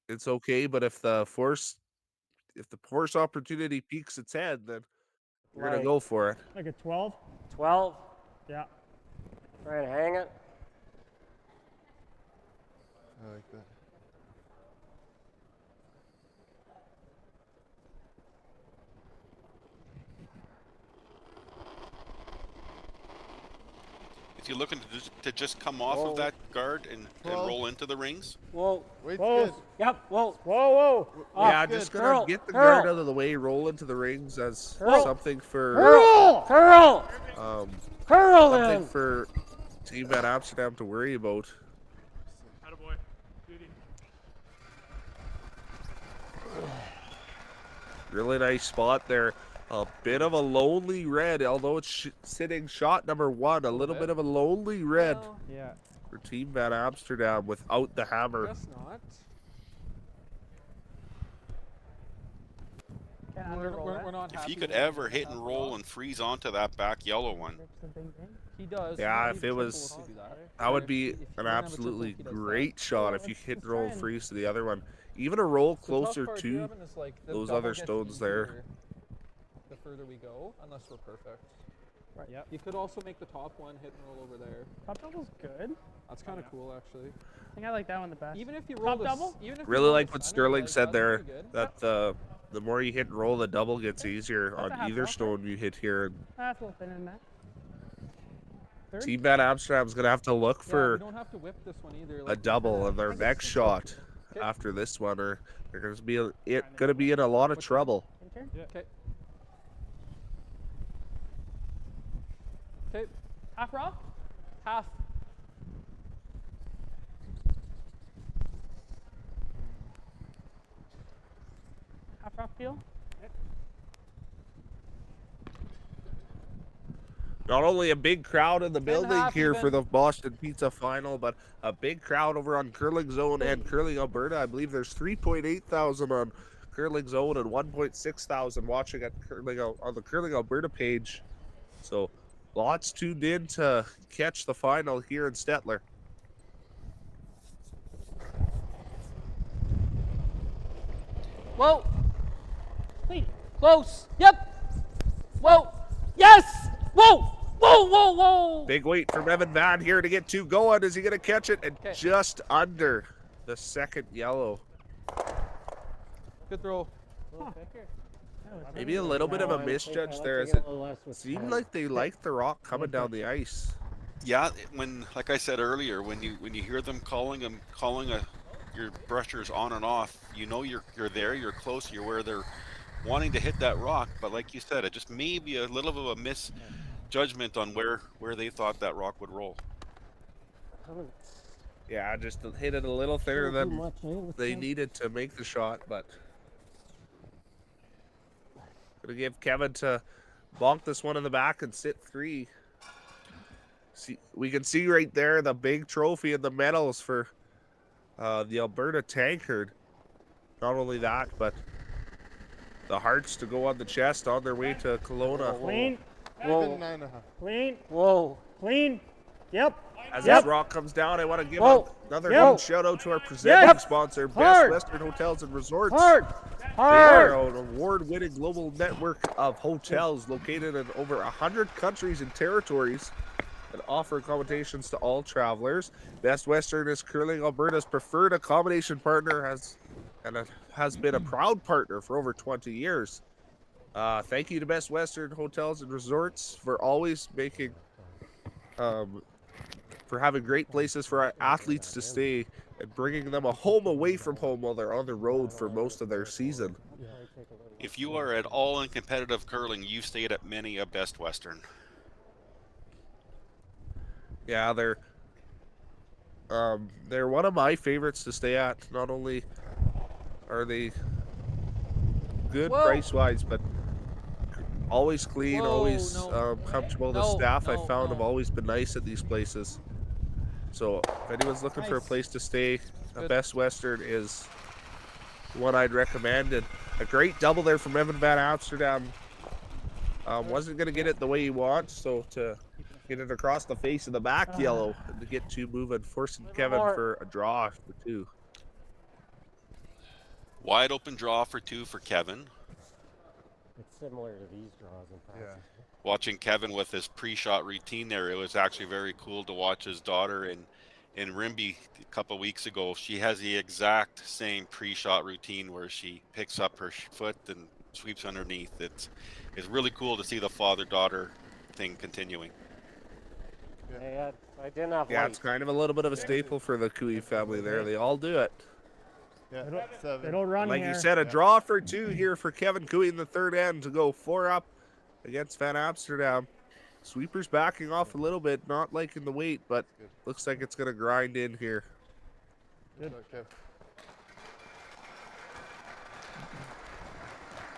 Speaker 14: it's okay. But if the force opportunity peeks its head, then you're gonna go for it.
Speaker 21: Like a 12? 12. Yeah. Try to hang it.
Speaker 17: I like that.
Speaker 18: Is he looking to just come off of that guard and roll into the rings?
Speaker 21: Whoa.
Speaker 17: Wait,
Speaker 21: Whoa.
Speaker 17: good.
Speaker 21: Yep. Whoa. Whoa.
Speaker 14: Yeah,
Speaker 21: Good.
Speaker 14: just gonna
Speaker 21: Curl.
Speaker 14: get the
Speaker 21: Curl.
Speaker 14: guard out of the way, roll into the rings as
Speaker 21: Curl.
Speaker 14: something for
Speaker 21: Curl. Curl. Curl
Speaker 14: something
Speaker 21: then.
Speaker 14: for Team Van Amsterdam to worry about.
Speaker 16: Attaboy. Beauty.
Speaker 14: Really nice spot there. A bit of a lonely red, although it's sitting shot number 1. A little bit of a lonely red
Speaker 21: Yeah.
Speaker 14: for Team Van Amsterdam without the hammer.
Speaker 16: Guess not. We're not
Speaker 18: If
Speaker 16: happy
Speaker 18: he could
Speaker 16: with
Speaker 18: ever
Speaker 16: that
Speaker 18: hit and roll and freeze onto that back yellow one,
Speaker 16: He does.
Speaker 14: Yeah,
Speaker 16: He's
Speaker 14: if it
Speaker 16: capable
Speaker 14: was,
Speaker 16: of doing that.
Speaker 14: that would be
Speaker 16: If you
Speaker 14: an
Speaker 16: don't have a
Speaker 14: absolutely
Speaker 16: triple, he does
Speaker 14: great
Speaker 16: that.
Speaker 14: shot if you hit and roll and freeze to the other one. Even a roll
Speaker 16: The tough
Speaker 14: closer
Speaker 16: part here,
Speaker 14: to
Speaker 16: Evan, is, like, the
Speaker 14: those
Speaker 16: double
Speaker 14: other
Speaker 16: gets
Speaker 14: stones there.
Speaker 16: easier The further we go, unless we're perfect. Right. Yep. You could also make the top one hit and roll over there.
Speaker 19: Top double's good.
Speaker 16: That's kind of cool, actually.
Speaker 19: I think I like that one the best.
Speaker 16: Even if you roll
Speaker 19: top double?
Speaker 16: Even if
Speaker 14: Really
Speaker 16: you roll
Speaker 14: like what Sterling
Speaker 16: like,
Speaker 14: said there,
Speaker 16: good.
Speaker 14: that the more you hit and roll, the double gets easier
Speaker 19: That's a
Speaker 14: on
Speaker 19: half
Speaker 14: either
Speaker 19: rock.
Speaker 14: stone you hit here.
Speaker 19: That's a little thin in that. Third?
Speaker 14: Team Van Amsterdam's going to have to look
Speaker 16: Yeah,
Speaker 14: for
Speaker 16: we don't have to whip this one either.
Speaker 14: a double in their next shot after this one, or they're going to be in a lot of trouble.
Speaker 16: Yeah. Okay. Okay.
Speaker 19: Half raw?
Speaker 16: Half.
Speaker 19: Half raw peel?
Speaker 14: Not only a big crowd in the building
Speaker 16: half
Speaker 14: here
Speaker 16: even.
Speaker 14: for the Boston Pizza Final, but a big crowd over on Curling Zone and Curling Alberta. I believe there's 3.8 thousand on Curling Zone and 1.6 thousand watching at on the Curling Alberta page. So lots tuned in to catch the final here in Stettler.
Speaker 16: Whoa. Clean. Close. Yep. Whoa. Yes. Whoa. Whoa, whoa, whoa.
Speaker 14: Big weight from Evan Van here to get two going. Is he going to catch it? And just under the second yellow.
Speaker 16: Good throw.
Speaker 14: Maybe a little bit of a misjudge there, as it seemed like they liked the rock coming down the ice.
Speaker 18: Yeah, like I said earlier, when you hear them calling your brushers on and off, you know you're there, you're close, you're where they're wanting to hit that rock. But like you said, it just may be a little bit of a misjudgment on where they thought that rock would roll.
Speaker 14: Yeah, just hit it a little thinner than they needed to make the shot, but gonna give Kevin to bonk this one in the back and sit three. We can see right there the big trophy and the medals for the Alberta tankard. Not only that, but the hearts to go on the chest on their way to Kelowna.
Speaker 19: Clean.
Speaker 17: Whoa.
Speaker 19: Whoa. Clean. Whoa. Clean. Yep.
Speaker 14: As this rock comes down, I want to give another shout out to our presenting sponsor, Best Western Hotels and Resorts. They are an award-winning global network of hotels located in over 100 countries and territories and offer accommodations to all travelers. Best Western is Curling Alberta's preferred accommodation partner, has been a proud partner for over 20 years. Thank you to Best Western Hotels and Resorts for always making, for having great places for our athletes to stay and bringing them a home away from home while they're on the road for most of their season.
Speaker 18: If you are at all in competitive curling, you've stayed at many a Best Western.
Speaker 14: Yeah, they're one of my favorites to stay at. Not only are they good price-wise, but always clean, always comfortable. The staff I found have always been nice at these places. So if anyone's looking for a place to stay, a Best Western is one I'd recommend. And a great double there from Evan Van Amsterdam. Wasn't going to get it the way he wants, so to get it across the face of the back yellow and to get two moving, forcing Kevin for a draw for two.
Speaker 18: Wide open draw for two for Kevin.
Speaker 21: It's similar to these draws in practice.
Speaker 18: Watching Kevin with his pre-shot routine there, it was actually very cool to watch his daughter in Rimby a couple of weeks ago. She has the exact same pre-shot routine where she picks up her foot and sweeps underneath. It's really cool to see the father-daughter thing continuing.
Speaker 21: Yeah, I didn't have
Speaker 14: it's kind of a little bit of a staple for the Cooey family there. They all do it.
Speaker 17: Yeah,
Speaker 19: they don't run
Speaker 14: like
Speaker 19: here.
Speaker 14: you said, a draw for two here for Kevin Cooey in the third end to go 4 up against Van Amsterdam. Sweepers backing off a little bit, not liking the weight, but looks like it's going to grind in here.
Speaker 17: Good.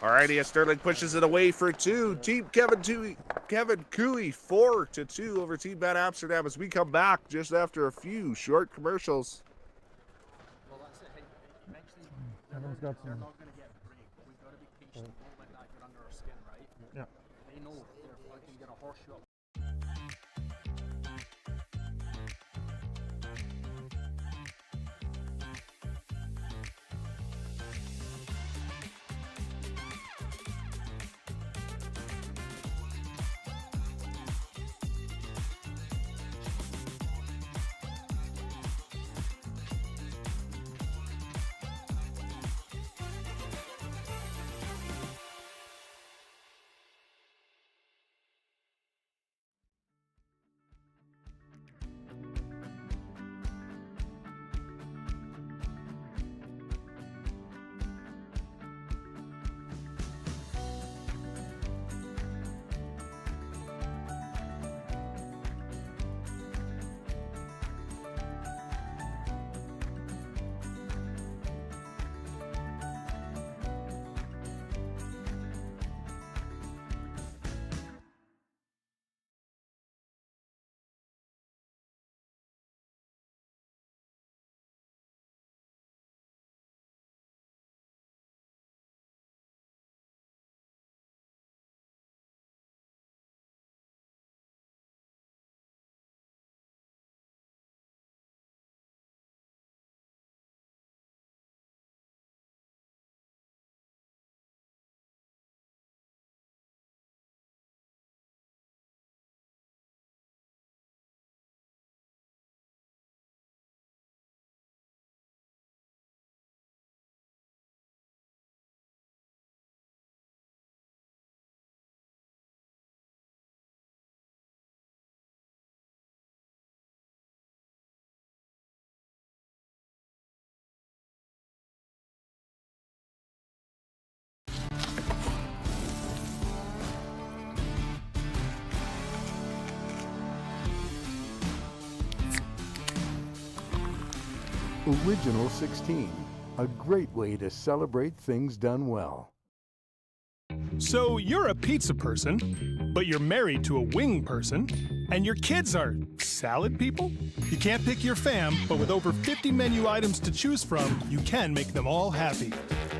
Speaker 14: Alrighty, as Sterling pushes it away for two. Team Kevin Cooey 4-2 over Team Van Amsterdam as we come back just after a few short commercials.
Speaker 19: Everyone's got some.
Speaker 2: They're not going to get a break. We've got to be patient. Don't let that get under our skin, right?
Speaker 19: Yeah.
Speaker 2: They know they're fucking get a horseshoe up.
Speaker 7: Original 16. A great way to celebrate things done well.
Speaker 1: So you're a pizza person, but you're married to a wing person, and your kids are salad people? You can't pick your fam, but with over 50 menu items to choose from, you can make them all happy.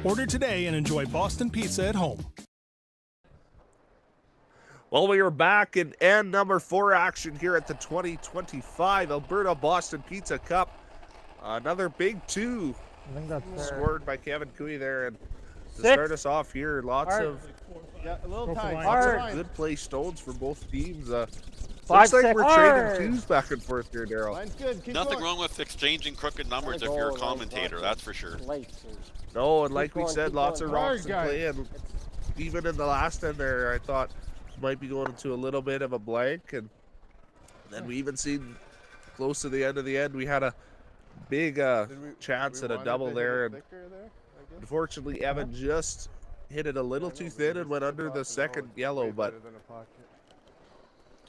Speaker 1: Order today and enjoy Boston Pizza at home.
Speaker 14: Well, we are back in end number 4 action here at the 2025 Alberta Boston Pizza Cup. Another big 2 scored by Kevin Cooey there, and to start us off here, lots of good play stones for both teams. Looks like we're trading 2s back and forth here, Daryl.
Speaker 18: Nothing wrong with exchanging crooked numbers if you're a commentator, that's for sure.
Speaker 14: No, and like we said, lots of rocks in play, and even in the last end there, I thought might be going into a little bit of a blank, and then we even seen close to the end of the end, we had a big chance at a double there, and unfortunately Evan just hit it a little too thin and went under the second yellow, but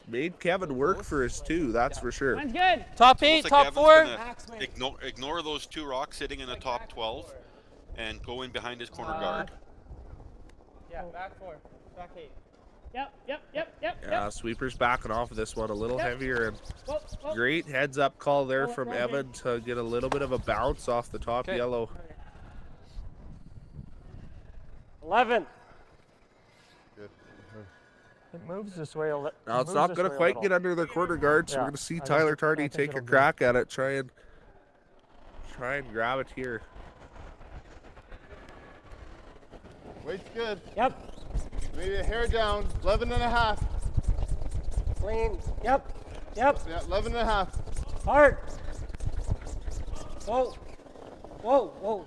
Speaker 14: made Kevin work for his 2, that's for sure.
Speaker 16: Mine's good. Top 8, top 4.
Speaker 18: Ignore those 2 rocks sitting in the top 12 and go in behind his corner guard.
Speaker 19: Yeah, back 4, back 8. Yep.
Speaker 14: Yeah, sweeper's backing off of this one a little heavier, and great heads up call there from Evan to get a little bit of a bounce off the top yellow.
Speaker 21: 11. It moves this way a little.
Speaker 14: Now it's not going to quite get under their corner guard, so we're going to see Tyler Tardy take a crack at it, try and grab it here.
Speaker 17: Weight's good.
Speaker 21: Yep.
Speaker 17: Maybe a hair down. 11.5.
Speaker 21: Clean. Yep.
Speaker 17: Yeah, 11.5.
Speaker 21: Hard. Whoa.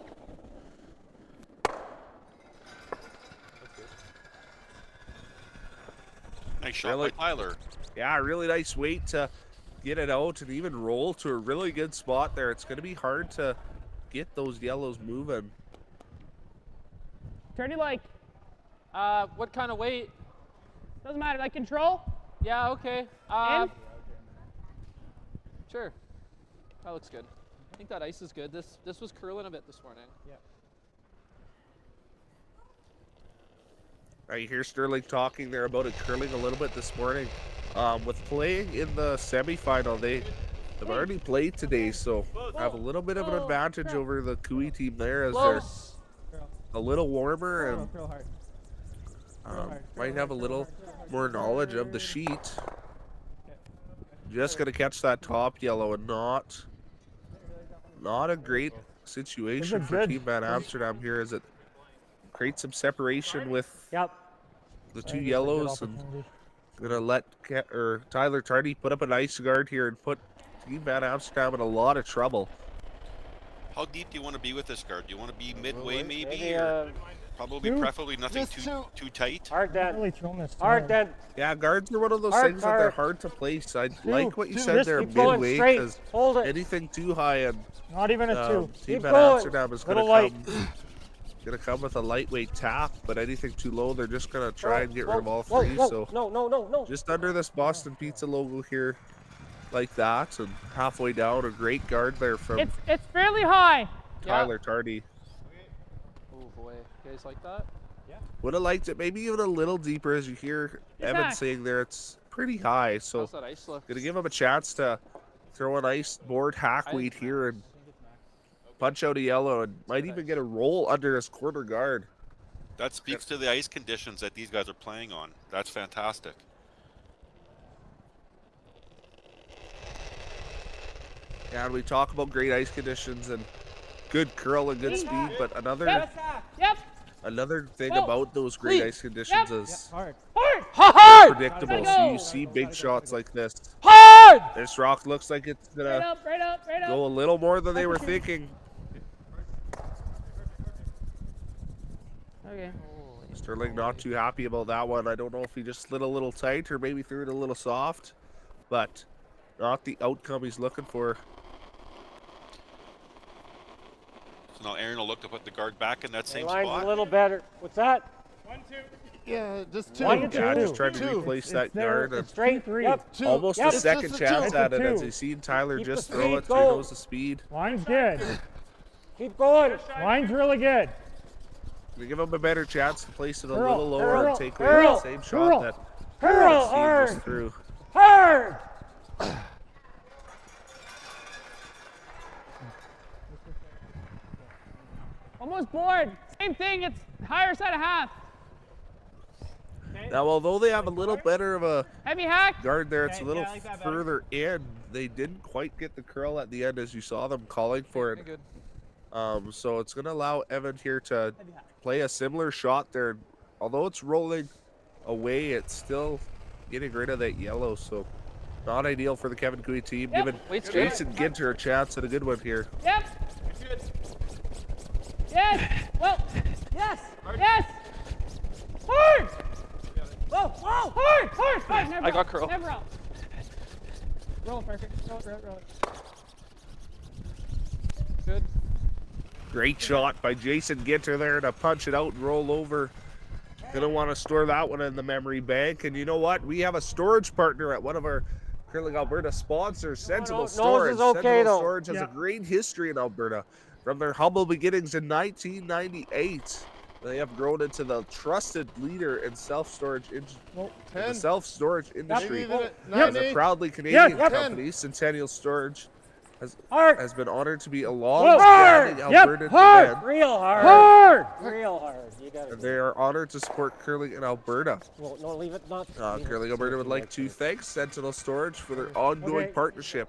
Speaker 18: Nice shot by Tyler.
Speaker 14: Yeah, really nice weight to get it out and even roll to a really good spot there. It's going to be hard to get those yellows moving.
Speaker 19: Turn you like.
Speaker 16: What kind of weight?
Speaker 19: Doesn't matter. Like control?
Speaker 16: Yeah, okay. Sure. That looks good. I think that ice is good. This was curling a bit this morning.
Speaker 19: Yeah.
Speaker 14: I hear Sterling talking there about it curling a little bit this morning. With playing in the semifinal, they've already played today, so have a little bit of an advantage over the Cooey team there as they're a little warmer and might have a little more knowledge of the sheet. Just going to catch that top yellow, and not a great situation for Team Van Amsterdam here as it creates some separation with the 2 yellows, and going to let Tyler Tardy put up a nice guard here and put Team Van Amsterdam in a lot of trouble.
Speaker 18: How deep do you want to be with this guard? Do you want to be midway maybe, or probably preferably nothing too tight?
Speaker 21: Hard then.
Speaker 14: Yeah, guards are one of those things that they're hard to place. I like what you said there, midway, because anything too high and
Speaker 21: not even a 2.
Speaker 14: Team Van Amsterdam is going to come with a lightweight tap, but anything too low, they're just going to try and get rid of all 3. So
Speaker 21: no.
Speaker 14: Just under this Boston Pizza logo here, like that, and halfway down, a great guard there from
Speaker 19: it's fairly high.
Speaker 14: Tyler Tardy.
Speaker 16: Oh boy, you guys like that? Yeah.
Speaker 14: Would have liked it maybe even a little deeper, as you hear Evan saying there. It's pretty high, so
Speaker 16: how's that ice look?
Speaker 14: Gonna give him a chance to throw a nice board hack weight here and punch out a yellow, and might even get a roll under his corner guard.
Speaker 18: That speaks to the ice conditions that these guys are playing on. That's fantastic.
Speaker 14: And we talk about great ice conditions and good curl and good speed, but another thing about those great ice conditions is predictable. So you see big shots like this. This rock looks like it's gonna go a little more than they were thinking.
Speaker 19: Okay.
Speaker 14: Sterling not too happy about that one. I don't know if he just slid a little tight or maybe threw it a little soft, but not the outcome he's looking for.
Speaker 18: So now Aaron will look to put the guard back in that same
Speaker 21: line's
Speaker 18: spot.
Speaker 21: A little better. What's that?
Speaker 17: Yeah, just two.
Speaker 14: Yeah, just trying to replace that guard.
Speaker 19: It's straight three. Yep.
Speaker 14: Almost a second chance at it as
Speaker 19: two.
Speaker 14: you seen Tyler
Speaker 19: Keep
Speaker 14: just
Speaker 19: the
Speaker 14: throw
Speaker 19: speed,
Speaker 14: it. There
Speaker 19: go.
Speaker 14: goes the speed.
Speaker 19: Line's good. Keep going. Line's really good.
Speaker 14: We give him a better chance to place it a
Speaker 19: Hurl,
Speaker 14: little lower
Speaker 19: hurl,
Speaker 14: and take away
Speaker 19: hurl,
Speaker 14: the same
Speaker 19: hurl,
Speaker 14: shot that
Speaker 19: hurl,
Speaker 14: Steve
Speaker 19: hard.
Speaker 14: just threw.
Speaker 19: Hard. Almost board. Same thing. It's higher side of half.
Speaker 14: Now, although they have a little better of a
Speaker 19: Heavy hack.
Speaker 14: guard there, it's a
Speaker 19: Okay,
Speaker 14: little
Speaker 19: yeah, I like that better.
Speaker 14: further in. They didn't quite get the curl at the end as you saw them calling for it. So it's going to allow Evan here to play a similar shot there. Although it's rolling away, it's still getting rid of that yellow. So not ideal for the Kevin Cooey team.
Speaker 19: Yep.
Speaker 14: Giving
Speaker 19: Wait straight.
Speaker 14: Jason Ginter a chance at a good one here.
Speaker 19: Yep. Yes. Well. Yes. Yes. Hard. Whoa. Whoa. Hard. Hard. Hard. Never
Speaker 16: I got
Speaker 19: out.
Speaker 16: curl.
Speaker 19: Never out. Roll it, Parker. Roll it. Roll it.
Speaker 16: Good.
Speaker 14: Great shot by Jason Ginter there to punch it out and roll over. Gonna want to store that one in the memory bank. And you know what? We have a storage partner at one of our Curling Alberta sponsors, Sentinel Storage.
Speaker 21: is okay,
Speaker 14: Sentinel
Speaker 21: though.
Speaker 14: Storage has a great history in Alberta. From their humble beginnings in 1998, they have grown into the trusted leader in self-storage industry. As a proudly Canadian company, Centennial Storage has been honored to be a long-standing Alberta brand.
Speaker 21: Real hard. Real hard. You got
Speaker 14: And they are honored to support curling in Alberta.
Speaker 21: Well, no, leave it not.
Speaker 14: Curling Alberta would like to thank Sentinel Storage for their ongoing partnership.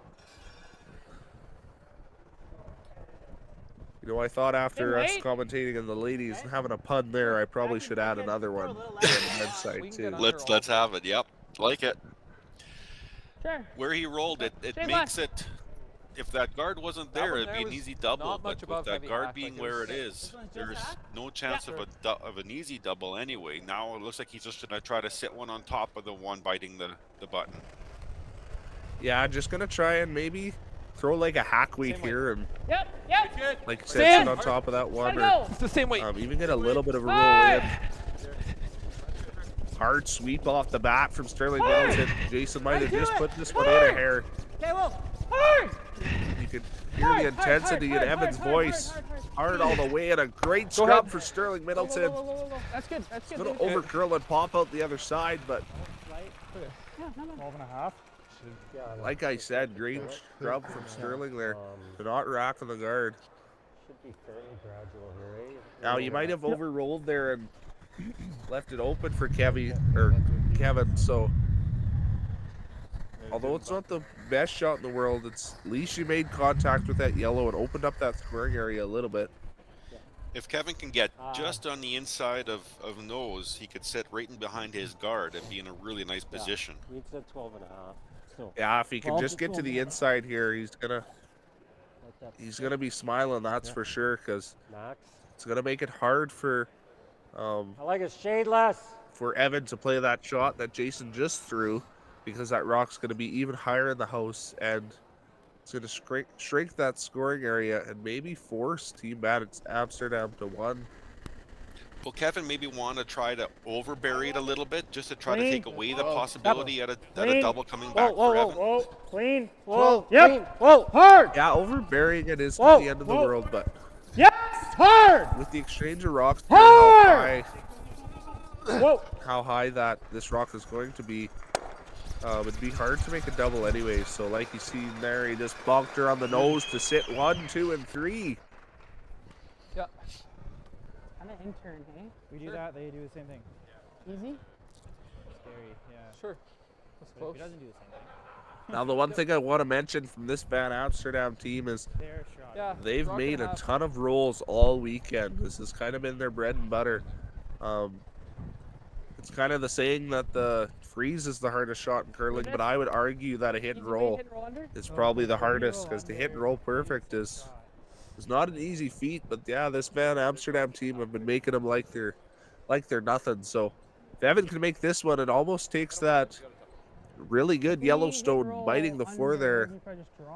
Speaker 14: You know, I thought after us commentating on the ladies and having a pun there, I probably should add another one on the men's side too.
Speaker 18: Let's have it. Yep, like it.
Speaker 19: Sure.
Speaker 18: Where he rolled it, it makes it. If that guard wasn't there, it'd be an easy double. But with that guard being where it is, there's no chance of an easy double anyway. Now it looks like he's just gonna try to sit one on top of the one biting the button.
Speaker 14: Yeah, I'm just gonna try and maybe throw like a hack weight here and like sit on top of that one, or
Speaker 16: It's the same way.
Speaker 14: Even get a little bit of a roll in. Hard sweep off the bat from Sterling Middleton. Jason might have just put this one in a hair.
Speaker 19: Okay, well, hard.
Speaker 14: You could hear the intensity in Evan's voice. Hard all the way, and a great scrub for Sterling Middleton.
Speaker 19: That's good. That's good.
Speaker 14: Going to over curl and pop out the other side, but
Speaker 19: 12.5.
Speaker 14: like I said, great scrub from Sterling there to not rack on the guard.
Speaker 21: Should be fairly gradual here, eh?
Speaker 14: Now you might have overrolled there and left it open for Kevin. So although it's not the best shot in the world, it's at least you made contact with that yellow and opened up that scoring area a little bit.
Speaker 18: If Kevin can get just on the inside of nose, he could sit right in behind his guard and be in a really nice position.
Speaker 21: We said 12.5. So
Speaker 14: Yeah, if he can just get to the inside here, he's gonna be smiling. That's for sure, because it's gonna make it hard for
Speaker 21: I like a shade less.
Speaker 14: for Evan to play that shot that Jason just threw, because that rock's gonna be even higher in the house, and it's gonna shrink that scoring area and maybe force Team Amsterdam to one.
Speaker 18: Well, Kevin maybe want to try to overbury it a little bit, just to try to take away the possibility at a double coming back for Evan.
Speaker 19: Whoa, clean. Whoa, yep. Whoa, hard.
Speaker 14: Yeah, overburying it isn't the end of the world, but
Speaker 19: yes, hard.
Speaker 14: with the exchange of rocks,
Speaker 19: Hard.
Speaker 14: how high that this rock is going to be, it'd be hard to make a double anyway. So like you see there, he just bonked her on the nose to sit 1, 2, and 3.
Speaker 16: Yeah.
Speaker 19: I'm an intern, hey?
Speaker 2: We do that, they do the same thing.
Speaker 19: Easy?
Speaker 2: Scary, yeah.
Speaker 16: Sure. That's
Speaker 2: But
Speaker 16: close.
Speaker 2: he doesn't do the same thing.
Speaker 14: Now the one thing I want to mention from this Van Amsterdam team is they've made a ton of rolls all weekend. This has kind of been their bread and butter. It's kind of the saying that the freeze is the hardest shot in curling, but I would argue that a hit and roll is probably the hardest, because the hit and roll perfect is not an easy feat. But yeah, this Van Amsterdam team have been making them like they're nothing. So if Evan can make this one, it almost takes that really good Yellowstone biting the floor there,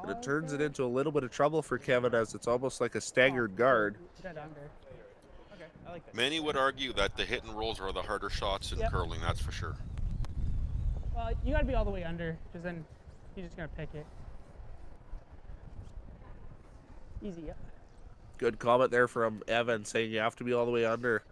Speaker 14: and it turns it into a little bit of trouble for Kevin, as it's almost like a staggered guard.
Speaker 20: I like that.
Speaker 18: Many would argue that the hit and rolls are the harder shots in curling, that's for sure.
Speaker 19: Well, you got to be all the way under, because then he's just going to pick it. Easy, yeah.
Speaker 14: Good comment there from Evan saying you have to be all the way under.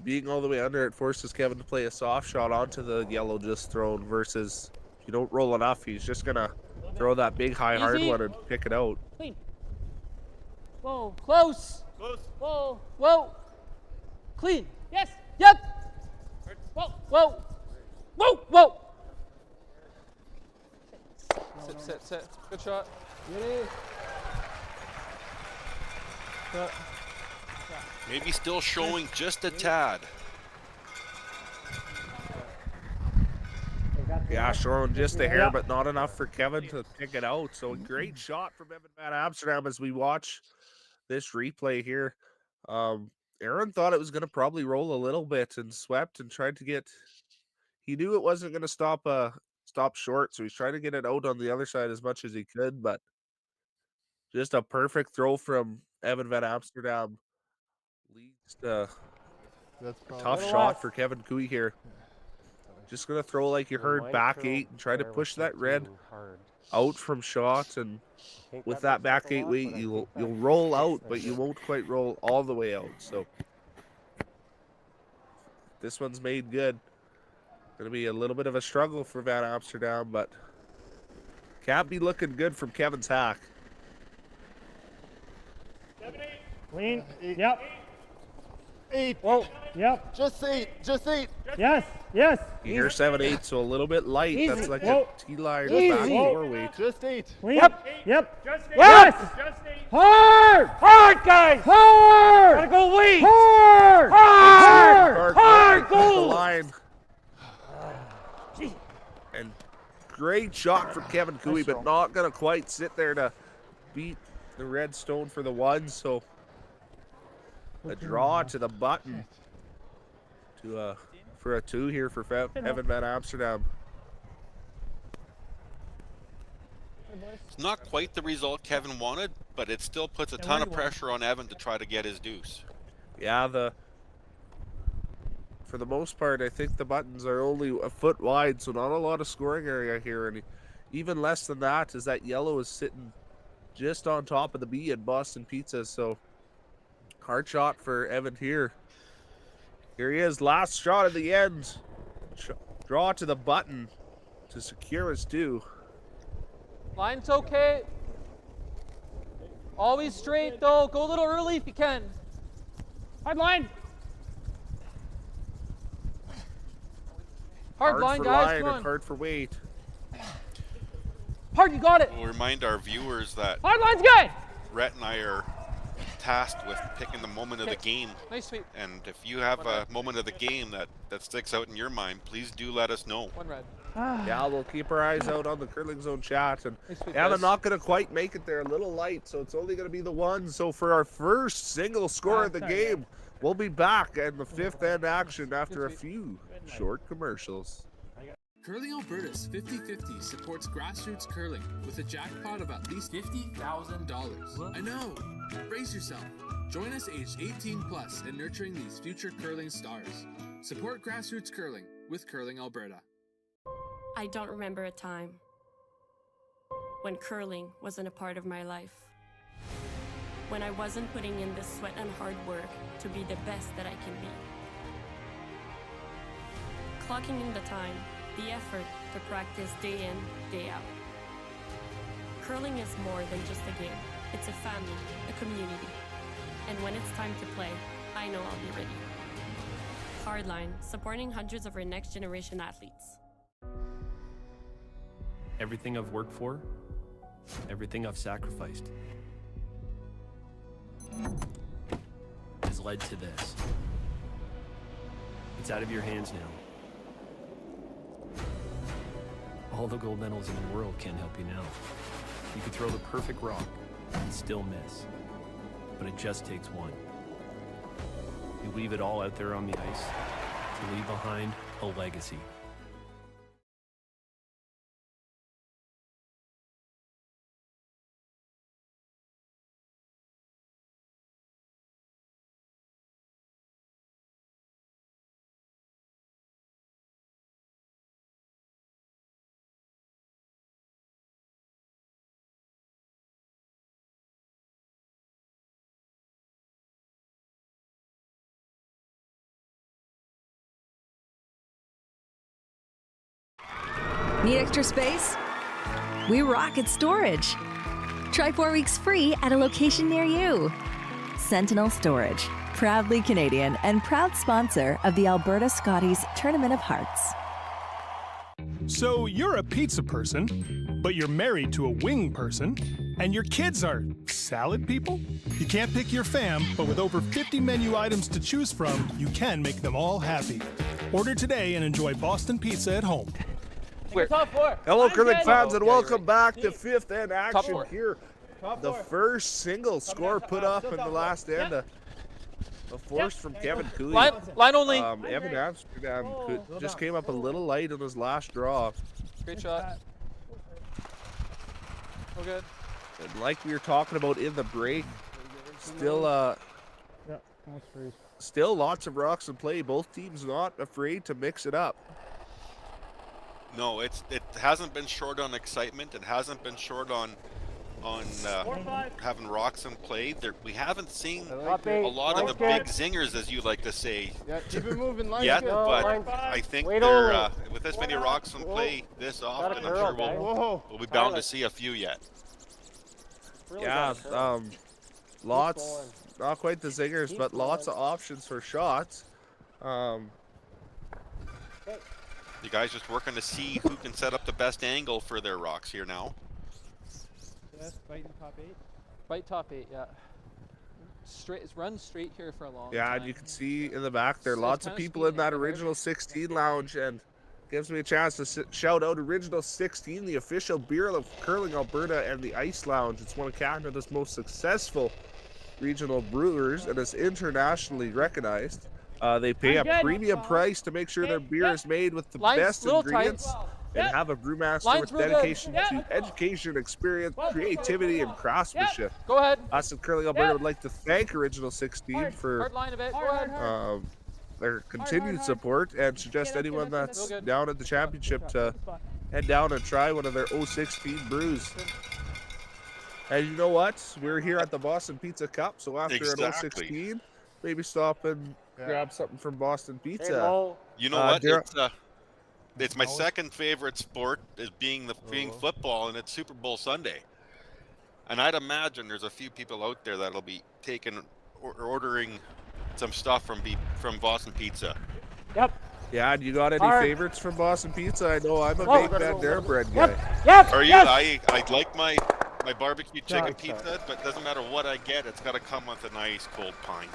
Speaker 14: Being all the way under, it forces Kevin to play a soft shot onto the yellow just thrown versus if you don't roll enough, he's just going to throw that big high hard one and pick it out.
Speaker 19: Clean. Whoa, close.
Speaker 20: Close.
Speaker 19: Whoa, whoa. Clean. Yes. Yep. Whoa, whoa. Whoa, whoa.
Speaker 16: Sit, sit, sit. Good shot.
Speaker 18: Maybe still showing just a tad.
Speaker 14: Yeah, showing just a hair, but not enough for Kevin to pick it out. So a great shot from Evan Van Amsterdam as we watch this replay here. Aaron thought it was going to probably roll a little bit and swept and tried to get. He knew it wasn't going to stop short, so he's trying to get it out on the other side as much as he could. But just a perfect throw from Evan Van Amsterdam leads to a tough shot for Kevin Cooey here. Just going to throw, like you heard, back 8 and try to push that red out from shot. And with that back 8 weight, you'll roll out, but you won't quite roll all the way out. So this one's made good. Going to be a little bit of a struggle for Van Amsterdam, but can't be looking good from Kevin's hack.
Speaker 19: Clean. Yep.
Speaker 17: 8.
Speaker 19: Whoa. Yep.
Speaker 17: Just 8. Just 8.
Speaker 19: Yes. Yes.
Speaker 14: You hear 7/8, so a little bit light.
Speaker 19: Easy.
Speaker 14: That's like
Speaker 19: Whoa.
Speaker 14: a T-line
Speaker 19: Easy.
Speaker 14: back 4 weight.
Speaker 17: Just 8.
Speaker 19: Clean. Yep. Yep.
Speaker 17: Just 8.
Speaker 19: Yes.
Speaker 17: Just 8.
Speaker 19: Hard. Hard, guys. Hard. Gotta go weight. Hard. Hard. Hard.
Speaker 14: The
Speaker 19: Go.
Speaker 14: line. And great shot from Kevin Cooey, but not going to quite sit there to beat the red stone for the 1. So a draw to the button for a 2 here for Evan Van Amsterdam.
Speaker 18: It's not quite the result Kevin wanted, but it still puts a ton of pressure on Evan to try to get his deuce.
Speaker 14: Yeah, for the most part, I think the buttons are only a foot wide, so not a lot of scoring area here. And even less than that is that yellow is sitting just on top of the B at Boston Pizza. So hard shot for Evan here. Here he is, last shot at the end. Draw to the button to secure his 2.
Speaker 16: Line's okay. Always straight though. Go a little early if you can.
Speaker 19: Hard line.
Speaker 16: Hard line,
Speaker 14: for
Speaker 16: guys.
Speaker 14: line
Speaker 16: Come on.
Speaker 14: and hard for weight.
Speaker 16: Hard, you got it.
Speaker 18: We'll remind our viewers that
Speaker 19: Hard line's good.
Speaker 18: Rhett and I are tasked with picking the moment of the game.
Speaker 16: Nice sweep.
Speaker 18: And if you have a moment of the game that sticks out in your mind, please do let us know.
Speaker 16: 1 red.
Speaker 14: Yeah, we'll keep our eyes out on the Curling Zone chat. And
Speaker 16: Nice sweep,
Speaker 14: yeah, they're
Speaker 16: guys.
Speaker 14: not going to quite make it there. A little light, so it's only going to be the 1. So for our first single score of the game, we'll be back in the 5th end action after a few short commercials.
Speaker 10: Curling Alberta's 50-50 supports grassroots curling with a jackpot of at least $50,000. I know! Brace yourself. Join us aged 18 plus in nurturing these future curling stars. Support grassroots curling with Curling Alberta.
Speaker 3: I don't remember a time when curling wasn't a part of my life. When I wasn't putting in the sweat and hard work to be the best that I can be. Clocking in the time, the effort to practice day in, day out. Curling is more than just a game. It's a family, a community. And when it's time to play, I know I'll be ready. Hardline, supporting hundreds of our next generation athletes.
Speaker 22: Everything I've worked for, everything I've sacrificed, has led to this. It's out of your hands now. All the gold medals in the world can't help you now. You could throw the perfect rock and still miss, but it just takes one. You leave it all out there on the ice to leave behind a legacy.
Speaker 9: Need extra space? We rock at Storage. Try 4 weeks free at a location near you. Sentinel Storage, proudly Canadian and proud sponsor of the Alberta Scotties Tournament of Hearts.
Speaker 1: So you're a pizza person, but you're married to a wing person, and your kids are salad people? You can't pick your fam, but with over 50 menu items to choose from, you can make them all happy. Order today and enjoy Boston Pizza at home.
Speaker 14: Hello, curling fans, and welcome back to fifth end action here. The first single score put up in the last end. A force from Kevin Cooey.
Speaker 16: Line only.
Speaker 14: Evan Amsterdam just came up a little light on his last draw.
Speaker 16: Great shot. Oh, good.
Speaker 14: And like we were talking about in the break, still lots of rocks in play. Both teams not afraid to mix it up.
Speaker 18: No, it hasn't been short on excitement. It hasn't been short on having rocks in play. We haven't seen a lot of the big zingers, as you like to say,
Speaker 17: keep it moving,
Speaker 18: yet. But I think they're with this many rocks in play this often, I'm sure we'll be bound to see a few yet.
Speaker 14: Yeah, lots, not quite the zingers, but lots of options for shots.
Speaker 18: You guys just working to see who can set up the best angle for their rocks here now.
Speaker 16: Yes, bite in top 8. Bite top 8, yeah. Run straight here for a long time.
Speaker 14: Yeah, and you can see in the back there lots of people in that original 16 lounge, and gives me a chance to shout out Original 16, the official beer of Curling Alberta, and the Ice Lounge. It's one of Canada's most successful regional brewers and is internationally recognized. They pay a premium price to make sure their beer is made with the best ingredients and have a brewmaster with dedication to education, experience, creativity, and craftsmanship.
Speaker 16: Go ahead.
Speaker 14: Us at Curling Alberta would like to thank Original 16 for
Speaker 16: Hard line a bit. Go ahead.
Speaker 14: their continued support, and suggest anyone that's down at the championship to head down and try one of their 016 brews. And you know what? We're here at the Boston Pizza Cup, so after an 016, maybe stop and grab something from Boston Pizza.
Speaker 18: You know what? It's my second favorite sport, is being football, and it's Super Bowl Sunday. And I'd imagine there's a few people out there that'll be taking or ordering some stuff from Boston Pizza.
Speaker 19: Yep.
Speaker 14: Yeah, and you got any favorites from Boston Pizza? I know I'm a big Van Der Bread guy.
Speaker 19: Yep.
Speaker 18: Are you? I like my barbecue chicken pizza, but it doesn't matter what I get, it's got to come with a nice cold pint.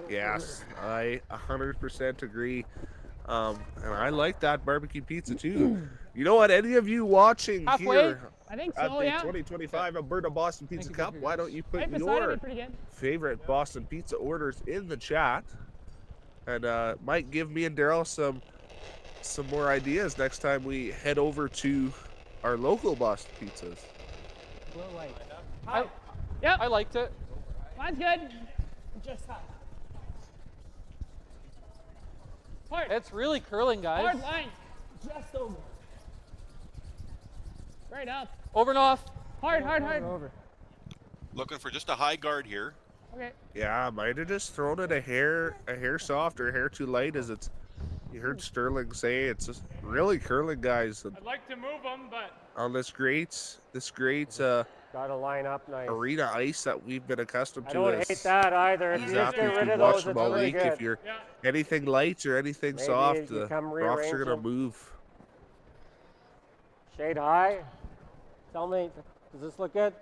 Speaker 14: Yes, I 100% agree. And I like that barbecue pizza too. You know what? Any of you watching here
Speaker 19: I think
Speaker 14: at
Speaker 19: so,
Speaker 14: the
Speaker 19: yeah.
Speaker 14: 2025 Alberta Boston Pizza Cup, why don't you put your favorite Boston Pizza orders in the chat, and might give me and Daryl some more ideas next time we head over to our local Boston Pizzas.
Speaker 16: I liked it.
Speaker 19: Mine's good. Just hard.
Speaker 16: It's really curling, guys.
Speaker 19: Hard line. Just over. Right up.
Speaker 16: Over and off.
Speaker 19: Hard. Over.
Speaker 18: Looking for just a high guard here.
Speaker 19: Okay.
Speaker 14: Yeah, I might have just thrown it a hair soft or a hair too light, as it's. You heard Sterling say it's just really curling, guys.
Speaker 19: I'd like to move them, but
Speaker 14: on this great
Speaker 21: gotta line up nice
Speaker 14: arena ice that we've been accustomed to.
Speaker 21: I don't hate that either. If you just get rid of those, it's really good.
Speaker 14: If you're anything light or anything soft, the rocks are gonna move.
Speaker 21: Shade high. Tell me, does this look good?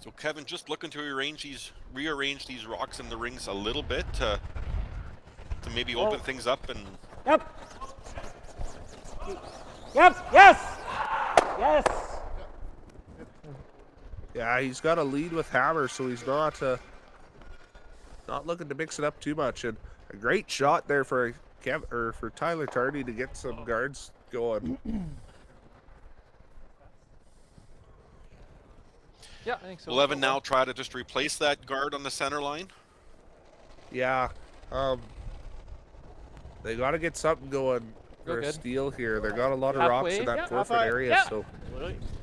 Speaker 18: So Kevin, just looking to rearrange these rocks in the rings a little bit to maybe open things up and.
Speaker 21: Yep. Yes.
Speaker 14: Yeah, he's got a lead with hammer, so he's not looking to mix it up too much. And a great shot there for Tyler Tardy to get some guards going.
Speaker 16: Yeah, I think so.
Speaker 18: Will Evan now try to just replace that guard on the center line?
Speaker 14: Yeah. They got to get something going for a steal here. They got a lot of rocks in that forefront area, so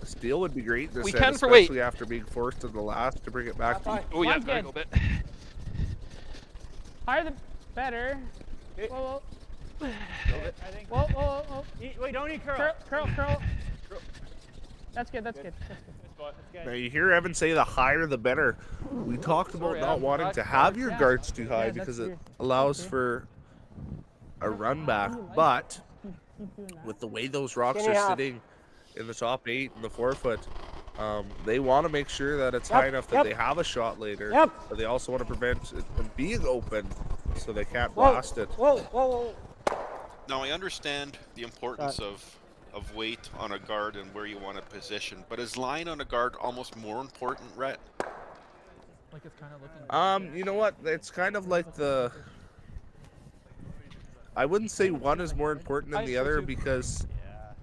Speaker 14: a steal would be great in this set, especially after being forced in the last to bring it back to.
Speaker 16: Oh yeah, gotta go a bit.
Speaker 19: Higher the better. Whoa. Whoa, whoa, whoa. Wait, don't eat curl. Curl. That's good. That's good.
Speaker 14: Now you hear Evan say the higher the better. We talked about not wanting to have your guards too high because it allows for a run back, but with the way those rocks are sitting in the top 8 and the 4-foot, they want to make sure that it's high enough that they have a shot later, but they also want to prevent it from being open so they can't blast it.
Speaker 19: Whoa.
Speaker 18: Now I understand the importance of weight on a guard and where you want to position, but is line on a guard almost more important, Rhett?
Speaker 16: Like it's kind of looking.
Speaker 14: You know what? It's kind of like the. I wouldn't say one is more important than the other because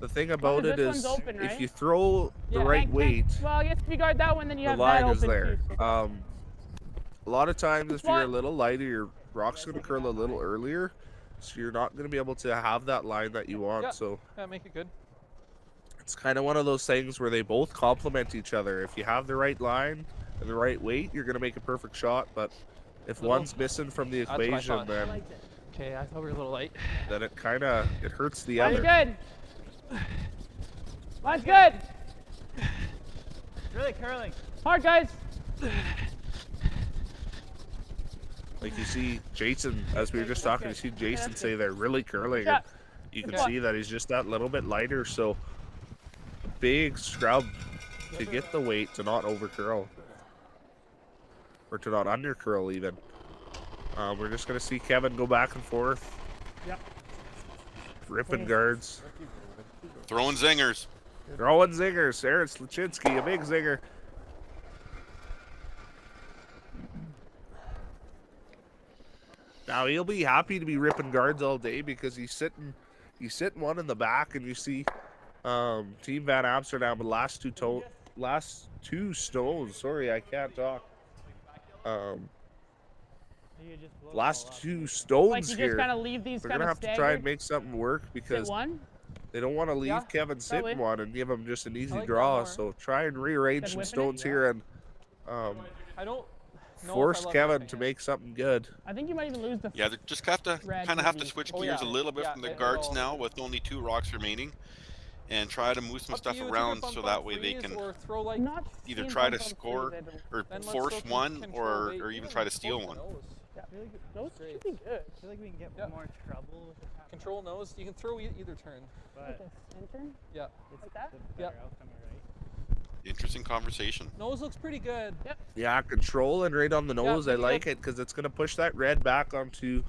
Speaker 14: the thing about it is
Speaker 19: open, right?
Speaker 14: if you throw the right weight,
Speaker 19: well, I guess if you guard that one, then you
Speaker 14: the
Speaker 19: have
Speaker 14: line
Speaker 19: that
Speaker 14: is
Speaker 19: open
Speaker 14: there.
Speaker 19: too.
Speaker 14: A lot of times if you're a little lighter, your rock's going to curl a little earlier, so you're not going to be able to have that line that you want. So
Speaker 16: make it good.
Speaker 14: it's kind of one of those things where they both complement each other. If you have the right line and the right weight, you're going to make a perfect shot. But if one's missing from the equation, then
Speaker 16: Okay, I thought we were a little light.
Speaker 14: then it hurts the
Speaker 19: Line's
Speaker 14: other.
Speaker 19: good. Line's good.
Speaker 21: Really curling.
Speaker 19: Hard, guys.
Speaker 14: Like you see Jason, as we were just talking, you see Jason say they're really curling. And you can see that he's just that little bit lighter. So a big scrub to get the weight to not over curl or to not under curl even. We're just going to see Kevin go back and forth. Ripping guards.
Speaker 18: Throwing zingers.
Speaker 14: Aaron Slachinsky, a big zinger. Now he'll be happy to be ripping guards all day because he's sitting one in the back, and you see Team Van Amsterdam with last two stones. Sorry, I can't talk. Last two stones
Speaker 19: like you
Speaker 14: here.
Speaker 19: just kind of leave these
Speaker 14: They're
Speaker 19: kind
Speaker 14: gonna
Speaker 19: of
Speaker 14: have to try and make something work because they don't want to leave Kevin sitting one and give him just an easy draw. So try and rearrange some stones here and
Speaker 16: I don't
Speaker 14: force Kevin to make something good.
Speaker 19: I think you might even lose the.
Speaker 18: Yeah, they just have to switch gears a little bit from the guards now with only 2 rocks remaining, and try to move some stuff around so that way they can either try to score or force one or even try to steal one.
Speaker 19: Yeah, those should be good.
Speaker 21: I feel like we can get more trouble with it.
Speaker 16: Control nose. You can throw either turn.
Speaker 19: Like a center?
Speaker 16: Yeah.
Speaker 19: Like that?
Speaker 16: Yeah.
Speaker 18: Interesting conversation.
Speaker 16: Nose looks pretty good.
Speaker 19: Yep.
Speaker 14: Yeah, control and right on the nose. I like it because it's going to push that red back onto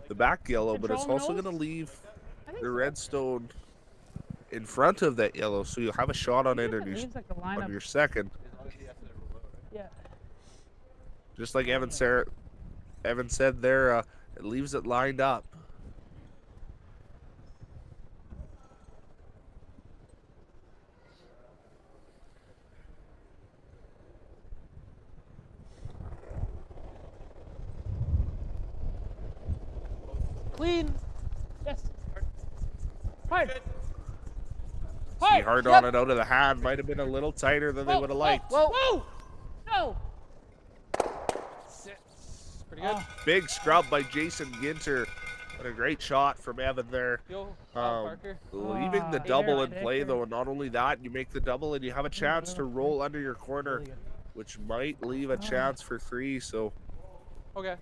Speaker 14: the back yellow, but it's also going to leave the red stone in front of that yellow, so you'll have a shot on it on your second.
Speaker 19: Yeah.
Speaker 14: Just like Evan said there, it leaves it lined up.
Speaker 19: Clean. Yes. Hard.
Speaker 14: See, hard on it out of the hand. Might have been a little tighter than they would have liked.
Speaker 19: Whoa. No.
Speaker 16: Pretty good.
Speaker 14: Big scrub by Jason Ginter. What a great shot from Evan there. Leaving the double in play, though, and not only that, you make the double and you have a chance to roll under your corner, which might leave a chance for 3. So.
Speaker 16: Okay.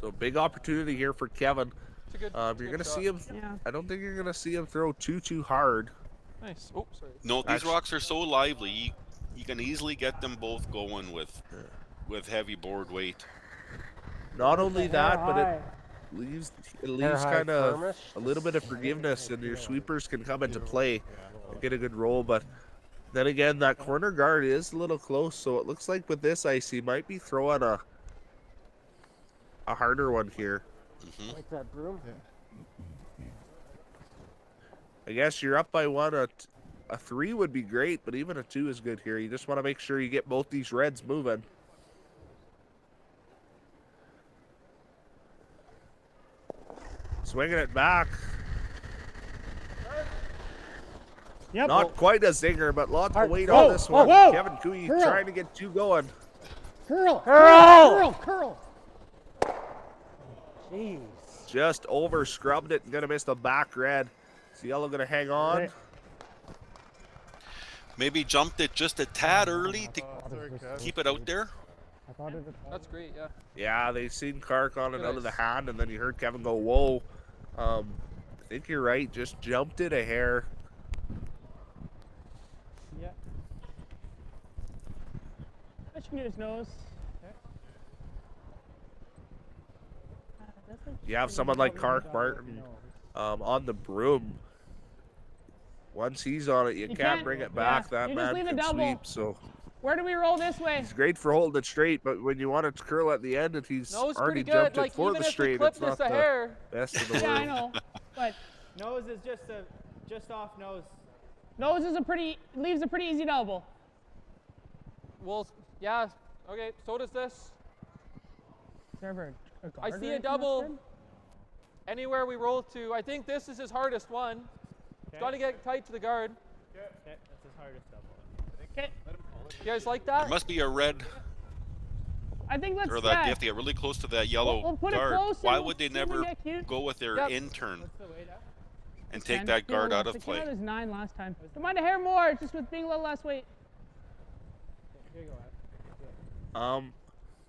Speaker 14: So big opportunity here for Kevin.
Speaker 16: You're
Speaker 14: going to see him. I don't think you're going to see him throw too hard.
Speaker 16: Nice. Oh, sorry.
Speaker 18: No, these rocks are so lively. You can easily get them both going with heavy board weight.
Speaker 14: Not only that, but it leaves kind of a little bit of forgiveness, and your sweepers can come into play and get a good roll. But then again, that corner guard is a little close, so it looks like with this ice, he might be throwing a harder one here.
Speaker 21: Like that broom?
Speaker 14: I guess you're up by 1. A 3 would be great, but even a 2 is good here. You just want to make sure you get both these reds moving. Swinging it back.
Speaker 19: Yep.
Speaker 14: Not quite a zinger, but lots of weight on this one. Kevin Cooey trying to get 2 going.
Speaker 19: Curl.
Speaker 21: Curl.
Speaker 19: Curl.
Speaker 21: Jeez.
Speaker 14: Just over scrubbed it and gonna miss the back red. Is the yellow gonna hang on?
Speaker 18: Maybe jumped it just a tad early to keep it out there.
Speaker 16: That's great, yeah.
Speaker 14: Yeah, they seen Kark on it out of the hand, and then you heard Kevin go, whoa. I think you're right, just jumped it a hair.
Speaker 19: Yeah. Touching his nose.
Speaker 14: You have someone like Kark Martin on the broom. Once he's on it, you can't bring it back. That man can sweep, so.
Speaker 19: Where do we roll this way?
Speaker 14: He's great for holding it straight, but when you want it to curl at the end, and he's already jumped it for the straight, it's not the best in the world.
Speaker 19: Yeah, I know, but
Speaker 20: nose is just off nose.
Speaker 19: Nose is leaves a pretty easy double.
Speaker 16: Well, yeah, okay, so does this.
Speaker 19: Server.
Speaker 16: I see a double anywhere we roll to. I think this is his hardest one. It's got to get tight to the guard.
Speaker 20: Okay, that's his hardest double.
Speaker 19: Okay.
Speaker 16: You guys like that?
Speaker 18: There must be a red.
Speaker 19: I think that's
Speaker 18: or that you have to get really close to that yellow
Speaker 19: we'll put
Speaker 18: guard.
Speaker 19: It close
Speaker 18: Why would they never go with their intern and take that guard out of play?
Speaker 19: It was 9 last time. Don't mind a hair more, just with being a little less weight.
Speaker 20: Here you go,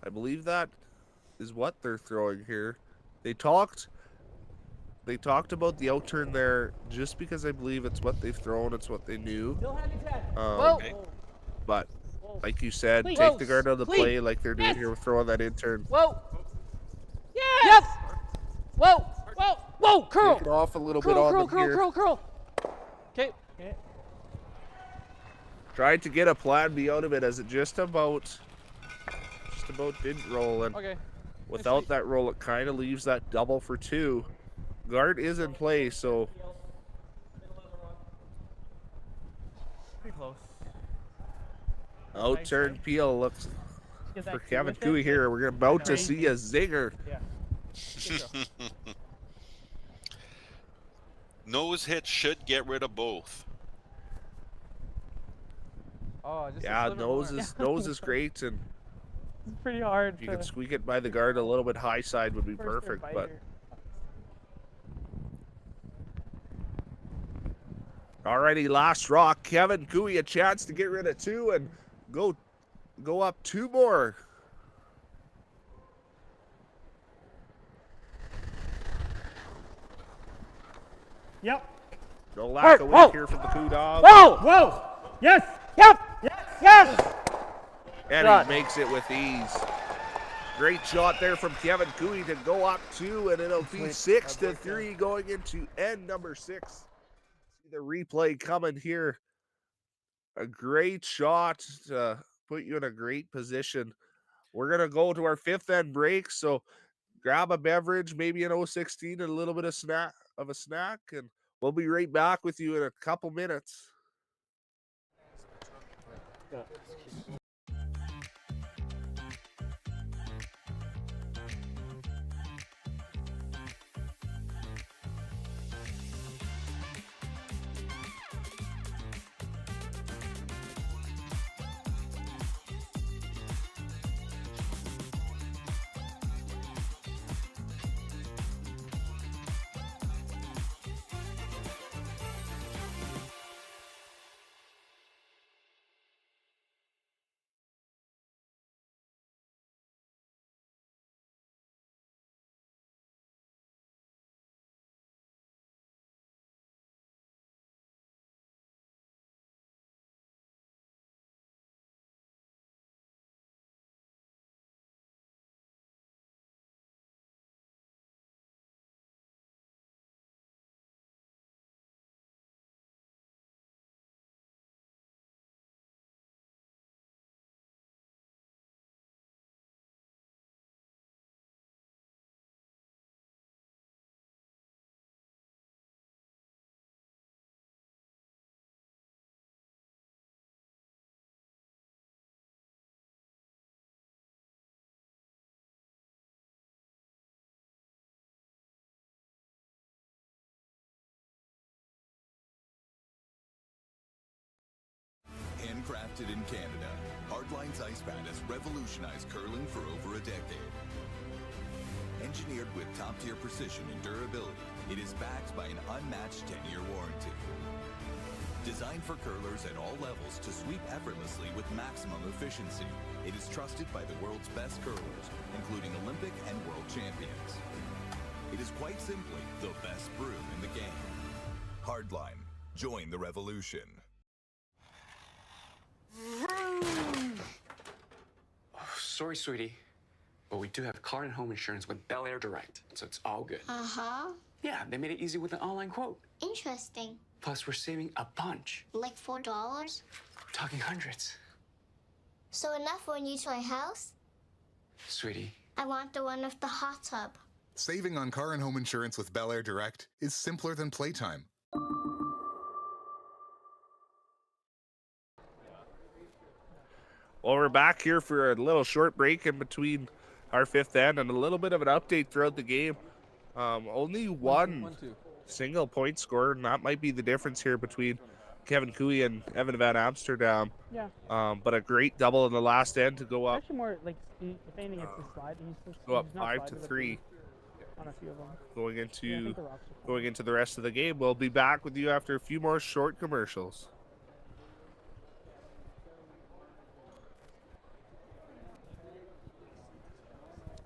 Speaker 14: I believe that is what they're throwing here. They talked about the outturn there just because I believe it's what they've thrown, it's what they knew. But like you said, take the guard out of the play like they're doing here with throwing that intern.
Speaker 16: Whoa!
Speaker 19: Yes! Yep! Whoa! Whoa! Whoa! Curl!
Speaker 14: Take it off a little bit on them here.
Speaker 19: Curl!
Speaker 16: Okay.
Speaker 14: Tried to get a plan B out of it as it just about didn't roll, and without that roll it kind of leaves that double for 2. Guard is in play, so
Speaker 20: pretty close.
Speaker 14: Outturn peel looks for Kevin Cooey here. We're about to see a zinger.
Speaker 18: Nose hit should get rid of both.
Speaker 16: Oh, just
Speaker 14: yeah, nose is great, and
Speaker 19: it's pretty hard.
Speaker 14: If you could squeak it by the guard a little bit high side would be perfect, but. Alrighty, last rock. Kevin Cooey a chance to get rid of 2 and go up 2 more.
Speaker 19: Yep.
Speaker 14: No lack of weight here from the Coo Dog.
Speaker 19: Whoa! Yes! Yep! Yes!
Speaker 14: And he makes it with ease. Great shot there from Kevin Cooey to go up 2, and it'll be 6-3 going into end number 6. The replay coming here. A great shot to put you in a great position. We're going to go to our 5th end break, so grab a beverage, maybe an 016 and a little bit of a snack, and we'll be right back with you in a couple minutes.
Speaker 8: Handcrafted in Canada, Hardline's Ice Pad has revolutionized curling for over a decade. Engineered with top-tier precision and durability, it is backed by an unmatched 10-year warranty. Designed for curlers at all levels to sweep effortlessly with maximum efficiency, it is trusted by the world's best curlers, including Olympic and world champions. It is quite simply the best broom in the game. Hardline. Join the revolution.
Speaker 4: Oh, sorry, sweetie, but we do have car and home insurance with Bel Air Direct, so it's all good.
Speaker 5: Uh-huh.
Speaker 4: Yeah, they made it easy with an online quote.
Speaker 5: Interesting.
Speaker 4: Plus, we're saving a bunch.
Speaker 5: Like $4?
Speaker 4: We're talking hundreds.
Speaker 5: So enough for a new toy house?
Speaker 4: Sweetie.
Speaker 5: I want the one with the hot tub.
Speaker 23: Saving on car and home insurance with Bel Air Direct is simpler than playtime.
Speaker 14: Well, we're back here for a little short break in between our fifth end and a little bit of an update throughout the game. Only one single point scorer, and that might be the difference here between Kevin Cooey and Evan Van Amsterdam.
Speaker 19: Yeah.
Speaker 14: But a great double in the last end to go up.
Speaker 19: Actually, more like if anything, it's a slide.
Speaker 14: Go up 5-3.
Speaker 19: On a few of them.
Speaker 14: Going into the rest of the game. We'll be back with you after a few more short commercials.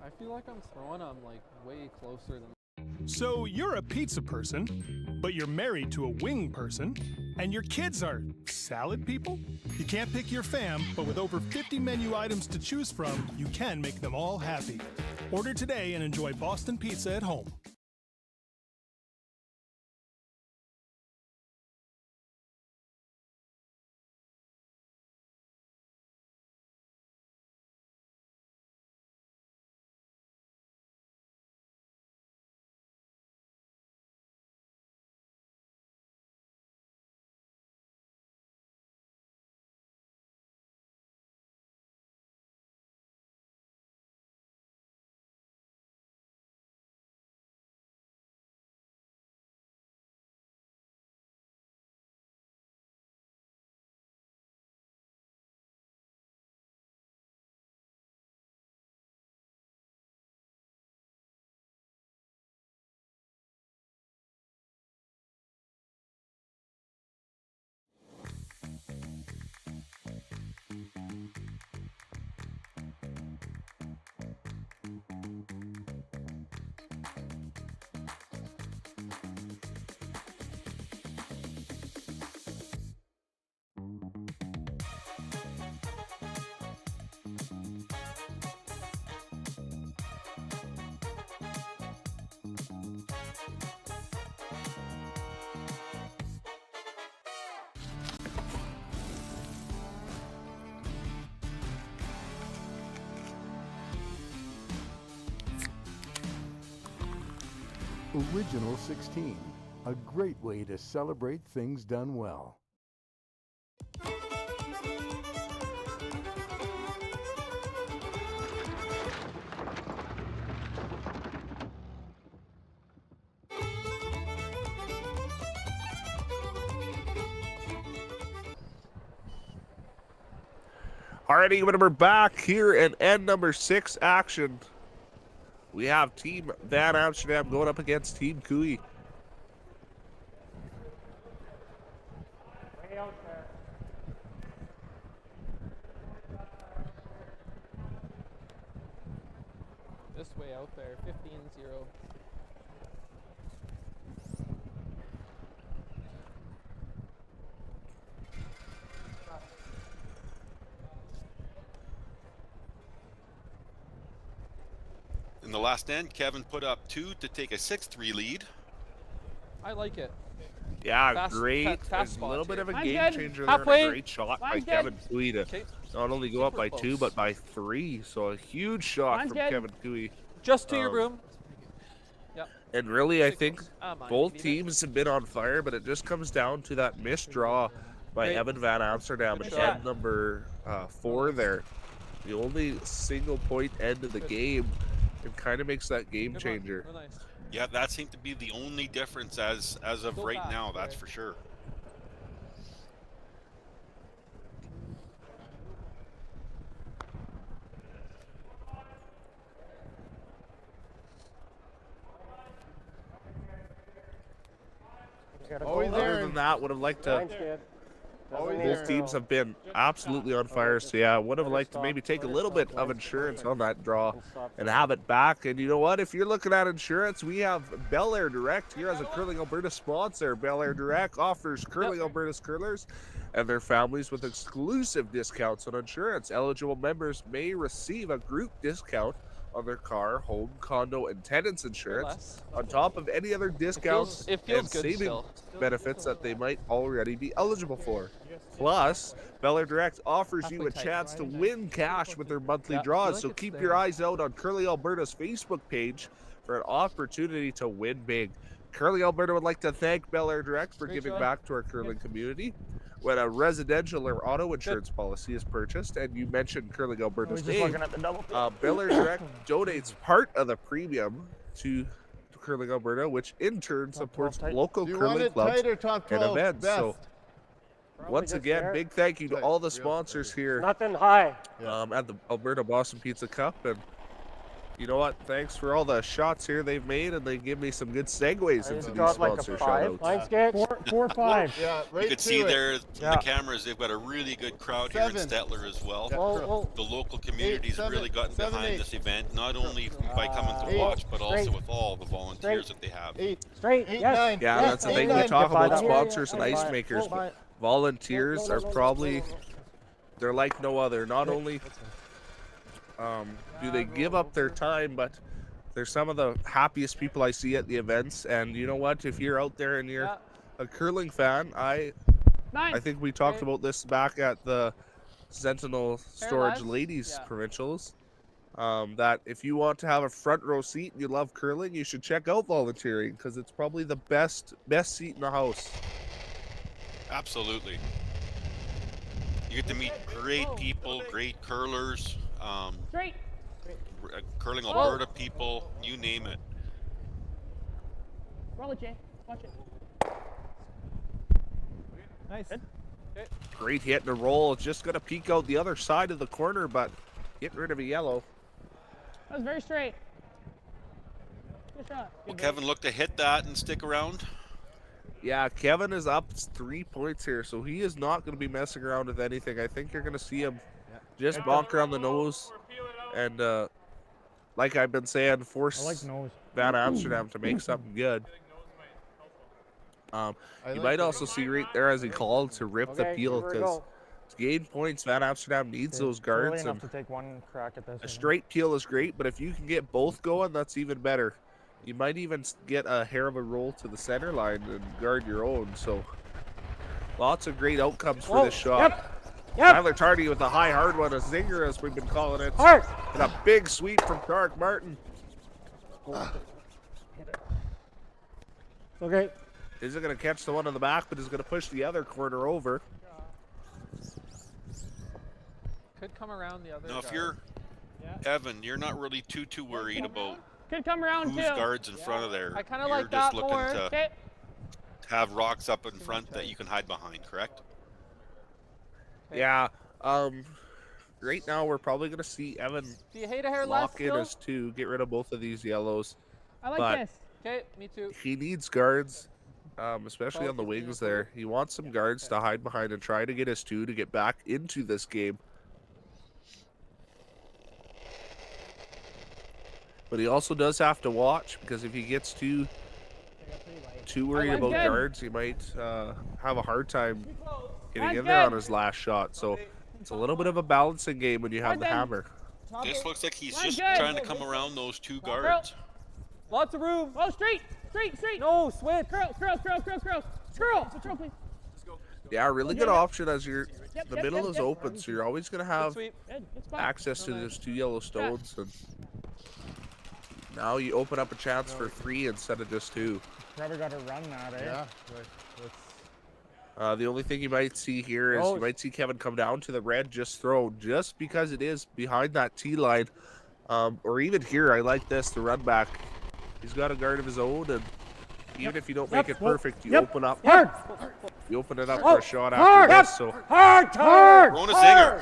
Speaker 16: I feel like I'm throwing them like way closer than.
Speaker 1: So you're a pizza person, but you're married to a wing person, and your kids are salad people? You can't pick your fam, but with over 50 menu items to choose from, you can make them all happy. Order today and enjoy Boston Pizza at home.
Speaker 7: Original 16, a great way to celebrate things done well.
Speaker 14: Alrighty, when we're back here in end number 6 action, we have Team Van Amsterdam going up against Team Cooey.
Speaker 16: This way out there, 15-0.
Speaker 18: In the last end, Kevin put up 2 to take a 6-3 lead.
Speaker 16: I like it.
Speaker 14: Yeah, great.
Speaker 16: Fast
Speaker 14: a little bit of a
Speaker 16: Mine's
Speaker 14: game
Speaker 16: good.
Speaker 14: changer
Speaker 16: Halfway.
Speaker 14: there. And a great shot by
Speaker 16: Mine's
Speaker 14: Kevin
Speaker 16: good.
Speaker 14: Cooey to
Speaker 16: Okay.
Speaker 14: not only go up by 2, but by 3. So a huge shot
Speaker 16: Mine's
Speaker 14: from
Speaker 16: good.
Speaker 14: Kevin Cooey.
Speaker 16: Just to your broom. Yep.
Speaker 14: And really, I think
Speaker 16: mine,
Speaker 14: both
Speaker 16: leave it.
Speaker 14: teams have been on fire, but it just comes down to that missed draw by
Speaker 16: Great.
Speaker 14: Evan Van Amsterdam
Speaker 16: Good
Speaker 14: at
Speaker 16: shot.
Speaker 14: end number 4 there. The only single point end of the game. It kind of makes that game changer.
Speaker 16: Real nice.
Speaker 18: Yeah, that seemed to be the only difference as of
Speaker 16: Go
Speaker 18: right
Speaker 16: fast,
Speaker 18: now, that's
Speaker 16: right.
Speaker 18: for sure.
Speaker 14: Other than that, would have liked to. Both teams have been absolutely on fire, so yeah, would have liked to maybe take a little bit of insurance on that draw and have it back. And you know what? If you're looking at insurance, we have Bel Air Direct here as a Curling Alberta sponsor. Bel Air Direct offers Curling Alberta's curlers and their families with exclusive discounts on insurance. Eligible members may receive a group discount on their car, home, condo, and tenants insurance, on top of any other discounts and saving benefits that they might already be eligible for. Plus, Bel Air Direct offers you a chance to win cash with their monthly draws, so keep your eyes out on Curling Alberta's Facebook page for an opportunity to win big. Curling Alberta would like to thank Bel Air Direct for giving back to our curling community. When a residential or auto insurance policy is purchased and you mention Curling Alberta's name, Bel Air Direct donates part of the premium to Curling Alberta, which in turn supports local curling clubs and events. So, once again, big thank you to all the sponsors here at the Alberta Boston Pizza Cup. And you know what? Thanks for all the shots here they've made, and they give me some good segues into these sponsor shoutouts.
Speaker 21: Line sketch. 4-5.
Speaker 17: Yeah, right.
Speaker 18: You can see there from the cameras, they've got a really good crowd here in Stettler as well. The local community's really gotten behind this event, not only by coming to watch, but also with all the volunteers that they have.
Speaker 21: Straight. Yes.
Speaker 14: Yeah, that's the thing. We talk about sponsors and ice makers, but volunteers are probably, they're like no other. Not only do they give up their time, but they're some of the happiest people I see at the events. And you know what? If you're out there and you're a curling fan, I think we talked about this back at the Sentinel Storage Ladies Provincials, that if you want to have a front row seat and you love curling, you should check out volunteering, because it's probably the best seat in the house.
Speaker 18: Absolutely. You get to meet great people, great curlers. Curling Alberta people, you name it.
Speaker 19: Roll it, Jay. Watch it.
Speaker 20: Nice.
Speaker 14: Great hit and a roll. Just going to peek out the other side of the corner, but get rid of a yellow.
Speaker 19: That was very straight. Good shot.
Speaker 18: Will Kevin look to hit that and stick around?
Speaker 14: Yeah, Kevin is up 3 points here, so he is not going to be messing around with anything. I think you're going to see him just bonk around the nose and, like I've been saying, force Van Amsterdam to make something good. You might also see right there as he called to rip the peel, because to gain points, Van Amsterdam needs those guards. And
Speaker 21: to take one crack at this.
Speaker 14: A straight peel is great, but if you can get both going, that's even better. You might even get a hair of a roll to the center line and guard your own. So lots of great outcomes for this shot. Tyler Tardy with a high hard one, a zinger as we've been calling it. And a big sweep from Tarek Martin.
Speaker 21: Okay.
Speaker 14: Isn't going to catch the one on the back, but is going to push the other corner over.
Speaker 16: Could come around the other.
Speaker 18: Now, if you're Evan, you're not really too worried about
Speaker 19: Could come around
Speaker 18: who's guards in front of there.
Speaker 19: I kind of
Speaker 18: You're
Speaker 19: like
Speaker 18: just
Speaker 19: that
Speaker 18: looking
Speaker 19: more.
Speaker 18: to have rocks up in front that you can hide behind, correct?
Speaker 14: Yeah. Right now we're probably going to see Evan
Speaker 19: Do you hate a hair
Speaker 14: lock
Speaker 19: less
Speaker 14: in
Speaker 19: still?
Speaker 14: as two, get rid of both of these yellows.
Speaker 19: I like
Speaker 14: but
Speaker 19: this. Okay, me too.
Speaker 14: he needs guards, especially on the wings there. He wants some guards to hide behind and try to get his two to get back into this game. But he also does have to watch, because if he gets too worried about guards, he might have a hard time getting in there on his last shot. So it's a little bit of a balancing game when you have the hammer.
Speaker 18: This looks like he's just trying to come around those two guards.
Speaker 19: Lots of room. Oh, straight. No, switch. Curl, please.
Speaker 14: Yeah, really good option as the middle is open, so you're always going to have access to those two yellow stones. And now you open up a chance for 3 instead of just 2.
Speaker 21: Probably got to run that, eh?
Speaker 14: Yeah. The only thing you might see here is you might see Kevin come down to the red just thrown, just because it is behind that tee line. Or even here, I like this, the run back. He's got a guard of his own, and even if you don't make it perfect, you open up. You open it up for a shot after this. So
Speaker 18: Throwing a zinger.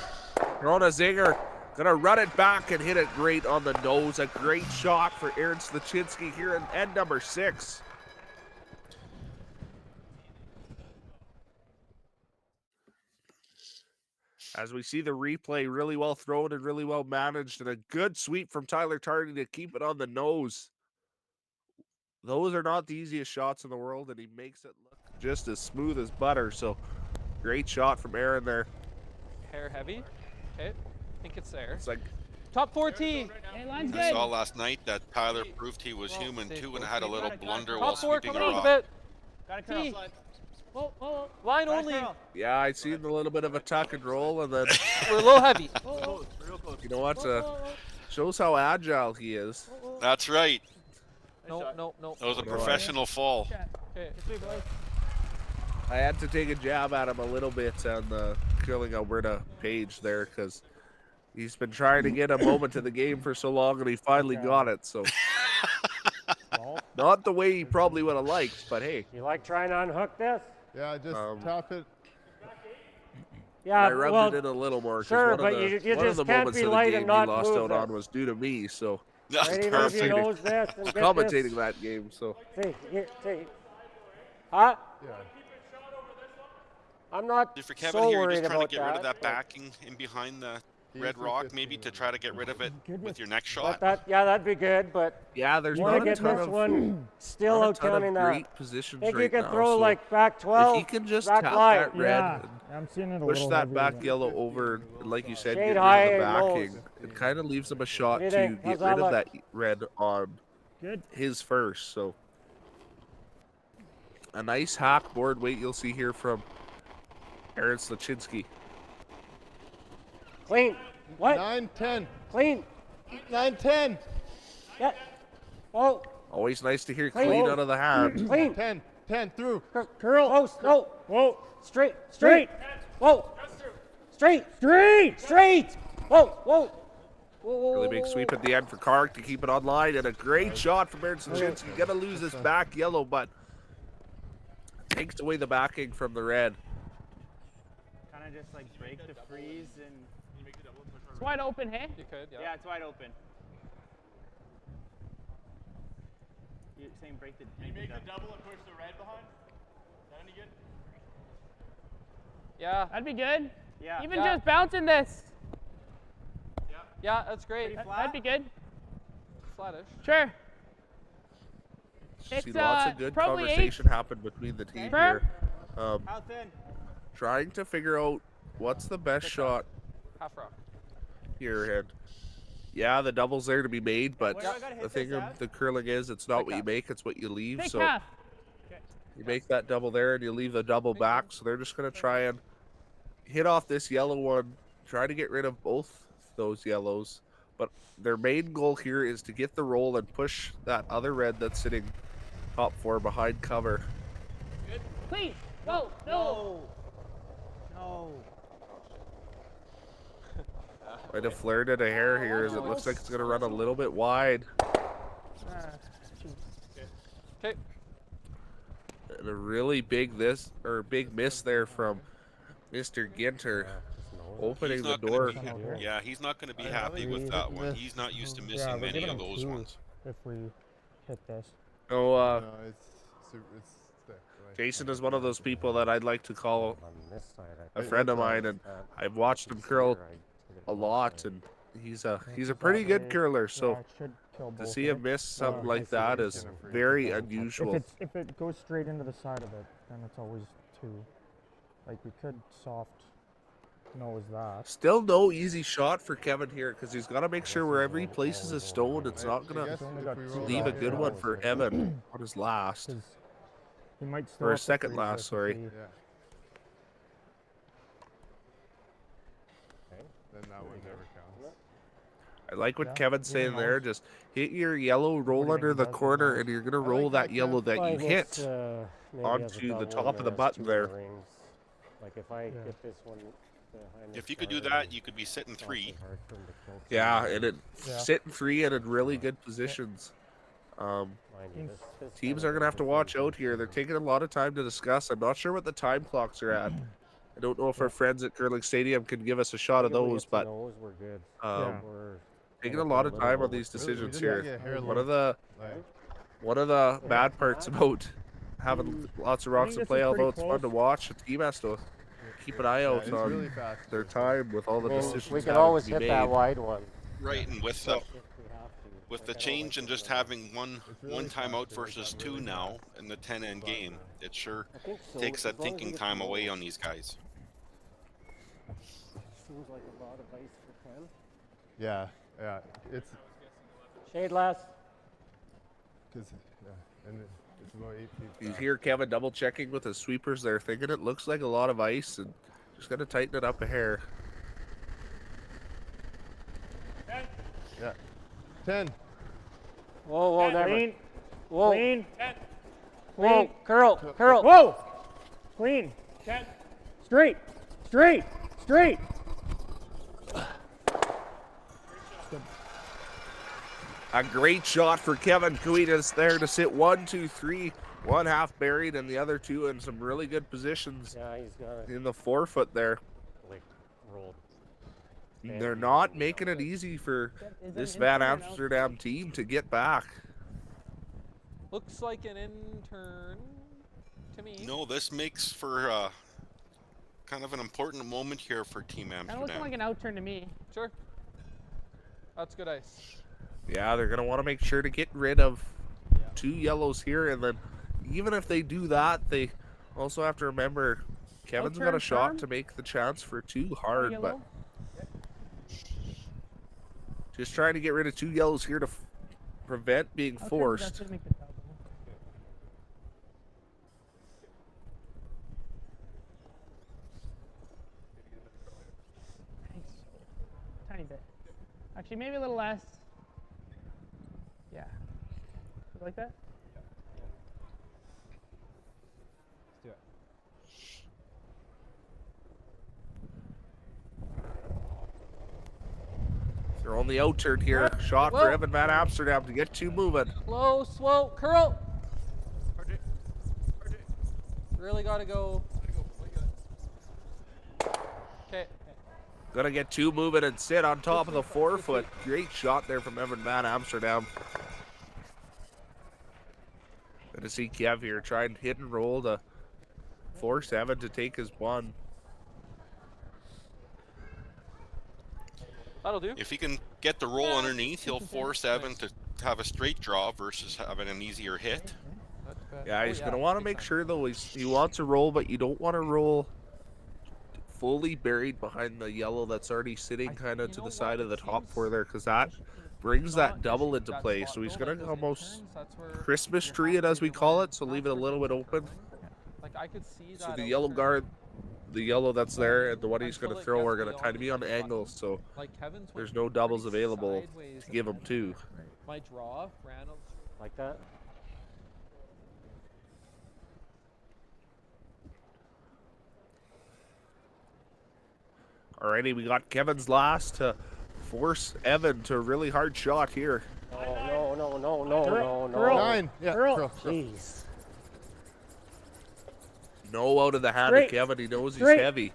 Speaker 14: Throwing a zinger. Gonna run it back and hit it great on the nose. A great shot for Aaron Slaczynski here in end number 6. As we see the replay, really well thrown and really well managed, and a good sweep from Tyler Tardy to keep it on the nose. Those are not the easiest shots in the world, and he makes it look just as smooth as butter. So great shot from Aaron there.
Speaker 16: Hair heavy. Okay, I think it's there.
Speaker 14: It's like
Speaker 16: top 14.
Speaker 19: Hey, line's
Speaker 18: I
Speaker 19: good.
Speaker 18: saw last night that Tyler proved he was human too and had a little blunder while
Speaker 16: Top 4
Speaker 18: sweeping
Speaker 16: coming
Speaker 18: a
Speaker 16: out a
Speaker 18: rock.
Speaker 16: bit.
Speaker 19: Got a curl. Whoa, whoa,
Speaker 16: Line
Speaker 19: got a
Speaker 16: only.
Speaker 19: curl.
Speaker 14: Yeah, I seen a little bit of a tuck and roll, and then
Speaker 16: We're a little heavy.
Speaker 14: you know what? Shows how agile he is.
Speaker 18: That's right.
Speaker 16: No.
Speaker 18: That was a professional fall.
Speaker 16: Okay.
Speaker 14: I had to take a jab at him a little bit on the Curling Alberta page there because he's been trying to get a moment in the game for so long, and he finally got it. So not the way he probably would have liked, but hey.
Speaker 21: You like trying to unhook this?
Speaker 17: Yeah, just tap it.
Speaker 21: Yeah,
Speaker 14: I rubbed it in a little more.
Speaker 21: Sure,
Speaker 14: one
Speaker 21: but
Speaker 14: of the,
Speaker 21: you
Speaker 14: one
Speaker 21: just
Speaker 14: of the
Speaker 21: can't
Speaker 14: moments
Speaker 21: be
Speaker 14: of the
Speaker 21: light
Speaker 14: game
Speaker 21: and not
Speaker 14: he lost
Speaker 21: move
Speaker 14: out on
Speaker 21: this.
Speaker 14: was due to me. So
Speaker 21: Right, even if you knows this and get
Speaker 14: commentating
Speaker 21: this.
Speaker 14: that game. So
Speaker 21: See, huh?
Speaker 17: Yeah.
Speaker 21: I'm not
Speaker 18: For Kevin
Speaker 21: so
Speaker 18: here, you're
Speaker 21: worried
Speaker 18: just trying to
Speaker 21: about
Speaker 18: get rid of that
Speaker 21: but-
Speaker 18: backing in behind the red rock, maybe to try to get rid of it with your next
Speaker 21: But
Speaker 18: shot.
Speaker 21: that'd be good, but
Speaker 14: yeah, there's
Speaker 21: you want
Speaker 14: not
Speaker 21: to
Speaker 14: a
Speaker 21: get
Speaker 14: ton
Speaker 21: this
Speaker 14: of
Speaker 21: one still
Speaker 14: not a
Speaker 21: out
Speaker 14: ton of
Speaker 21: counting that.
Speaker 14: great positions
Speaker 21: Think
Speaker 14: right
Speaker 21: you can
Speaker 14: now,
Speaker 21: throw
Speaker 14: so
Speaker 21: like back 12,
Speaker 14: if he can just
Speaker 21: back
Speaker 14: tap
Speaker 21: line.
Speaker 14: that red,
Speaker 19: Yeah,
Speaker 14: and
Speaker 19: I'm seeing it a
Speaker 14: push
Speaker 19: little
Speaker 14: that
Speaker 19: heavier
Speaker 14: back
Speaker 19: than-
Speaker 14: yellow over, and like you said,
Speaker 21: Shade
Speaker 14: get rid
Speaker 21: high
Speaker 14: of the
Speaker 21: and
Speaker 14: backing.
Speaker 21: nose.
Speaker 14: It kind of leaves him a shot
Speaker 21: What
Speaker 14: to
Speaker 21: do you think?
Speaker 14: get
Speaker 21: How's that
Speaker 14: rid of
Speaker 21: look?
Speaker 14: that red on
Speaker 19: Good.
Speaker 14: his first. So a nice hack board weight you'll see here from Aaron Slaczynski.
Speaker 21: Clean. What?
Speaker 17: 9-10.
Speaker 21: Clean.
Speaker 17: 9-10.
Speaker 21: Yeah. Oh.
Speaker 14: Always nice to hear
Speaker 21: Clean.
Speaker 14: clean out of the hand.
Speaker 21: Clean.
Speaker 17: 10 through.
Speaker 21: Curl. Close. No. Whoa. Straight. Whoa. Straight. Whoa. Whoa.
Speaker 14: Really big sweep at the end for Kark to keep it online, and a great shot from Aaron Slaczynski. Gonna lose this back yellow, but takes away the backing from the red.
Speaker 20: Kind of just like break the freeze and.
Speaker 19: It's wide open, hey?
Speaker 16: You could,
Speaker 20: Yeah, it's wide open. You're saying break the.
Speaker 2: Can you make the double and push the red behind? Is that any good?
Speaker 16: Yeah.
Speaker 19: That'd be good.
Speaker 20: Yeah.
Speaker 19: Even just bouncing this.
Speaker 16: Yeah, that's great.
Speaker 19: That'd be good.
Speaker 16: Flattish.
Speaker 19: Sure.
Speaker 14: See
Speaker 19: It's,
Speaker 14: lots of good
Speaker 19: probably
Speaker 14: conversation happen between the team
Speaker 19: Sure.
Speaker 14: here.
Speaker 20: How thin?
Speaker 14: Trying to figure out what's the best shot
Speaker 16: Half rock.
Speaker 14: here. And yeah, the double's there to be made, but
Speaker 20: Where do I gotta hit
Speaker 14: the thing
Speaker 20: this
Speaker 14: of
Speaker 20: at?
Speaker 14: the curling is it's not what you make, it's what you leave.
Speaker 19: Take
Speaker 14: So
Speaker 19: half.
Speaker 14: you make that double there and you leave the double back. So they're just going to try and hit off this yellow one, try to get rid of both those yellows. But their main goal here is to get the roll and push that other red that's sitting top 4 behind cover.
Speaker 19: Clean. Go. No.
Speaker 14: Might have flirted a hair here as it looks like it's going to run a little bit wide.
Speaker 16: Okay.
Speaker 14: And a really big miss there from Mr. Ginter, opening
Speaker 18: He's
Speaker 14: the
Speaker 18: not gonna
Speaker 14: door.
Speaker 18: Yeah, he's not going to be happy with that one. He's not used to missing many of those ones.
Speaker 19: If we hit this.
Speaker 14: So,
Speaker 17: No, it's thick. Right.
Speaker 14: Jason is one of those people that I'd like to call a friend of mine, and I've watched him curl a lot, and he's a pretty good curler. So to see him miss something like that is very unusual.
Speaker 19: If it goes straight into the side of it, then it's always 2. Like we could soft nose that.
Speaker 14: Still no easy shot for Kevin here because he's got to make sure wherever he places a stone, it's not gonna leave a good one for Evan on his last.
Speaker 19: He might
Speaker 14: Or his second last, sorry.
Speaker 17: Then that one never counts.
Speaker 14: I like what Kevin's saying there. Just hit your yellow, roll under the corner, and you're gonna roll that yellow that you hit onto the top of the button there.
Speaker 21: Like if I get this one behind
Speaker 18: If you could do that, you could be sitting 3.
Speaker 14: Yeah, and it sitting 3 and in really good positions. Teams are gonna have to watch out here. They're taking a lot of time to discuss. I'm not sure what the time clocks are at. I don't know if our friends at Curling Stadium can give us a shot of those, but taking a lot of time on these decisions here. One of the bad parts about having lots of rocks to play, although it's fun to watch, the team has to keep an eye out
Speaker 17: it's
Speaker 14: on
Speaker 17: really fast.
Speaker 14: their time with all the decisions
Speaker 21: we can
Speaker 14: having
Speaker 21: always
Speaker 14: to be
Speaker 21: hit
Speaker 14: made.
Speaker 21: that wide one.
Speaker 18: Right, and with the change and just having one timeout versus two now in the 10-end game, it sure takes that thinking time away on these guys.
Speaker 21: Seems like a lot of ice for 10.
Speaker 17: Yeah, it's
Speaker 21: Shade less.
Speaker 17: because and it's about 8 feet.
Speaker 14: You hear Kevin double checking with his sweepers. They're thinking it looks like a lot of ice and just got to tighten it up a hair.
Speaker 17: Yeah, 10.
Speaker 21: Whoa, never.
Speaker 19: Clean.
Speaker 21: Whoa.
Speaker 19: Clean.
Speaker 21: Whoa, curl.
Speaker 19: Whoa. Clean. 10. Straight.
Speaker 14: A great shot for Kevin Cuitas there to sit 1, 2, 3, one half buried and the other two in some really good positions in the forefoot there. They're not making it easy for this Van Amsterdam team to get back.
Speaker 16: Looks like an intern to me.
Speaker 18: No, this makes for kind of an important moment here for Team
Speaker 19: Kind of looking
Speaker 18: Amsterdam.
Speaker 19: like an out turn to me.
Speaker 16: Sure. That's good ice.
Speaker 14: Yeah, they're going to want to make sure to get rid of 2 yellows here. And then even if they do that, they also have to remember Kevin's got a shot to make the chance for 2 hard. But just trying to get rid of 2 yellows here to prevent being forced.
Speaker 19: Tiny bit. Actually, maybe a little less. Yeah. You like that?
Speaker 17: Let's do it.
Speaker 14: They're on the out turn here. Shot for Evan Van Amsterdam to get 2 moving.
Speaker 16: Close, whoa, curl. Really gotta go. Okay.
Speaker 14: Gonna get 2 moving and sit on top of the forefoot. Great shot there from Evan Van Amsterdam. Gonna see Kev here try and hit and roll to force Evan to take his one.
Speaker 16: That'll do.
Speaker 18: If he can get the roll underneath, he'll force Evan to have a straight draw versus having an easier hit.
Speaker 14: Yeah, he's gonna want to make sure though he wants a roll, but you don't want to roll fully buried behind the yellow that's already sitting kind of to the side of the top four there, because that brings that double into play. So he's gonna almost Christmas tree it, as we call it, so leave it a little bit open.
Speaker 16: Like I could see that.
Speaker 14: So the yellow guard, the yellow that's there, and the one he's gonna throw are gonna kind of be on angles, so there's no doubles available to give him 2.
Speaker 16: My draw ran
Speaker 21: like that.
Speaker 14: Alrighty, we got Kevin's last to force Evan to a really hard shot here.
Speaker 21: No.
Speaker 17: 9. Yeah.
Speaker 21: Jeez.
Speaker 14: No out of the hand of Kevin. He knows he's heavy.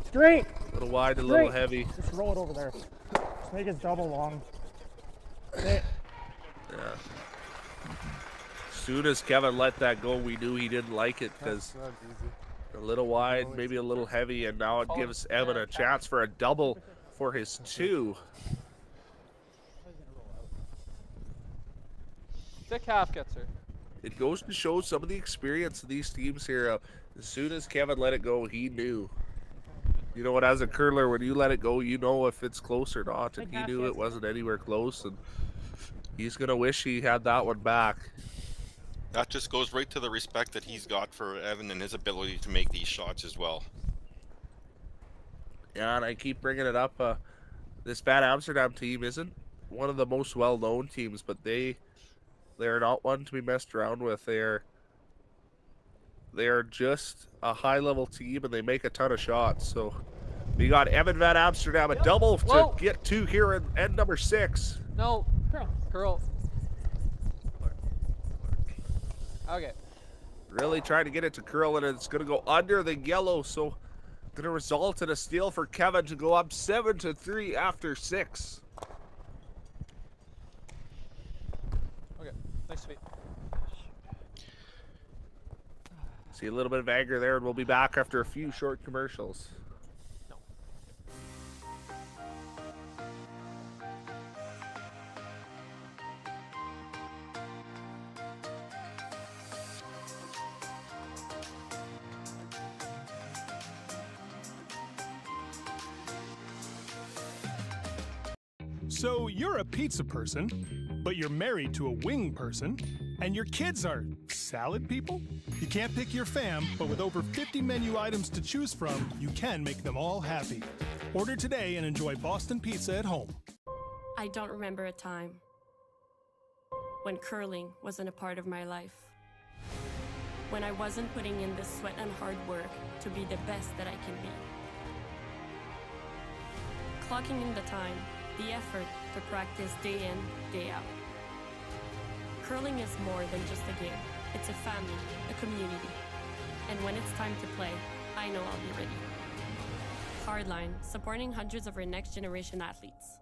Speaker 19: Straight.
Speaker 14: A little wide, a little heavy.
Speaker 19: Just roll it over there. Just make it double long.
Speaker 14: Yeah. As soon as Kevin let that go, we knew he didn't like it because a little wide, maybe a little heavy, and now it gives Evan a chance for a double for his 2.
Speaker 16: Thick half gets her.
Speaker 14: It goes to show some of the experience of these teams here. As soon as Kevin let it go, he knew. You know what, as a curler, when you let it go, you know if it's close or not, and he knew it wasn't anywhere close, and he's going to wish he had that one back.
Speaker 18: That just goes right to the respect that he's got for Evan and his ability to make these shots as well.
Speaker 14: Yeah, and I keep bringing it up. This Van Amsterdam team isn't one of the most well-known teams, but they're not one to be messed around with. They are just a high-level team, and they make a ton of shots. So we got Evan Van Amsterdam, a double to get 2 here in end number 6.
Speaker 16: No. Curl. Okay.
Speaker 14: Really trying to get it to curl, and it's going to go under the yellow, so going to result in a steal for Kevin to go up 7-3 after 6.
Speaker 16: Okay, nice feet.
Speaker 14: See a little bit of anger there, and we'll be back after a few short commercials.
Speaker 1: So you're a pizza person, but you're married to a wing person, and your kids are salad people? You can't pick your fam, but with over 50 menu items to choose from, you can make them all happy. Order today and enjoy Boston Pizza at home.
Speaker 3: I don't remember a time when curling wasn't a part of my life. When I wasn't putting in the sweat and hard work to be the best that I can be. Clocking in the time, the effort to practice day in, day out. Curling is more than just a game. It's a family, a community. And when it's time to play, I know I'll be ready. Hardline, supporting hundreds of our next generation athletes.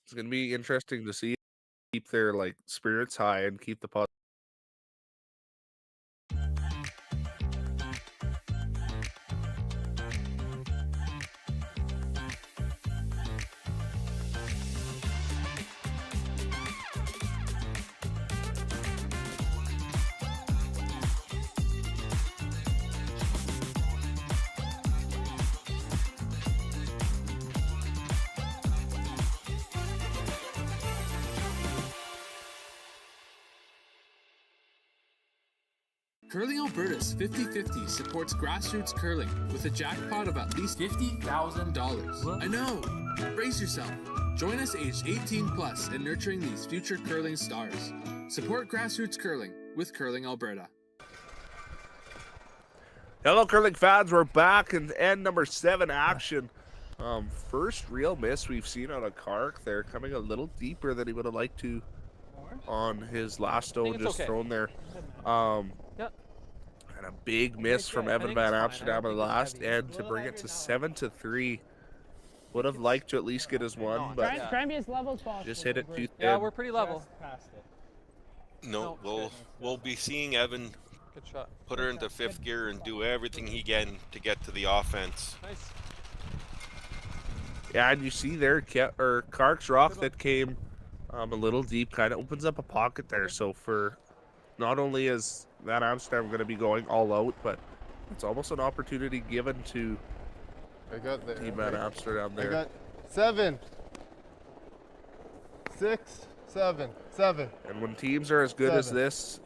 Speaker 14: It's going to be interesting to see keep their like spirits high and keep the positive.
Speaker 10: Curling Alberta's 50-50 supports grassroots curling with a jackpot of at least $50,000. I know! Brace yourself. Join us aged 18 plus in nurturing these future curling stars. Support grassroots curling with Curling Alberta.
Speaker 14: Hello, curling fans. We're back in end number 7 action. First real miss we've seen on a Kark there, coming a little deeper than he would have liked to on his last stone just thrown there. And a big miss from Evan Van Amsterdam at the last end to bring it to 7-3. Would have liked to at least get his one, but
Speaker 19: try and be as level as possible.
Speaker 14: just hit it too thin.
Speaker 16: Yeah, we're pretty level.
Speaker 18: No, we'll be seeing Evan
Speaker 16: Good shot.
Speaker 18: put her into 5th gear and do everything he can to get to the offense.
Speaker 16: Nice.
Speaker 14: Yeah, and you see there, Kark's rock that came a little deep kind of opens up a pocket there. So for not only is Van Amsterdam going to be going all out, but it's almost an opportunity given to Team Van Amsterdam there.
Speaker 17: I got 7, 6, 7, 7.
Speaker 14: And when teams are as good as this,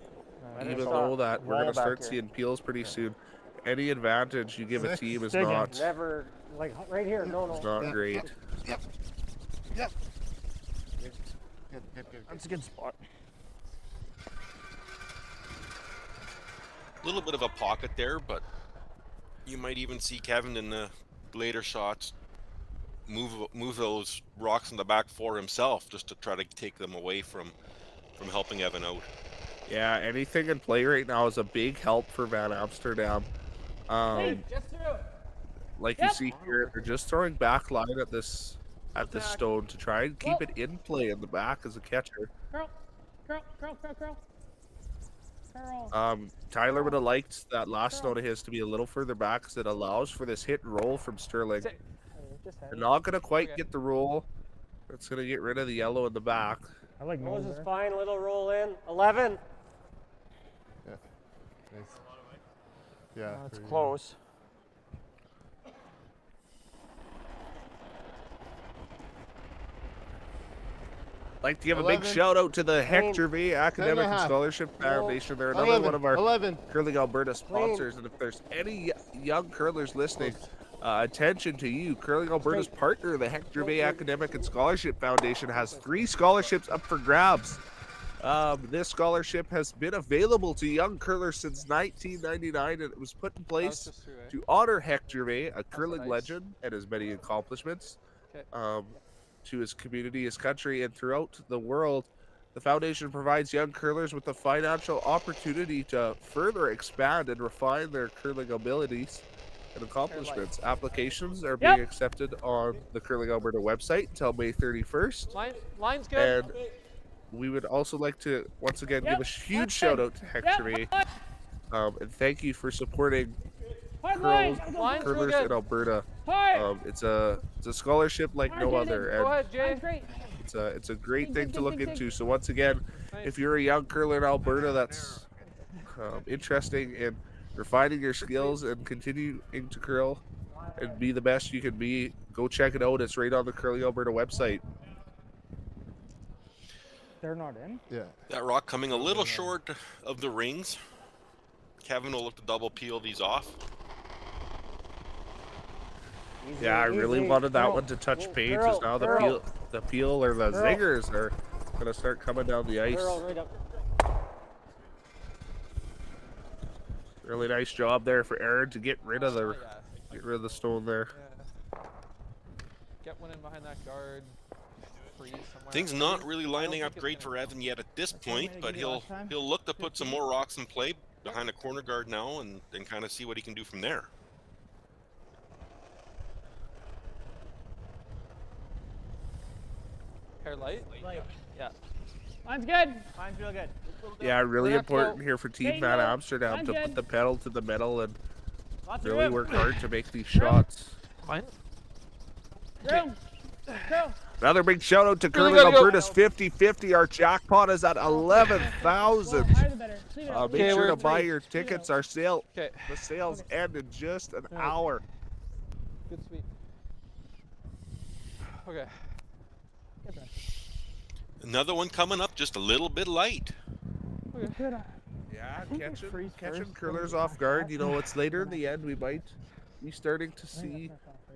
Speaker 14: even though that we're going to start seeing peels pretty soon, any advantage you give a team is not.
Speaker 21: Never, like right here. No.
Speaker 14: It's not great.
Speaker 17: Yep. Good.
Speaker 21: That's a good spot.
Speaker 18: A little bit of a pocket there, but you might even see Kevin in the later shots move those rocks in the back for himself, just to try to take them away from helping Evan out.
Speaker 14: Yeah, anything in play right now is a big help for Van Amsterdam. Like you see here, they're just throwing back line at this stone to try and keep it in play in the back as a catcher.
Speaker 19: Curl.
Speaker 14: Tyler would have liked that last stone of his to be a little further back because it allows for this hit and roll from Sterling. They're not going to quite get the roll. It's going to get rid of the yellow in the back.
Speaker 21: I like Nose is fine. Little roll in. 11.
Speaker 17: Yeah. Nice. Yeah.
Speaker 21: It's close.
Speaker 14: Like to give a big shout out to the Hector V Academic and Scholarship Foundation. They're another one of our Curling Alberta sponsors. And if there's any young curlers listening, attention to you. Curling Alberta's partner, the Hector V Academic and Scholarship Foundation, has 3 scholarships up for grabs. This scholarship has been available to young curlers since 1999, and it was put in place to honor Hector V, a curling legend, and his many accomplishments. To his community, his country, and throughout the world. The foundation provides young curlers with the financial opportunity to further expand and refine their curling abilities and accomplishments. Applications are being accepted on the Curling Alberta website until May 31st.
Speaker 16: Line's good.
Speaker 14: And we would also like to once again give a huge shout out to Hector V. And thank you for supporting curlers in Alberta. It's a scholarship like no other, and it's a great thing to look into. So once again, if you're a young curler in Alberta that's interested in refining your skills and continuing to curl and be the best you can be, go check it out. It's right on the Curling Alberta website.
Speaker 20: They're not in?
Speaker 17: Yeah.
Speaker 18: That rock coming a little short of the rings. Kevin will look to double peel these off.
Speaker 14: Yeah, I really wanted that one to touch paint, because now the peel or the zingers are gonna start coming down the ice. Really nice job there for Aaron to get rid of the stone there.
Speaker 16: Get one in behind that guard.
Speaker 18: Things not really lining up great for Evan yet at this point, but he'll look to put some more rocks in play behind a corner guard now and kind of see what he can do from there.
Speaker 16: Hair light? Yeah.
Speaker 20: Line's good. Line's real good.
Speaker 14: Yeah, really important here for Team Van Amsterdam to put the pedal to the metal and really work hard to make these shots.
Speaker 16: Line.
Speaker 14: Another big shout out to Curling Alberta's 50-50. Our jackpot is at 11,000. Make sure to buy your tickets. The sales end in just an hour.
Speaker 16: Good sweep. Okay.
Speaker 18: Another one coming up, just a little bit light.
Speaker 14: Yeah, catching curlers off guard. You know, it's later in the end. We might be starting to see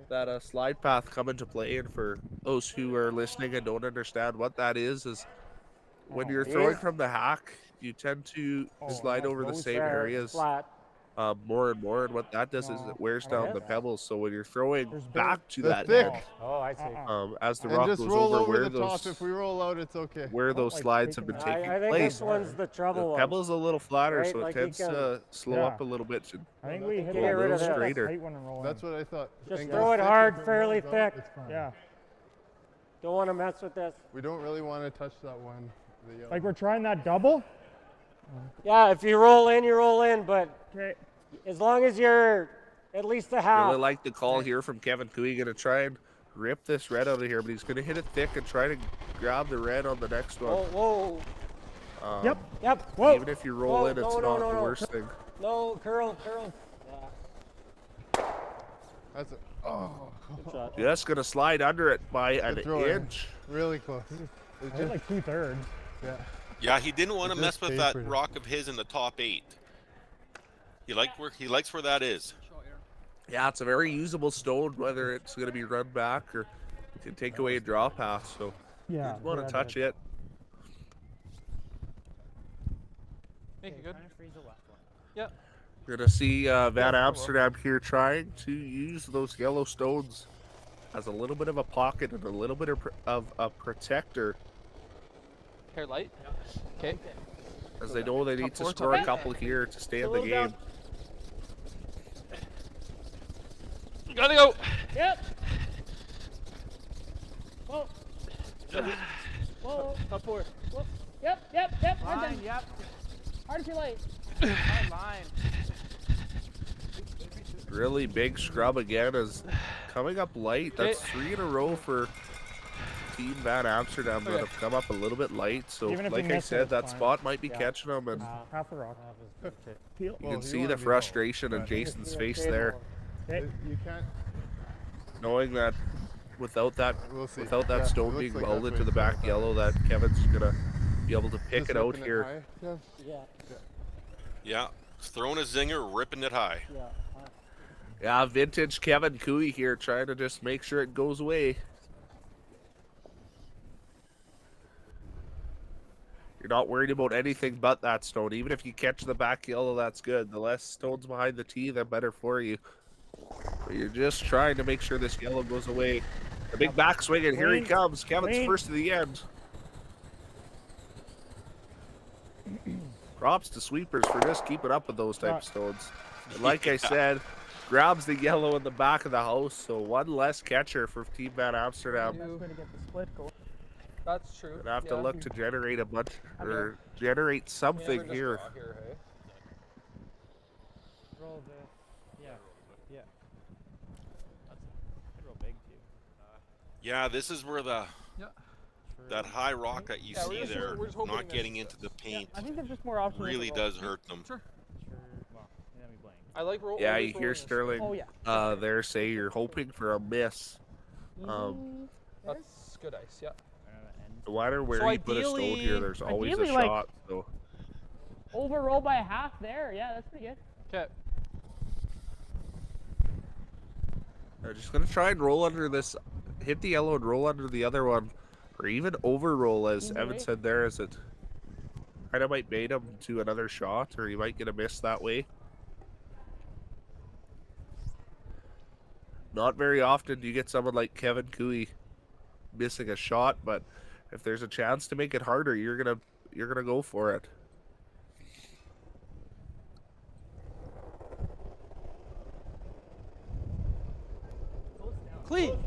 Speaker 14: that slide path come into play. And for those who are listening and don't understand what that is when you're throwing from the hack, you tend to slide over the same areas more and more, and what that does is it wears down the pebbles. So when you're throwing back to that
Speaker 17: thick.
Speaker 14: neck,
Speaker 21: I see.
Speaker 14: as the rock goes over where those
Speaker 17: if we roll out, it's okay.
Speaker 14: where those slides have been taking
Speaker 21: I think
Speaker 14: place,
Speaker 21: this one's the trouble.
Speaker 14: the pebble's a little flatter,
Speaker 21: Right,
Speaker 14: so it
Speaker 21: like
Speaker 14: tends to slow up a little bit.
Speaker 20: I think we hit
Speaker 21: Get rid of that.
Speaker 14: straighter.
Speaker 17: That's what I thought.
Speaker 21: Just throw it hard, fairly thick.
Speaker 20: Yeah.
Speaker 21: Don't want to mess with this.
Speaker 17: We don't really want to touch that one.
Speaker 20: Like we're trying that double?
Speaker 21: Yeah, if you roll in, you roll in, but as long as you're at least a half.
Speaker 14: Really like the call here from Kevin Cooey. Going to try and rip this red out of here, but he's going to hit it thick and try to grab the red on the next one.
Speaker 21: Whoa.
Speaker 20: Yep.
Speaker 21: Whoa.
Speaker 14: Even if you roll in, it's not the worst thing.
Speaker 21: No, curl. Yeah.
Speaker 17: That's
Speaker 21: Good shot.
Speaker 14: Just going to slide under it by an inch.
Speaker 17: Really close.
Speaker 20: I hit like 2/3.
Speaker 17: Yeah.
Speaker 18: Yeah, he didn't want to mess with that rock of his in the top 8. He likes where that is.
Speaker 14: Yeah, it's a very usable stone, whether it's going to be run back or you can take away a draw path. So you want to touch it.
Speaker 16: Make it good. Yep.
Speaker 14: You're going to see Van Amsterdam here trying to use those yellow stones as a little bit of a pocket and a little bit of a protector.
Speaker 16: Hair light. Okay.
Speaker 14: As they know they need to score a couple here to stay in the game.
Speaker 16: Gotta go.
Speaker 20: Yep. Whoa. Whoa.
Speaker 16: Top 4.
Speaker 20: Whoa. Yep.
Speaker 19: Line, yep.
Speaker 20: Hard to light.
Speaker 19: Line.
Speaker 14: Really big scrub again is coming up light. That's 3 in a row for Team Van Amsterdam that have come up a little bit light. So like I said, that spot might be catching them, and
Speaker 20: half a rock.
Speaker 14: you can see the frustration in Jason's face there.
Speaker 17: You can't.
Speaker 14: Knowing that without that
Speaker 17: We'll see.
Speaker 14: without that
Speaker 17: Yeah,
Speaker 14: stone
Speaker 17: it
Speaker 14: being
Speaker 17: looks like
Speaker 14: welded
Speaker 17: that's
Speaker 14: to the
Speaker 17: what
Speaker 14: back
Speaker 17: it's
Speaker 14: yellow, that Kevin's gonna be able to pick
Speaker 17: Just
Speaker 14: it out
Speaker 17: ripping
Speaker 14: here.
Speaker 17: high, Kev?
Speaker 19: Yeah.
Speaker 18: Yeah, throwing a zinger, ripping it high.
Speaker 19: Yeah.
Speaker 14: Yeah, vintage Kevin Cooey here, trying to just make sure it goes away. You're not worried about anything but that stone. Even if you catch the back yellow, that's good. The less stones behind the tee, the better for you. But you're just trying to make sure this yellow goes away. The big backswing, and here he comes. Kevin's first to the end. Props to sweepers for just keeping up with those type of stones. And like I said, grabs the yellow in the back of the house, so one less catcher for Team Van Amsterdam.
Speaker 19: That's going to get the split going.
Speaker 16: That's true.
Speaker 14: Gonna have to look to generate a bunch, or generate something here.
Speaker 20: Roll this. Yeah. Yeah. That's real big too.
Speaker 18: Yeah, this is where that high rock that you see there, not getting into the paint,
Speaker 19: I think there's just more options.
Speaker 18: really does hurt them.
Speaker 20: Well, let me blank.
Speaker 16: I like roll.
Speaker 14: Yeah, you hear Sterling
Speaker 19: Oh,
Speaker 14: there say you're hoping for a miss.
Speaker 16: That's good ice. Yeah.
Speaker 14: No matter where
Speaker 16: So
Speaker 14: you put a stone here, there's always a
Speaker 19: ideally, like,
Speaker 14: shot. So
Speaker 19: over roll by a half there. Yeah, that's pretty good.
Speaker 16: Okay.
Speaker 14: I'm just gonna try and roll under this, hit the yellow and roll under the other one, or even over roll, as Evan said there, as it kind of might bait him to another shot, or you might get a miss that way. Not very often do you get someone like Kevin Cooey missing a shot, but if there's a chance to make it harder, you're gonna go for it.
Speaker 16: Clean.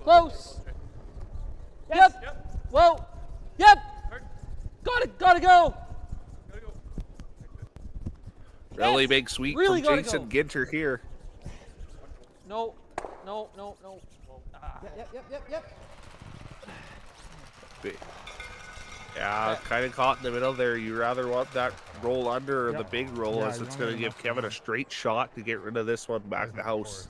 Speaker 16: Close. Yep. Whoa. Yep. Gotta go.
Speaker 14: Really big sweep
Speaker 16: Really
Speaker 14: from
Speaker 16: gotta
Speaker 14: Jason
Speaker 16: go.
Speaker 14: Ginter here.
Speaker 16: No. Yep.
Speaker 14: Yeah, kind of caught in the middle there. You rather want that roll under or the big roll, as it's going to give Kevin a straight shot to get rid of this one back to the house.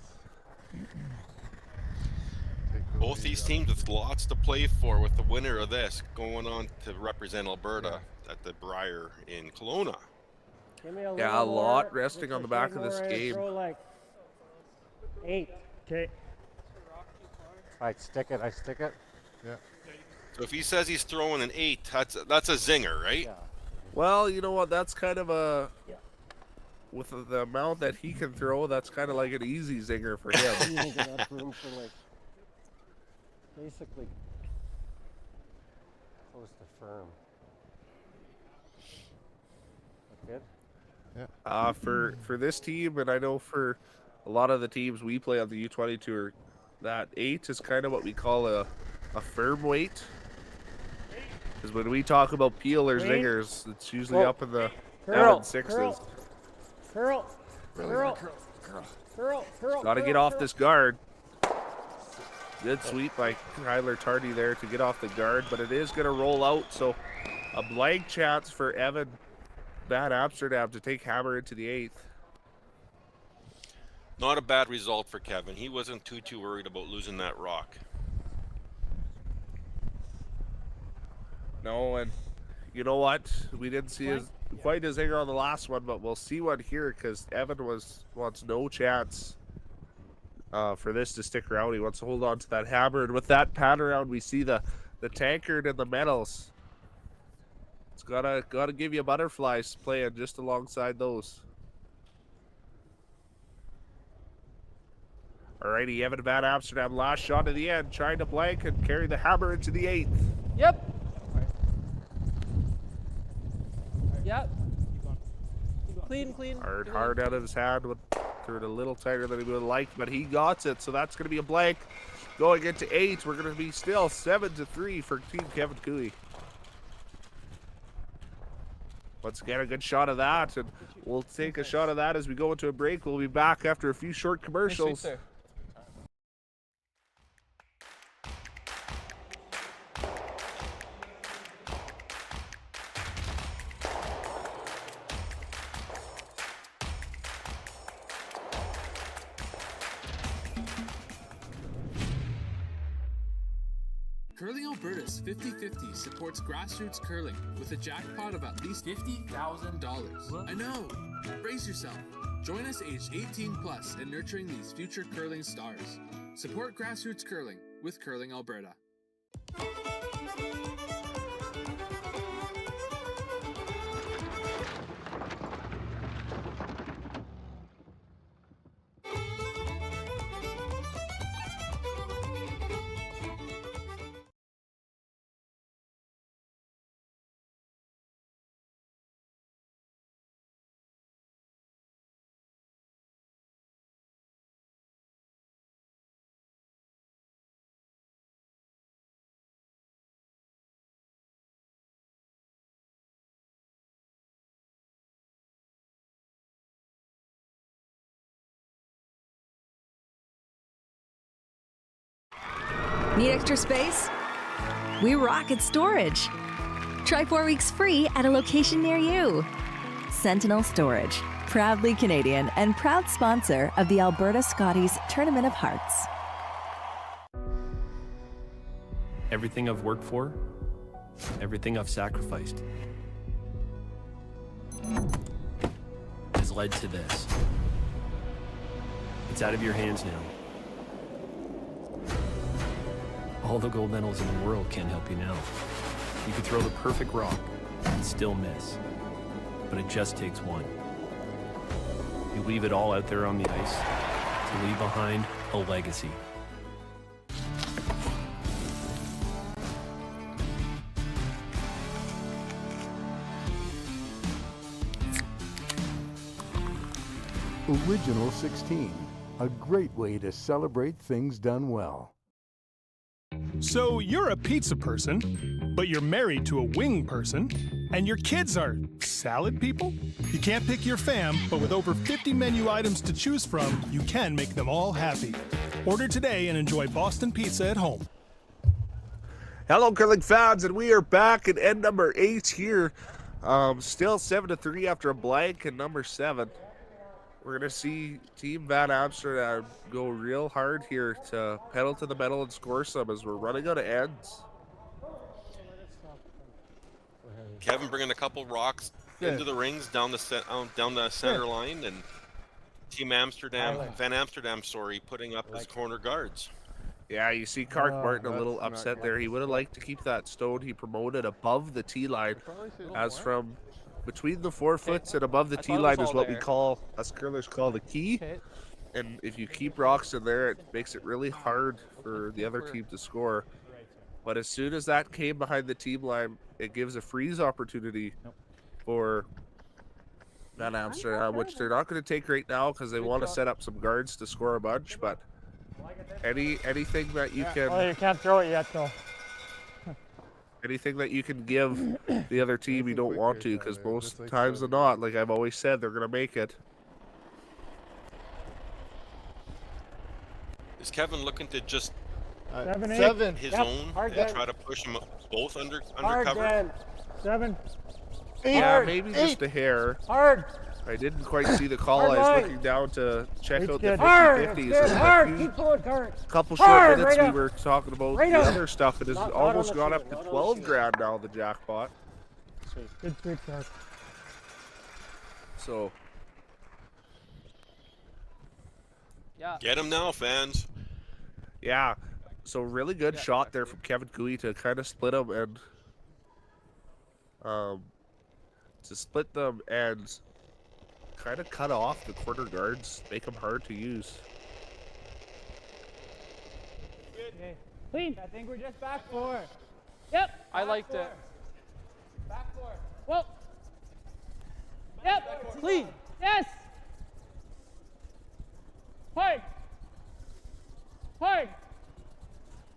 Speaker 18: Both these teams with lots to play for, with the winner of this going on to represent Alberta at the Briar in Kelowna.
Speaker 14: Yeah, a lot resting on the back of this game.
Speaker 21: Throw like 8. Okay. I stick it.
Speaker 17: Yeah.
Speaker 18: So if he says he's throwing an 8, that's a zinger, right?
Speaker 21: Yeah.
Speaker 14: Well, you know what? That's kind of a... With the amount that he can throw, that's kind of like an easy zinger for him.
Speaker 21: You think enough room for, like, basically close to firm. That good?
Speaker 14: For this team, and I know for a lot of the teams we play on the U20 tour, that 8 is kind of what we call a firm weight. Because when we talk about peel or zingers, it's usually up in the 7-6s.
Speaker 21: Curl.
Speaker 14: Got to get off this guard. Good sweep by Kyler Tardy there to get off the guard, but it is going to roll out, so a blank chance for Evan Van Amsterdam to take hammer into the 8th.
Speaker 18: Not a bad result for Kevin. He wasn't too worried about losing that rock.
Speaker 14: No, and you know what? We didn't see quite a zinger on the last one, but we'll see one here because Evan wants no chance for this to stick around. He wants to hold on to that hammer, and with that pan around, we see the tankard and the medals. It's gotta give you butterflies playing just alongside those. Alrighty, Evan Van Amsterdam, last shot of the end, trying to blank and carry the hammer into the 8th.
Speaker 16: Yep. Clean.
Speaker 14: Hard out of his hand, threw it a little tighter than he would have liked, but he got it, so that's going to be a blank. Going into 8, we're going to be still 7-3 for Team Kevin Cooey. Once again, a good shot of that, and we'll take a shot of that as we go into a break. We'll be back after a few short commercials.
Speaker 10: Curling Alberta's 50-50 supports grassroots curling with a jackpot of at least $50,000. I know! Brace yourself. Join us aged 18 plus in nurturing these future curling stars. Support grassroots curling with Curling Alberta.
Speaker 9: Need extra space? We rock at storage. Try 4 weeks free at a location near you. Sentinel Storage, proudly Canadian and proud sponsor of the Alberta Scotties Tournament of Hearts.
Speaker 22: Everything I've worked for, everything I've sacrificed, has led to this. It's out of your hands now. All the gold medals in the world can't help you now. You could throw the perfect rock and still miss, but it just takes one. You leave it all out there on the ice to leave behind a legacy.
Speaker 7: Original 16, a great way to celebrate things done well.
Speaker 1: So you're a pizza person, but you're married to a wing person, and your kids are salad people? You can't pick your fam, but with over 50 menu items to choose from, you can make them all happy. Order today and enjoy Boston Pizza at home.
Speaker 14: Hello, curling fans, and we are back at end number 8 here. Still 7-3 after a blank in number 7. We're going to see Team Van Amsterdam go real hard here to pedal to the metal and score some as we're running out of ends.
Speaker 18: Kevin bringing a couple rocks into the rings down the center line, and Team Amsterdam, Van Amsterdam, putting up his corner guards.
Speaker 14: Yeah, you see Clark Martin a little upset there. He would have liked to keep that stone he promoted above the tee line, as from between the 4 foots and above the tee line is what we call, us curlers call the key. And if you keep rocks in there, it makes it really hard for the other team to score. But as soon as that came behind the team line, it gives a freeze opportunity for Van Amsterdam, which they're not going to take right now because they want to set up some guards to score a bunch. But anything that you can...
Speaker 21: Oh, you can't throw it yet, though.
Speaker 14: Anything that you can give the other team, you don't want to, because most times than not, like I've always said, they're going to make it.
Speaker 18: Is Kevin looking to just his own and try to push them both under cover?
Speaker 21: 7.
Speaker 14: Yeah, maybe just a hair.
Speaker 21: Hard.
Speaker 14: I didn't quite see the call. I was looking down to check out the
Speaker 21: 50-50s. Keep going, Kurt.
Speaker 14: Couple short minutes we were talking about the other stuff. It has almost gone up to 12 grand now, the jackpot.
Speaker 21: Good sweep, Kurt.
Speaker 14: So.
Speaker 16: Yeah.
Speaker 18: Get him now, fans.
Speaker 14: Yeah. So really good shot there from Kevin Cooey to kind of split them and kind of cut off the corner guards, make them hard to use.
Speaker 19: Okay. Clean. I think we're just back 4. Yep.
Speaker 16: I liked it.
Speaker 19: Back 4. Well. Yep. Clean. Yes. Hard. Hard.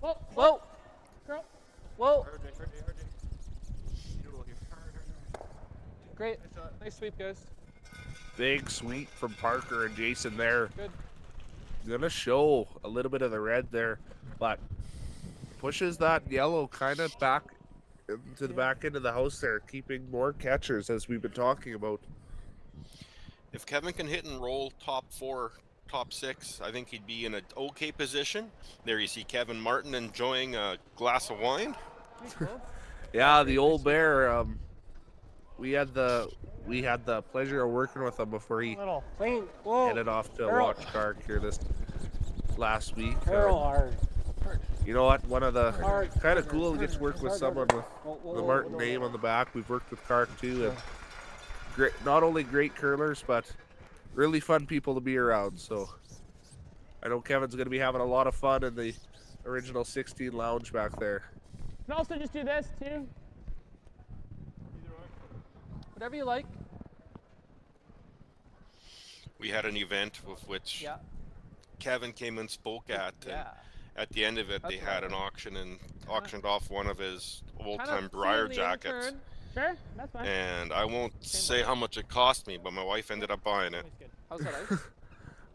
Speaker 19: Whoa.
Speaker 16: Whoa.
Speaker 19: Girl.
Speaker 16: Whoa. Great. Nice sweep, guys.
Speaker 14: Big sweep from Parker and Jason there.
Speaker 16: Good.
Speaker 14: Gonna show a little bit of the red there, but pushes that yellow kind of back into the back end of the house there, keeping more catchers as we've been talking about.
Speaker 18: If Kevin can hit and roll top 4 top 6. I think he'd be in an okay position. There you see Kevin Martin enjoying a glass of wine.
Speaker 14: Yeah, the old bear. We had the pleasure of working with him before he headed off to watch Kark here this last week. You know what? One of the kind of cool to get to work with someone with the Martin name on the back. We've worked with Kark too, and great, not only great curlers, but really fun people to be around. So I know Kevin's going to be having a lot of fun in the original 16 lounge back there.
Speaker 16: You can also just do this too. Whatever you like.
Speaker 18: We had an event with which Kevin came and spoke at. And at the end of it, they had an auction and auctioned off one of his old-time Briar jackets.
Speaker 16: Sure, that's fine.
Speaker 18: And I won't say how much it cost me, but my wife ended up buying it.
Speaker 16: How's that ice?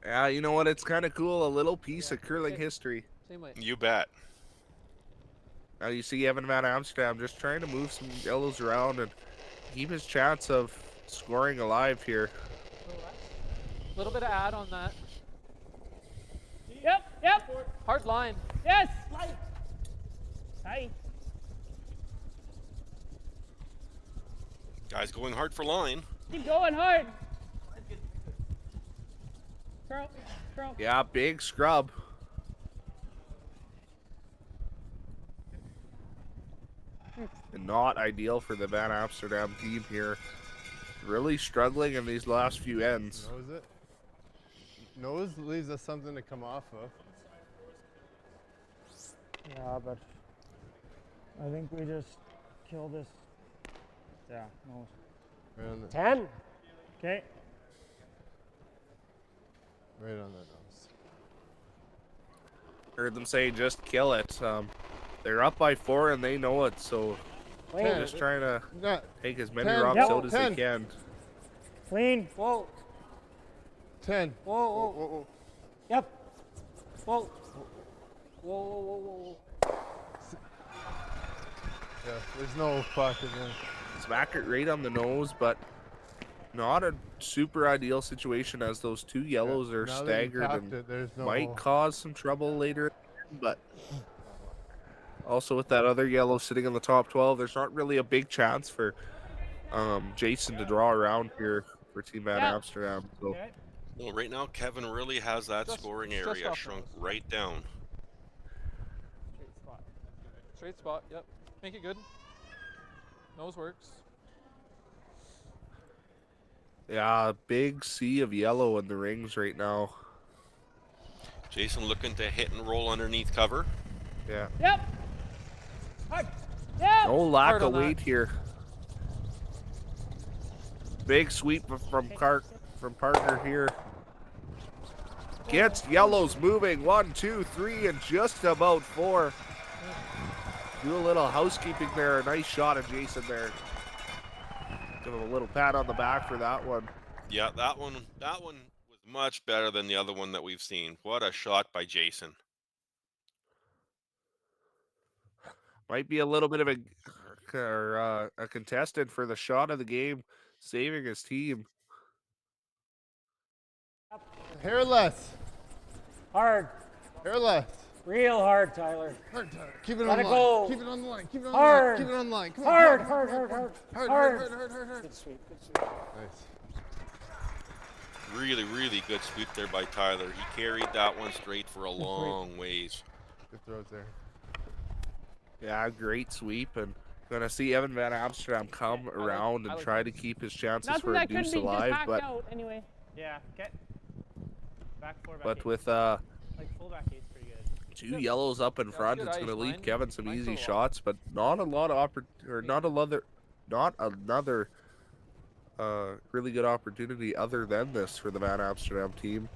Speaker 14: Yeah, you know what? It's kind of cool. A little piece of curling history.
Speaker 16: Same way.
Speaker 18: You bet.
Speaker 14: Now you see Evan Van Amsterdam just trying to move some yellows around and keep his chance of scoring alive here.
Speaker 16: A little bit of add on that. Yep. Hard line. Yes. Hi.
Speaker 18: Guys going hard for line.
Speaker 16: Keep going hard. Curl.
Speaker 14: Yeah, big scrub. And not ideal for the Van Amsterdam team here. Really struggling in these last few ends.
Speaker 17: Nose it. Nose leaves us something to come off of.
Speaker 20: Yeah, but I think we just kill this. Yeah, nose.
Speaker 17: Right on the
Speaker 21: 10.
Speaker 20: Okay.
Speaker 17: Right on the nose.
Speaker 14: Heard them say just kill it. They're up by 4 and they know it, so they're just trying to take as many rocks out as they can.
Speaker 20: Clean.
Speaker 21: Whoa.
Speaker 17: 10.
Speaker 21: Whoa. Yep. Whoa. Whoa.
Speaker 17: Yeah, there's no puck in there.
Speaker 14: Smack it right on the nose, but not a super ideal situation as those 2 yellows are
Speaker 17: now that you
Speaker 14: staggered
Speaker 17: tapped
Speaker 14: and
Speaker 17: it,
Speaker 14: might cause some trouble later. But also with that other yellow sitting in the top 12, there's not really a big chance for Jason to draw around here for Team Van Amsterdam. So.
Speaker 18: Well, right now, Kevin really has that scoring area shrunk right down.
Speaker 16: Straight spot, yep. Make it good. Nose works.
Speaker 14: Yeah, big sea of yellow in the rings right now.
Speaker 18: Jason looking to hit and roll underneath cover.
Speaker 14: Yeah.
Speaker 16: Yep. Hard. Yep.
Speaker 14: No lack of weight here. Big sweep from Parker here. Gets yellows moving. 1, 2, 3, and just about 4. Do a little housekeeping there. A nice shot of Jason there. Give him a little pat on the back for that one.
Speaker 18: Yeah, that one was much better than the other one that we've seen. What a shot by Jason.
Speaker 14: Might be a little bit of a contestant for the shot of the game, saving his team.
Speaker 17: Hairless.
Speaker 21: Hard.
Speaker 17: Hairless.
Speaker 21: Real hard, Tyler.
Speaker 17: Hard, Tyler. Keep it
Speaker 21: Let
Speaker 17: on
Speaker 21: it
Speaker 17: the line.
Speaker 21: go.
Speaker 17: Keep it on the line. Keep it on
Speaker 21: Hard.
Speaker 17: the line. Keep it on the line. Come on.
Speaker 21: Hard.
Speaker 17: Good
Speaker 21: sweep.
Speaker 17: Nice.
Speaker 18: Really good sweep there by Tyler. He carried that one straight for a long ways.
Speaker 17: Good throws there.
Speaker 14: Yeah, great sweep, and gonna see Evan Van Amsterdam come around and try to keep his chances for a deuce alive, but
Speaker 20: anyway. Yeah. Okay. Back 4, back
Speaker 14: but
Speaker 20: 8.
Speaker 14: with
Speaker 20: like fullback 8's pretty good.
Speaker 14: 2 yellows up in front, it's gonna leave Kevin some easy shots, but not a lot of not another really good opportunity other than this for the Van Amsterdam team.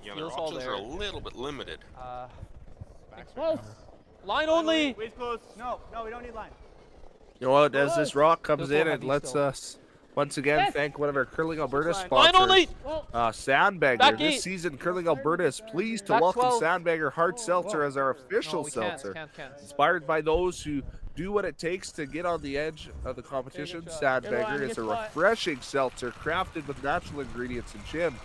Speaker 18: Yeah, their options are a little bit limited.
Speaker 16: Close. Line only.
Speaker 20: Waist close. No, we don't need line.
Speaker 14: You know what? As this rock comes in, it lets us Once again, thank one of our Curling Alberta
Speaker 16: Line only.
Speaker 14: sponsors, Sandbagger.
Speaker 16: Back
Speaker 14: This
Speaker 16: eight.
Speaker 14: season, Curling Alberta is pleased to
Speaker 16: Back
Speaker 14: welcome
Speaker 16: 12.
Speaker 14: Sandbagger Hard Seltzer as our official
Speaker 16: we can't,
Speaker 14: seltzer.
Speaker 16: can't.
Speaker 14: Inspired by those who do what it takes to get on the edge of the competition, Sandbagger is a refreshing seltzer crafted with natural ingredients and gin.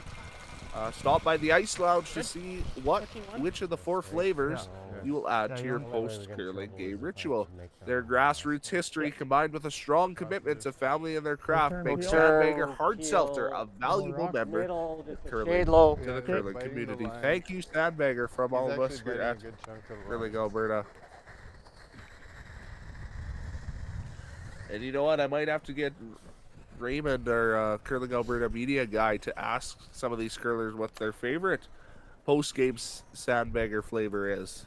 Speaker 14: Stop by the Ice Lounge to see which of the 4 flavors you will add to your post-curling game ritual. Their grassroots history combined with a strong commitment to family and their craft makes Sandbagger Hard Seltzer a valuable member of the curling community. Thank you, Sandbagger, from all of us here at Curling Alberta. And you know what? I might have to get Raymond, our Curling Alberta media guy, to ask some of these curlers what their favorite post-game Sandbagger flavor is.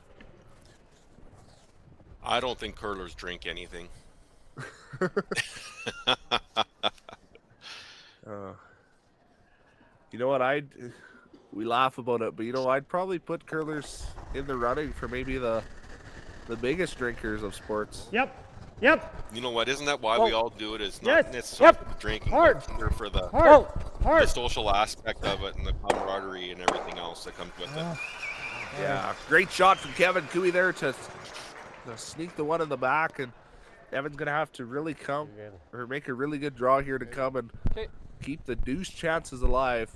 Speaker 18: I don't think curlers drink anything.
Speaker 14: You know what? We laugh about it, but you know, I'd probably put curlers in the running for maybe the biggest drinkers of sports.
Speaker 20: Yep.
Speaker 18: You know what? Isn't that why we all do it? It's not necessarily for the drinking, but for the social aspect of it and the camaraderie and everything else that comes with it.
Speaker 14: Yeah, great shot from Kevin Cooey there to sneak the one in the back, and Evan's gonna have to really make a really good draw here to come and keep the deuce chances alive.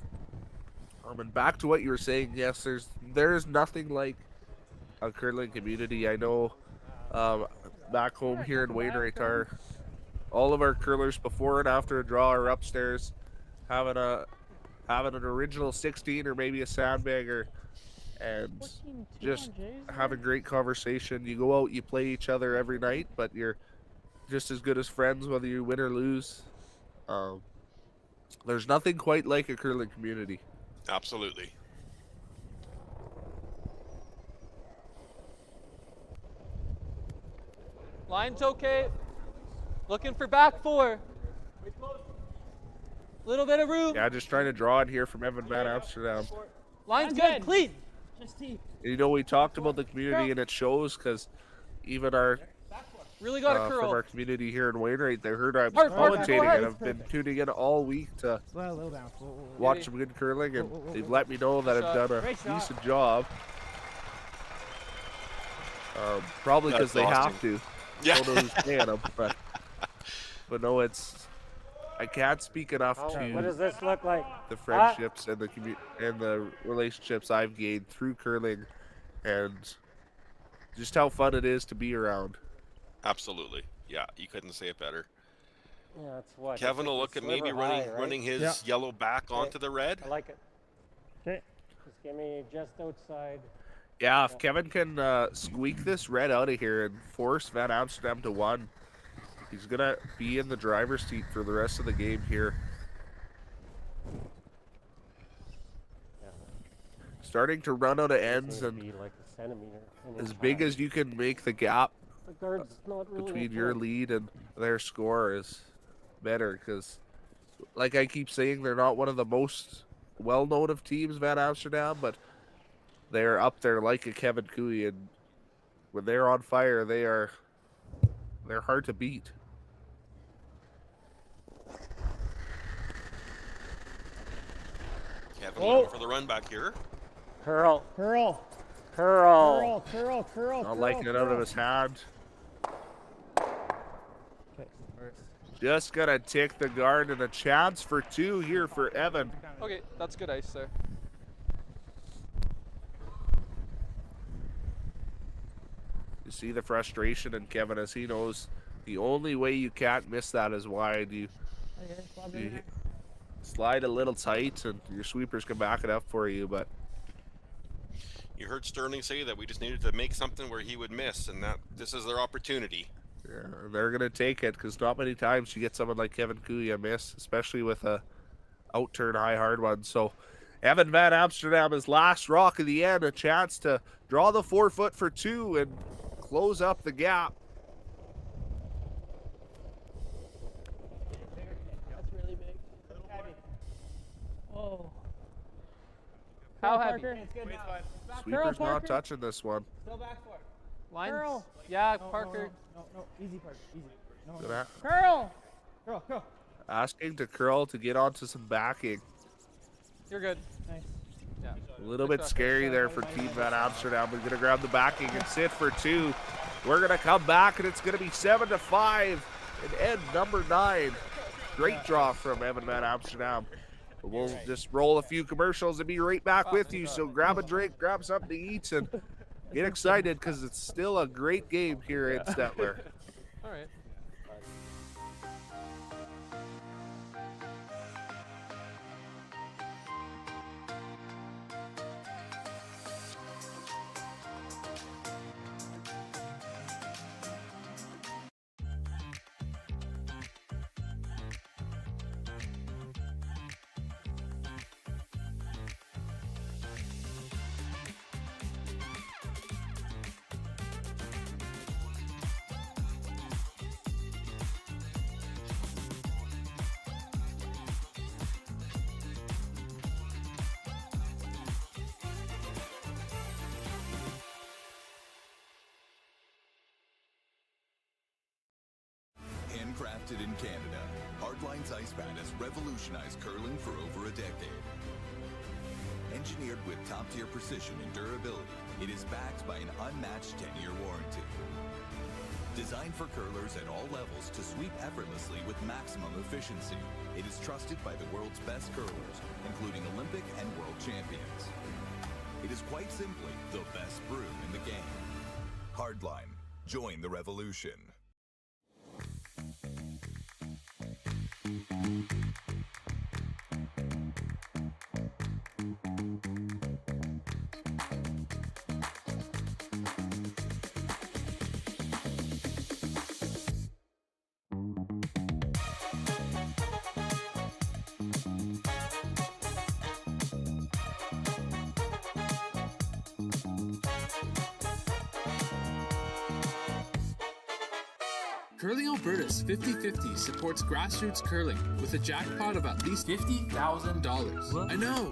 Speaker 14: And back to what you were saying, yes, there's nothing like a curling community. I know back home here in Wainwright, all of our curlers before and after a draw are upstairs having an original 16 or maybe a Sandbagger and just having great conversation. You go out, you play each other every night, but you're just as good as friends whether you win or lose. There's nothing quite like a curling community.
Speaker 18: Absolutely.
Speaker 16: Line's okay. Looking for back 4. Little bit of room.
Speaker 14: Yeah, just trying to draw it here from Evan Van Amsterdam.
Speaker 16: Line's good. Clean.
Speaker 14: You know, we talked about the community and it shows because even our
Speaker 16: really got a curl
Speaker 14: from our community here in Wainwright, they heard I was commentating and I've been tuning in all week to watch some good curling, and they've let me know that I've done a decent job. Probably because they have to.
Speaker 18: Yeah.
Speaker 14: I don't know who's paying them, but no, I can't speak enough to
Speaker 21: what does this look like?
Speaker 14: The friendships and the relationships I've gained through curling, and just how fun it is to be around.
Speaker 18: Absolutely. Yeah, you couldn't say it better.
Speaker 21: Yeah, that's what.
Speaker 18: Kevin will look at maybe running his yellow back onto the red.
Speaker 21: I like it. Okay. Just give me just outside.
Speaker 14: Yeah, if Kevin can squeak this red out of here and force Van Amsterdam to 1, he's going to be in the driver's seat for the rest of the game here. Starting to run out of ends, and
Speaker 21: like
Speaker 14: as big as you can make the gap
Speaker 21: not really
Speaker 14: between your lead and their score is better, because like I keep saying, they're not one of the most well-known of teams, Van Amsterdam, but they're up there like a Kevin Cooey, and when they're on fire, they're hard to beat.
Speaker 18: Kevin looking for the run back here.
Speaker 21: Curl.
Speaker 14: Not liking it out of his hand. Just gonna take the guard, and a chance for 2 here for Evan.
Speaker 16: Okay, that's good ice there.
Speaker 14: You see the frustration in Kevin as he knows the only way you can't miss that is wide. You slide a little tight and your sweepers can back it up for you, but
Speaker 18: you heard Sterling say that we just needed to make something where he would miss, and that this is their opportunity.
Speaker 14: Yeah, they're gonna take it, because not many times you get someone like Kevin Cooey a miss, especially with a out-turn high hard one. So Evan Van Amsterdam, his last rock of the end, a chance to draw the 4-foot for 2 and close up the gap.
Speaker 19: That's really big. Heavy. Oh.
Speaker 16: How heavy?
Speaker 14: Sweeper's not touching this one.
Speaker 19: Still back 4.
Speaker 16: Lines.
Speaker 19: Curl.
Speaker 16: Yeah,
Speaker 19: No,
Speaker 16: Parker.
Speaker 19: No, easy, Parker. Easy. No.
Speaker 14: Look at that.
Speaker 19: Curl. Curl.
Speaker 14: Asking to curl to get onto some backing.
Speaker 16: You're good. Nice. Yeah.
Speaker 14: A little bit scary there for Team Van Amsterdam. We're going to grab the backing and sit for 2. We're going to come back, and it's going to be 7-5 and end number 9. Great draw from Evan Van Amsterdam. We'll just roll a few commercials and be right back with you. So grab a drink, grab something to eat, and get excited because it's still a great game here at Stettler.
Speaker 16: All right.
Speaker 8: Handcrafted in Canada, Hardline's ice pad has revolutionized curling for over a decade. Engineered with top-tier precision and durability, it is backed by an unmatched 10-year warranty. Designed for curlers at all levels to sweep effortlessly with maximum efficiency, it is trusted by the world's best curlers, including Olympic and world champions. It is quite simply the best brew in the game. Hardline, join the revolution.
Speaker 10: Curling Alberta's 50/50 supports grassroots curling with a jackpot of at least $50,000. I know!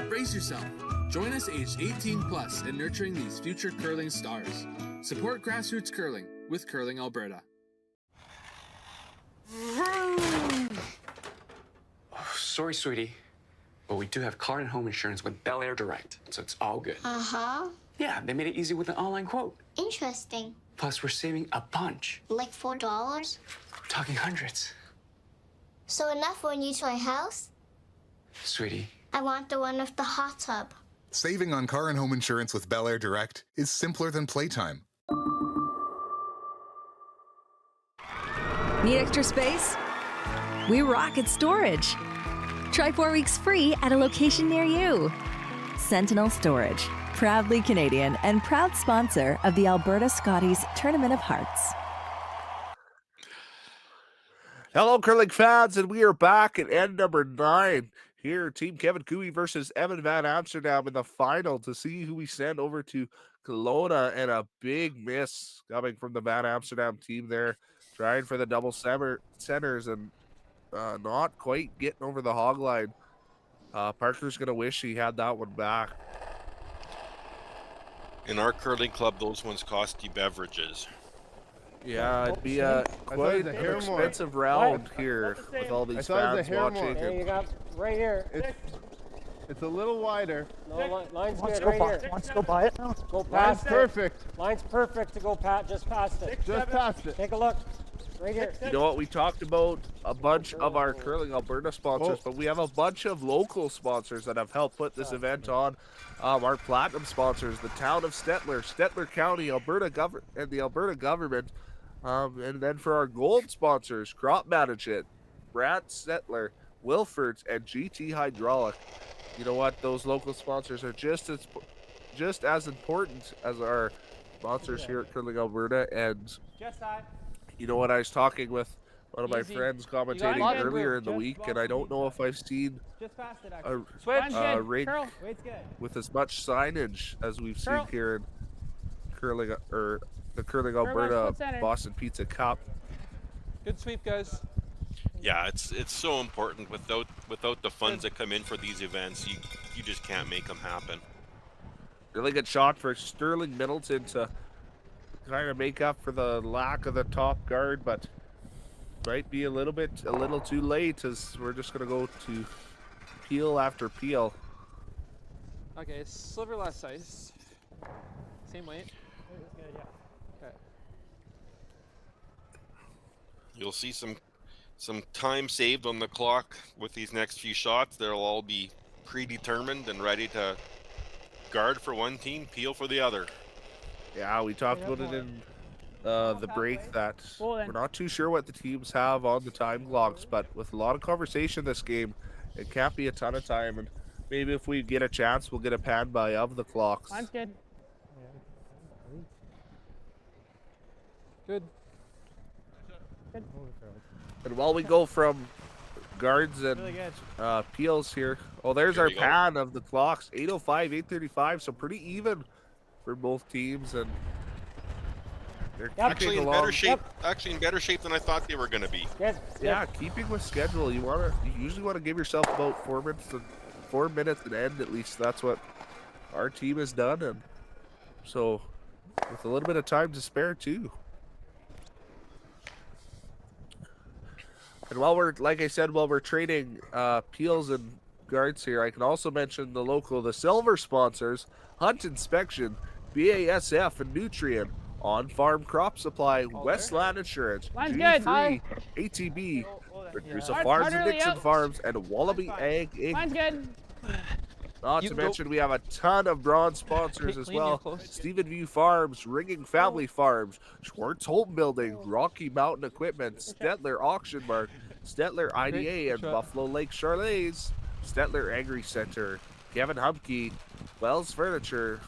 Speaker 10: Brace yourself. Join us aged 18 plus in nurturing these future curling stars. Support grassroots curling with Curling Alberta.
Speaker 4: Oh, sorry, sweetie, but we do have car and home insurance with Bel Air Direct, so it's all good.
Speaker 5: Uh-huh.
Speaker 4: Yeah, they made it easy with an online quote.
Speaker 5: Interesting.
Speaker 4: Plus, we're saving a bunch.
Speaker 5: Like $4?
Speaker 4: We're talking hundreds.
Speaker 5: So enough for a new toy house?
Speaker 4: Sweetie.
Speaker 5: I want the one with the hot tub.
Speaker 23: Saving on car and home insurance with Bel Air Direct is simpler than playtime.
Speaker 9: Need extra space? We rock at storage. Try 4 weeks free at a location near you. Sentinel Storage, proudly Canadian and proud sponsor of the Alberta Scotties Tournament of Hearts.
Speaker 14: Hello, curling fans, and we are back at end number 9. Here, Team Kevin Cooey versus Evan Van Amsterdam in the final to see who we send over to Kelowna, and a big miss coming from the Van Amsterdam team there, trying for the double centers and not quite getting over the hog line. Parker's going to wish he had that one back.
Speaker 18: In our curling club, those ones cost you beverages.
Speaker 14: Yeah, it'd be quite an expensive round here with all these fans watching.
Speaker 21: Hey, you got right here.
Speaker 17: It's a little wider.
Speaker 21: No, line's good right here.
Speaker 20: Wants to go by it now?
Speaker 21: Go past
Speaker 17: it. Perfect.
Speaker 21: Line's perfect to go just past it.
Speaker 17: Just past it.
Speaker 21: Take a look. Right here.
Speaker 14: You know what? We talked about a bunch of our Curling Alberta sponsors, but we have a bunch of local sponsors that have helped put this event on. Our platinum sponsors, the town of Stettler, Stettler County, Alberta and the Alberta government. And then for our gold sponsors, Crop Management, Brad Stettler, Wilfords, and GT Hydraulic. You know what? Those local sponsors are just as important as our sponsors here at Curling Alberta. And you know what? I was talking with one of my friends commentating earlier in the week, and I don't know if I've seen a rink with as much signage as we've seen here in curling or the Curling Alberta Boston Pizza Cup.
Speaker 16: Good sweep, guys.
Speaker 18: Yeah, it's so important. Without the funds that come in for these events, you just can't make them happen.
Speaker 14: Really good shot for Sterling Middleton to kind of make up for the lack of the top guard, but might be a little too late, as we're just gonna go to peel after peel.
Speaker 16: Okay, sliver less ice. Same weight. Okay.
Speaker 18: You'll see some time saved on the clock with these next few shots. They'll all be predetermined and ready to guard for one team, peel for the other.
Speaker 14: Yeah, we talked about it in the break that we're not too sure what the teams have on the time clocks, but with a lot of conversation this game, it can't be a ton of time, and maybe if we get a chance, we'll get a pan by of the clocks.
Speaker 19: Mine's good.
Speaker 16: Good.
Speaker 14: And while we go from guards and peels here, there's our pan of the clocks, 8:05, 8:35, so pretty even for both teams, and they're
Speaker 18: actually in better shape. Actually in better shape than I thought they were going to be.
Speaker 14: Yeah, keeping with schedule, you usually want to give yourself about 4 minutes and end at least. That's what our team has done, and so with a little bit of time to spare too. And while we're, like I said, while we're trading peels and guards here, I can also mention the silver sponsors, Hunt Inspection, BASF and Nutrient, On-Farm Crop Supply, Westland Insurance, G3, ATB, Producer Farms and Nixon Farms, and Wallaby Ag Inc.
Speaker 19: Mine's good.
Speaker 14: Not to mention, we have a ton of bronze sponsors as well. Stephen View Farms, Ringing Family Farms, Schwartz Home Building, Rocky Mountain Equipment, Stettler Auction Mart, Stettler IDA, and Buffalo Lake Charlets, Stettler Agri Center, Kevin Humke, Wells Furniture,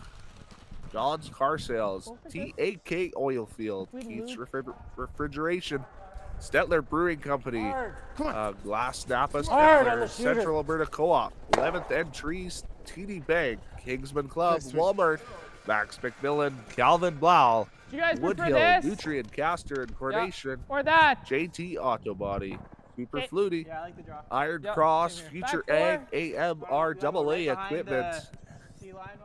Speaker 14: John's Car Sales, TAK Oil Field, Keats Refrigeration, Stettler Brewing Company, Glass Napa, Stettler, Central Alberta Co-op, 11th and Trees, TD Bank, Kingsman Club, Walmart, Max McMillan, Calvin Blau, Woodhill, Nutrient, Castor and Coronation,
Speaker 19: Or that.
Speaker 14: JT Auto Body, Cooper Flutie, Iron Cross, Future Ag, AMRAA Equipment,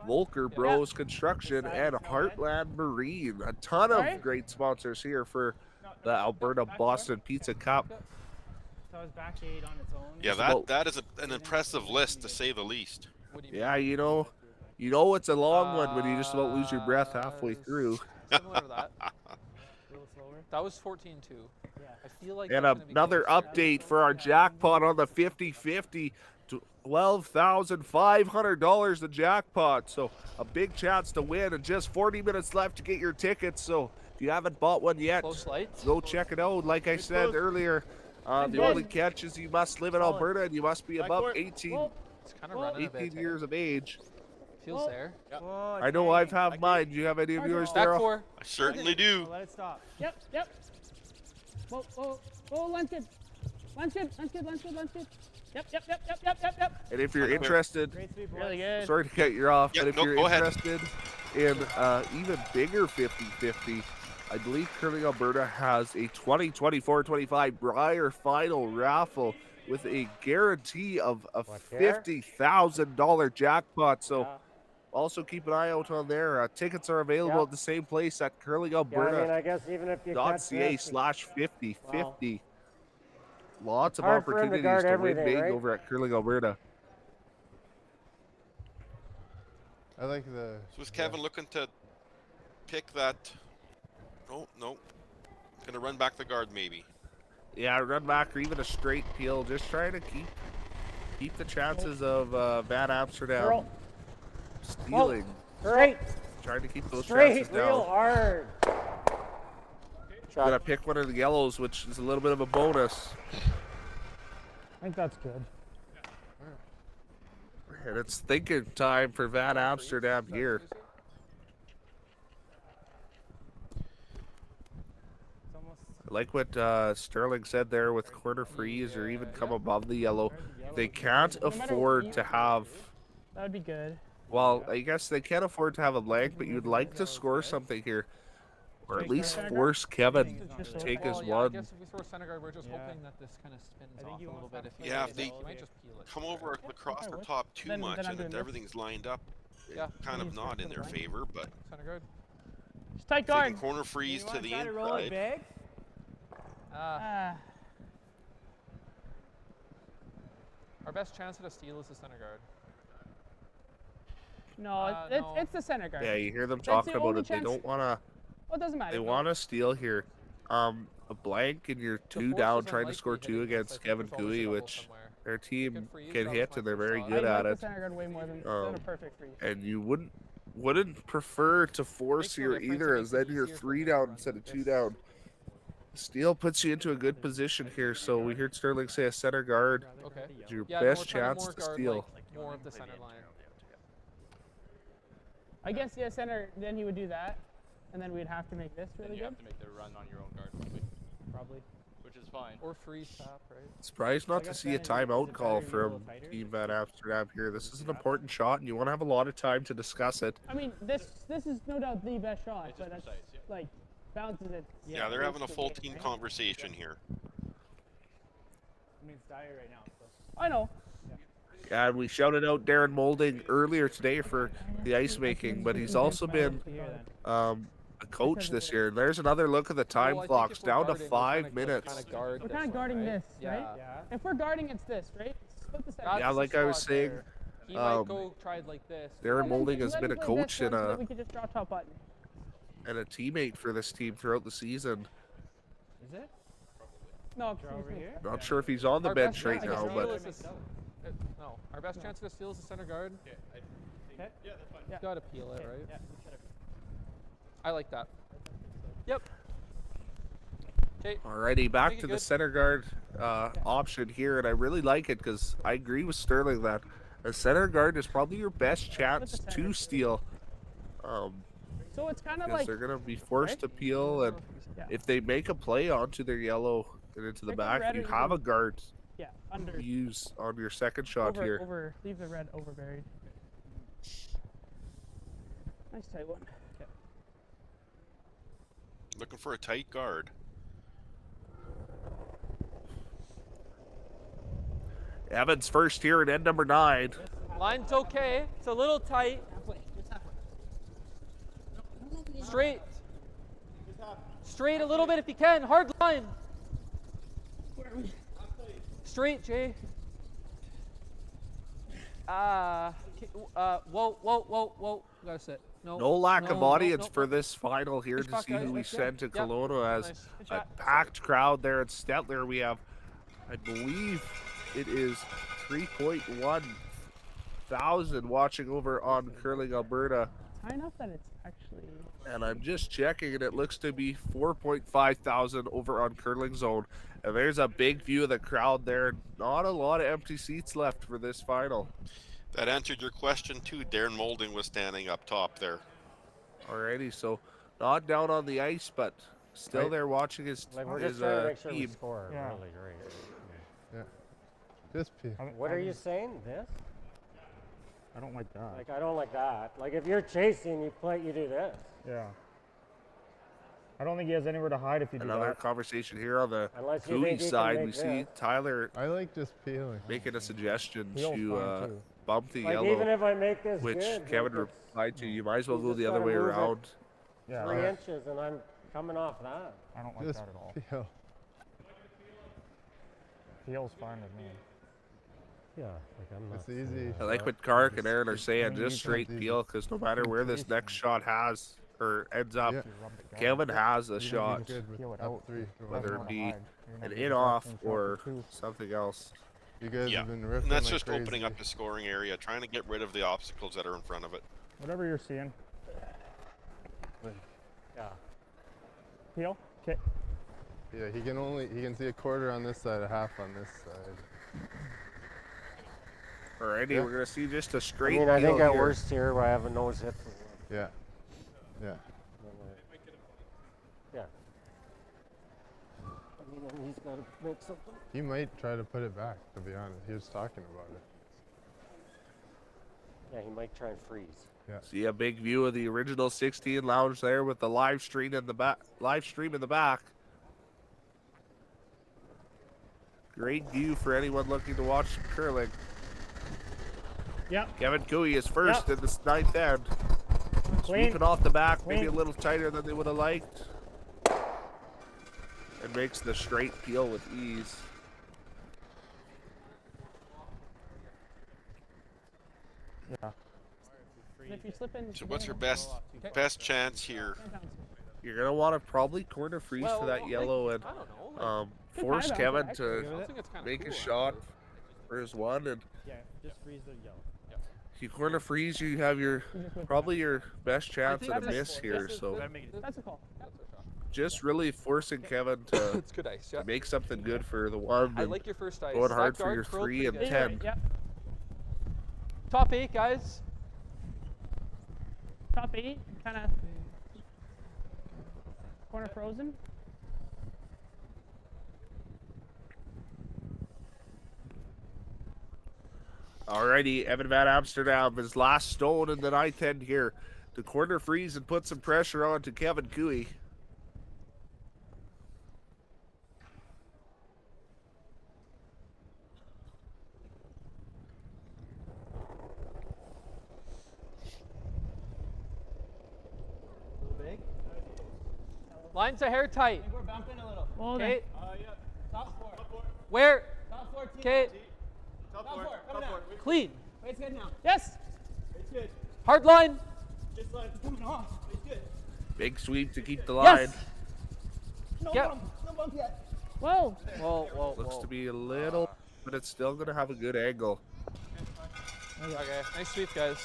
Speaker 14: Volker Bros Construction, and Heartland Marine. A ton of great sponsors here for the Alberta Boston Pizza Cup.
Speaker 20: So it's back to 8 on its own.
Speaker 18: Yeah, that is an impressive list, to say the least.
Speaker 14: Yeah, you know it's a long one when you just about lose your breath halfway through.
Speaker 16: Similar to that. That was 14-2. Yeah. I feel like
Speaker 14: and another update for our jackpot on the 50-50. $12,500 the jackpot. So a big chance to win, and just 40 minutes left to get your tickets. So if you haven't bought one yet, go check it out. Like I said earlier, the only catch is you must live in Alberta and you must be above 18 years of age.
Speaker 16: Feels there.
Speaker 14: I know I've had mine. Do you have any of yours, Daryl?
Speaker 18: I certainly do.
Speaker 20: Let it stop.
Speaker 19: Yep. Whoa, lunch good. Lunch good. Yep.
Speaker 14: And if you're interested,
Speaker 19: Really good.
Speaker 14: sorry to cut you off, but if you're
Speaker 18: go ahead.
Speaker 14: interested in even bigger 50-50, I believe Curling Alberta has a 2024-25 Brier Final raffle with a guarantee of a $50,000 jackpot. So also keep an eye out on there. Tickets are available at the same place at
Speaker 21: I guess even if you
Speaker 14: curlingalberta.ca/5050. Lots of opportunities to win big over at Curling Alberta.
Speaker 17: I like the.
Speaker 18: So is Kevin looking to pick that? Oh, no. Gonna run back the guard, maybe.
Speaker 14: Yeah, run back or even a straight peel. Just trying to keep the chances of Van Amsterdam stealing.
Speaker 21: Straight.
Speaker 14: Trying to keep those
Speaker 21: Straight,
Speaker 14: chances down.
Speaker 21: real hard.
Speaker 14: Gonna pick one of the yellows, which is a little bit of a bonus.
Speaker 20: I think that's good.
Speaker 14: And it's thinking time for Van Amsterdam here. Like what Sterling said there with corner freeze or even come above the yellow, they can't afford to have.
Speaker 20: That would be good.
Speaker 14: Well, I guess they can't afford to have a blank, but you'd like to score something here. Or at least force Kevin to take his one.
Speaker 16: I guess if we throw center guard, we're just hoping that this kind of spins off a little bit.
Speaker 18: If they come over across the top too much and if everything's lined up, kind of not in their favor, but
Speaker 16: center guard.
Speaker 19: Just tight guard.
Speaker 18: Corner freeze to the inside.
Speaker 16: Our best chance at a steal is the center guard.
Speaker 19: No, it's the center guard.
Speaker 14: Yeah, you hear them
Speaker 19: That's
Speaker 14: talking
Speaker 19: the
Speaker 14: about
Speaker 19: only
Speaker 14: it. They
Speaker 19: chance-
Speaker 14: don't want to.
Speaker 19: Well, it doesn't matter.
Speaker 14: They want to steal here. A blank and you're 2 down trying to score 2 against Kevin Cooey, which their team can hit and they're very good at
Speaker 19: I like
Speaker 14: it.
Speaker 19: the center guard way more than a perfect freeze.
Speaker 14: And you wouldn't prefer to force here either, as then you're 3 down instead of 2 down. Steal puts you into a good position here, so we heard Sterling say a center guard is your best chance to steal.
Speaker 16: More of the center line.
Speaker 19: I guess center. Then he would do that, and then we'd have to make this really
Speaker 11: Then you
Speaker 19: good.
Speaker 11: have to make the run on your own guard,
Speaker 19: Probably.
Speaker 11: which is fine.
Speaker 16: Or freeze tap, right?
Speaker 14: Surprised not to see a timeout call from Team Van Amsterdam here. This is an important shot, and you want to have a lot of time to discuss it.
Speaker 19: I mean, this is no doubt the best shot, but it's like bounces it.
Speaker 18: Yeah, they're having a full team conversation here.
Speaker 20: I mean, it's dire right now. So.
Speaker 19: I know.
Speaker 14: And we shouted out Darren Moulding earlier today for the ice making, but he's also been a coach this year. And there's another look at the time clocks, down to 5 minutes.
Speaker 19: We're kind of guarding this, right? If we're guarding, it's this, right? Split the second.
Speaker 14: Yeah, like I was saying,
Speaker 16: He might go try like this.
Speaker 14: Darren Moulding has been a coach and
Speaker 19: we could just draw top button.
Speaker 14: a teammate for this team throughout the season.
Speaker 19: Is it? No, over here.
Speaker 14: Not sure if he's on the
Speaker 16: Our
Speaker 14: bench
Speaker 16: best
Speaker 14: right
Speaker 16: chance
Speaker 14: now,
Speaker 16: at
Speaker 14: but
Speaker 16: steal is no, our best chance at a steal is the center guard.
Speaker 20: Okay. Yeah, that's fine.
Speaker 16: You gotta peel it, right?
Speaker 20: Yeah.
Speaker 16: I like that. Yep. Okay.
Speaker 14: alrighty, back to the center guard option here, and I really like it because I agree with Sterling that a center guard is probably your best chance to steal.
Speaker 19: So it's kind of
Speaker 14: Because
Speaker 19: like
Speaker 14: they're gonna be forced to peel, and if they make a play onto their yellow and into the
Speaker 19: Take the
Speaker 14: back,
Speaker 19: red
Speaker 14: you
Speaker 19: or
Speaker 14: have
Speaker 19: you
Speaker 14: a guard
Speaker 19: under.
Speaker 14: to use on your second shot here.
Speaker 19: Leave the red over buried. Nice tight one. Okay.
Speaker 18: Looking for a tight guard.
Speaker 14: Evans first here at end number 9.
Speaker 16: Line's okay. It's a little tight. Straight. Straight a little bit if you can. Hard line. Straight, Jay. Whoa. We gotta sit.
Speaker 14: No lack of audience for this final here to see who we send to Kelowna as a packed crowd there at Stettler. We have, I believe it is 3.1 thousand watching over on Curling Alberta.
Speaker 19: High enough that it's actually.
Speaker 14: And I'm just checking, and it looks to be 4.5 thousand over on Curling Zone. And there's a big view of the crowd there. Not a lot of empty seats left for this final.
Speaker 18: That answered your question too. Darren Moulding was standing up top there.
Speaker 14: Alrighty, so not down on the ice, but still there watching his,
Speaker 21: We're
Speaker 14: his
Speaker 21: just trying to make sure we
Speaker 14: team.
Speaker 21: score really great.
Speaker 17: Yeah. Just pee.
Speaker 21: What are you saying? This?
Speaker 20: I don't like that.
Speaker 21: Like I don't like that. Like if you're chasing, you do this.
Speaker 20: Yeah. I don't think he has anywhere to hide if you do
Speaker 14: Another
Speaker 20: that.
Speaker 14: conversation here on the
Speaker 21: Unless you
Speaker 14: Cooey
Speaker 21: think you can
Speaker 14: side.
Speaker 21: make
Speaker 14: We see
Speaker 21: this.
Speaker 14: Tyler
Speaker 17: I like just peeling.
Speaker 14: making a suggestion
Speaker 20: Peel's
Speaker 14: to
Speaker 20: fine, too.
Speaker 14: bump the
Speaker 21: Like
Speaker 14: yellow,
Speaker 21: even if I make this
Speaker 14: which
Speaker 21: good,
Speaker 14: Kevin
Speaker 21: like, it's-
Speaker 14: replied to. You might as well
Speaker 21: you
Speaker 14: go
Speaker 21: just
Speaker 14: the other
Speaker 21: gotta
Speaker 14: way
Speaker 21: move it
Speaker 14: around.
Speaker 20: Yeah.
Speaker 21: 3 inches, and I'm coming off that.
Speaker 20: I don't like
Speaker 17: Just
Speaker 20: that at all.
Speaker 17: peel.
Speaker 20: Feels fine with me.
Speaker 21: Yeah, like I'm not.
Speaker 17: It's easy.
Speaker 14: I like what Kark and Aaron are saying, just straight peel, because no matter where this next shot has or ends up, Kevin has a shot,
Speaker 17: Good with
Speaker 20: Peel it
Speaker 17: up
Speaker 20: out.
Speaker 17: 3.
Speaker 14: whether it be
Speaker 20: You're
Speaker 14: an
Speaker 20: not
Speaker 14: in-off
Speaker 20: getting
Speaker 14: or
Speaker 20: two.
Speaker 14: something else.
Speaker 17: You guys
Speaker 18: Yeah,
Speaker 17: have been riffing
Speaker 18: and that's
Speaker 17: like
Speaker 18: just
Speaker 17: crazy.
Speaker 18: opening up the scoring area, trying to get rid of the obstacles that are in front of it.
Speaker 20: Whatever you're seeing.
Speaker 21: Yeah.
Speaker 20: Peel. Okay.
Speaker 17: Yeah, he can see a quarter on this side, a half on this side.
Speaker 14: Alrighty,
Speaker 17: Yeah.
Speaker 14: we're gonna see just a
Speaker 21: I
Speaker 14: straight
Speaker 21: mean, I think
Speaker 14: peel
Speaker 21: at
Speaker 14: here.
Speaker 21: worst here, I have a nose hit.
Speaker 17: Yeah. Yeah.
Speaker 21: Yeah. I mean, and he's got to make something.
Speaker 17: He might try to put it back, to be honest. He was talking about it.
Speaker 21: Yeah, he might try and freeze.
Speaker 17: Yeah.
Speaker 14: See a big view of the original 16 lounge there with the live stream in the back. Great view for anyone looking to watch curling.
Speaker 20: Yep.
Speaker 14: Kevin Cooey is first in the ninth end.
Speaker 20: Clean.
Speaker 14: Sweeping off the back,
Speaker 20: Clean.
Speaker 14: maybe a little tighter than they would have liked. And makes the straight peel with ease.
Speaker 16: slip in.
Speaker 18: So what's your best chance here?
Speaker 14: You're gonna want to probably corner freeze for that yellow and force Kevin to make a shot for his one. And
Speaker 20: Yeah, just freeze the yellow.
Speaker 14: if you corner freeze, you have probably your best chance at a miss here. So
Speaker 16: That's a call.
Speaker 14: just really forcing Kevin to,
Speaker 2: It's good ice, yeah.
Speaker 14: to make something good for the one.
Speaker 2: I
Speaker 14: and
Speaker 2: like your first ice.
Speaker 14: going
Speaker 2: That
Speaker 14: hard for
Speaker 2: guard
Speaker 14: your
Speaker 2: curled
Speaker 14: 3 and
Speaker 2: pretty
Speaker 14: 10.
Speaker 2: good.
Speaker 16: Yep. Top 8, guys. Top 8, kind of corner frozen.
Speaker 14: Alrighty, Evan Van Amsterdam, his last stone in the 9th end here. To corner freeze and put some pressure on to Kevin Cooey.
Speaker 16: Lines a hair tight.
Speaker 19: I think we're bumping a little.
Speaker 16: Okay.
Speaker 19: Yeah. Top 4.
Speaker 16: Where?
Speaker 19: Top 4.
Speaker 16: Okay.
Speaker 19: Top 4. Coming down.
Speaker 16: Clean.
Speaker 19: Weight's good now.
Speaker 16: Yes.
Speaker 19: Weight's good.
Speaker 16: Hard line.
Speaker 19: Just like coming off. Weight's good.
Speaker 14: Big sweep to keep the line.
Speaker 16: Yes.
Speaker 19: No
Speaker 16: Yep.
Speaker 19: bump. No bump yet.
Speaker 16: Whoa. Whoa.
Speaker 14: Looks to be a little, but it's still going to have a good angle.
Speaker 2: Okay, nice sweep, guys.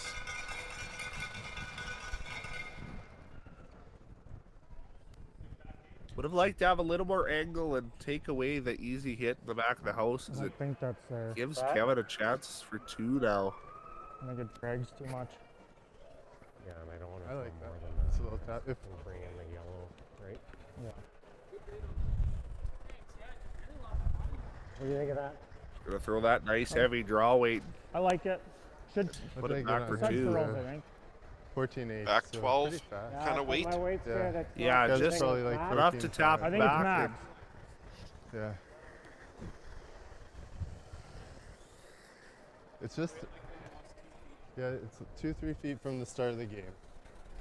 Speaker 14: Would have liked to have a little more angle and take away the easy hit in the back of the house, as
Speaker 20: I
Speaker 14: it
Speaker 20: think that's there.
Speaker 14: gives Kevin a chance for 2 now.
Speaker 20: I think it drags too much.
Speaker 17: Yeah, and I don't want to like more than that. It's a little tap. If we bring in the yellow, right?
Speaker 20: Yeah.
Speaker 21: What do you think of that?
Speaker 14: Gonna throw that nice heavy draw weight.
Speaker 20: I like it. Should
Speaker 14: put it back for
Speaker 20: Side
Speaker 14: 2.
Speaker 20: rolls, I think.
Speaker 17: 14-8.
Speaker 18: Back
Speaker 17: so
Speaker 18: 12,
Speaker 17: pretty fast.
Speaker 18: kind of weight.
Speaker 21: My weight's good. It's
Speaker 14: Yeah,
Speaker 17: That's
Speaker 14: just
Speaker 17: probably like
Speaker 14: enough to tap
Speaker 20: I
Speaker 14: it
Speaker 20: think it's
Speaker 14: back.
Speaker 20: max.
Speaker 17: Yeah. It's just, yeah, it's 2-3 feet from the start of the game.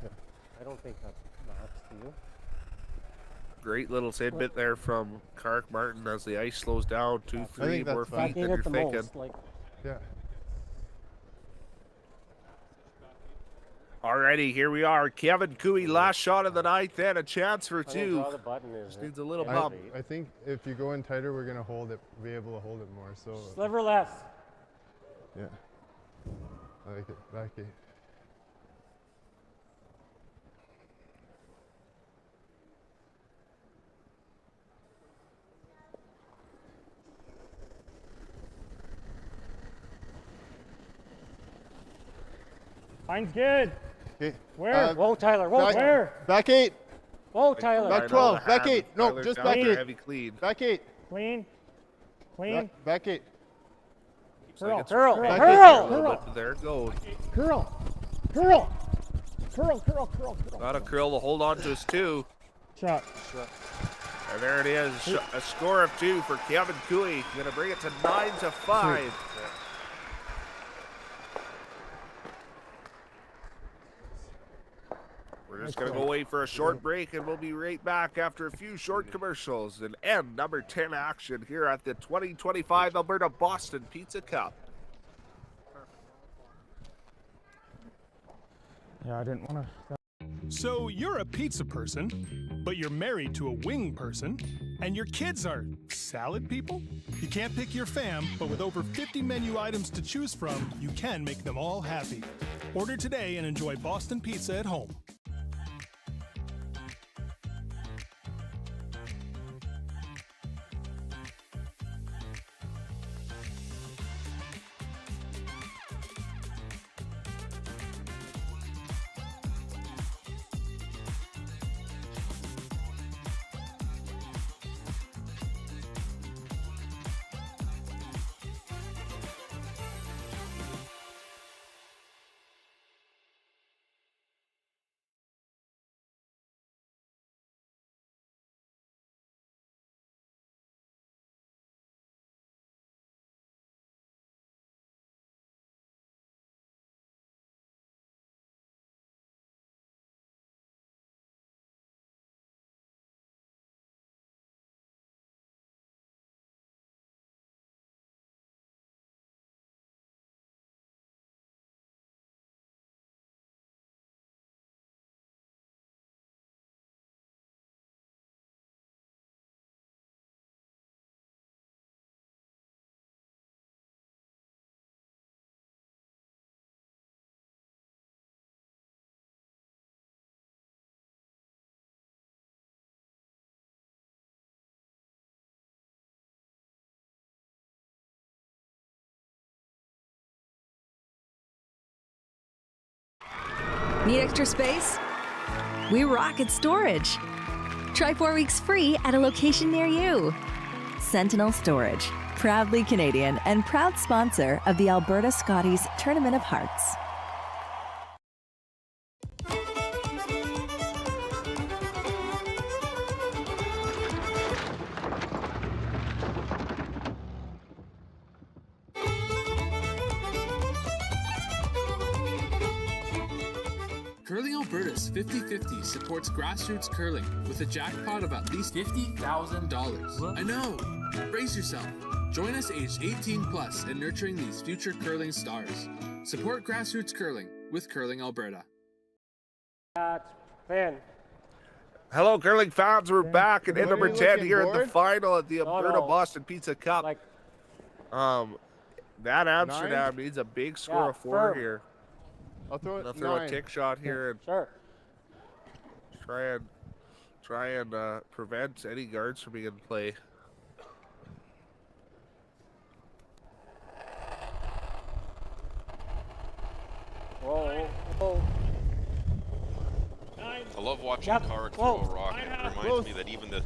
Speaker 17: Yeah.
Speaker 21: I don't think that's max to you.
Speaker 14: Great little tidbit there from Kark Martin as the ice slows down 2-3
Speaker 17: that's
Speaker 14: more
Speaker 17: fine.
Speaker 14: feet than you're thinking.
Speaker 21: Most, like,
Speaker 17: Yeah.
Speaker 14: Alrighty, here we are. Kevin Cooey, last shot of the 9th and a chance for
Speaker 21: I think
Speaker 14: 2.
Speaker 21: draw the button is
Speaker 14: Just needs a little
Speaker 17: I,
Speaker 14: bump.
Speaker 17: I think if you go in tighter, we're gonna hold it, be able to hold it more. So
Speaker 21: sliver less.
Speaker 17: yeah, I like it. Back 8.
Speaker 20: Mine's good.
Speaker 17: Okay.
Speaker 20: Where?
Speaker 21: Whoa, Tyler. Whoa,
Speaker 20: Where?
Speaker 17: Back 8.
Speaker 21: Whoa, Tyler.
Speaker 17: Back 12. Back 8. No,
Speaker 14: Tyler's
Speaker 17: just
Speaker 14: down
Speaker 17: back
Speaker 14: for
Speaker 17: 8.
Speaker 14: heavy clean.
Speaker 17: Back 8.
Speaker 20: Clean. Clean.
Speaker 17: Back 8.
Speaker 20: Curl.
Speaker 21: Curl.
Speaker 17: Back
Speaker 21: Curl.
Speaker 14: A little bit there it goes.
Speaker 20: Curl. Curl. Curl. Curl. Curl. Curl.
Speaker 14: Got a curl to hold on to his 2.
Speaker 20: Shot.
Speaker 14: And there it is. A score of 2 for Kevin Cooey. Going to bring it to 9-5. We're just going to go away for a short break, and we'll be right back after a few short commercials and end number 10 action here at the 2025 Alberta Boston Pizza Cup.
Speaker 20: Yeah, I didn't want to.
Speaker 1: So you're a pizza person, but you're married to a wing person, and your kids are salad people? You can't pick your fam, but with over 50 menu items to choose from, you can make them all happy. Order today and enjoy Boston Pizza at home.
Speaker 9: Need extra space? We rock at storage. Try 4 weeks free at a location near you. Sentinel Storage, proudly Canadian and proud sponsor of the Alberta Scotties Tournament of Hearts.
Speaker 10: Curling Alberta's 50-50 supports grassroots curling with a jackpot of at least $50,000. I know! Brace yourself. Join us aged 18 plus in nurturing these future curling stars. Support grassroots curling with Curling Alberta.
Speaker 21: Finn.
Speaker 14: Hello, curling fans. We're back at number 10 here at the final at the Alberta Boston Pizza Cup. That Amsterdam needs a big score of 4 here.
Speaker 17: I'll throw it.
Speaker 14: I'll throw a tick shot here and try and prevent any guards from being in play.
Speaker 21: Whoa, whoa.
Speaker 18: I love watching Kark throw a rock. It reminds me that even the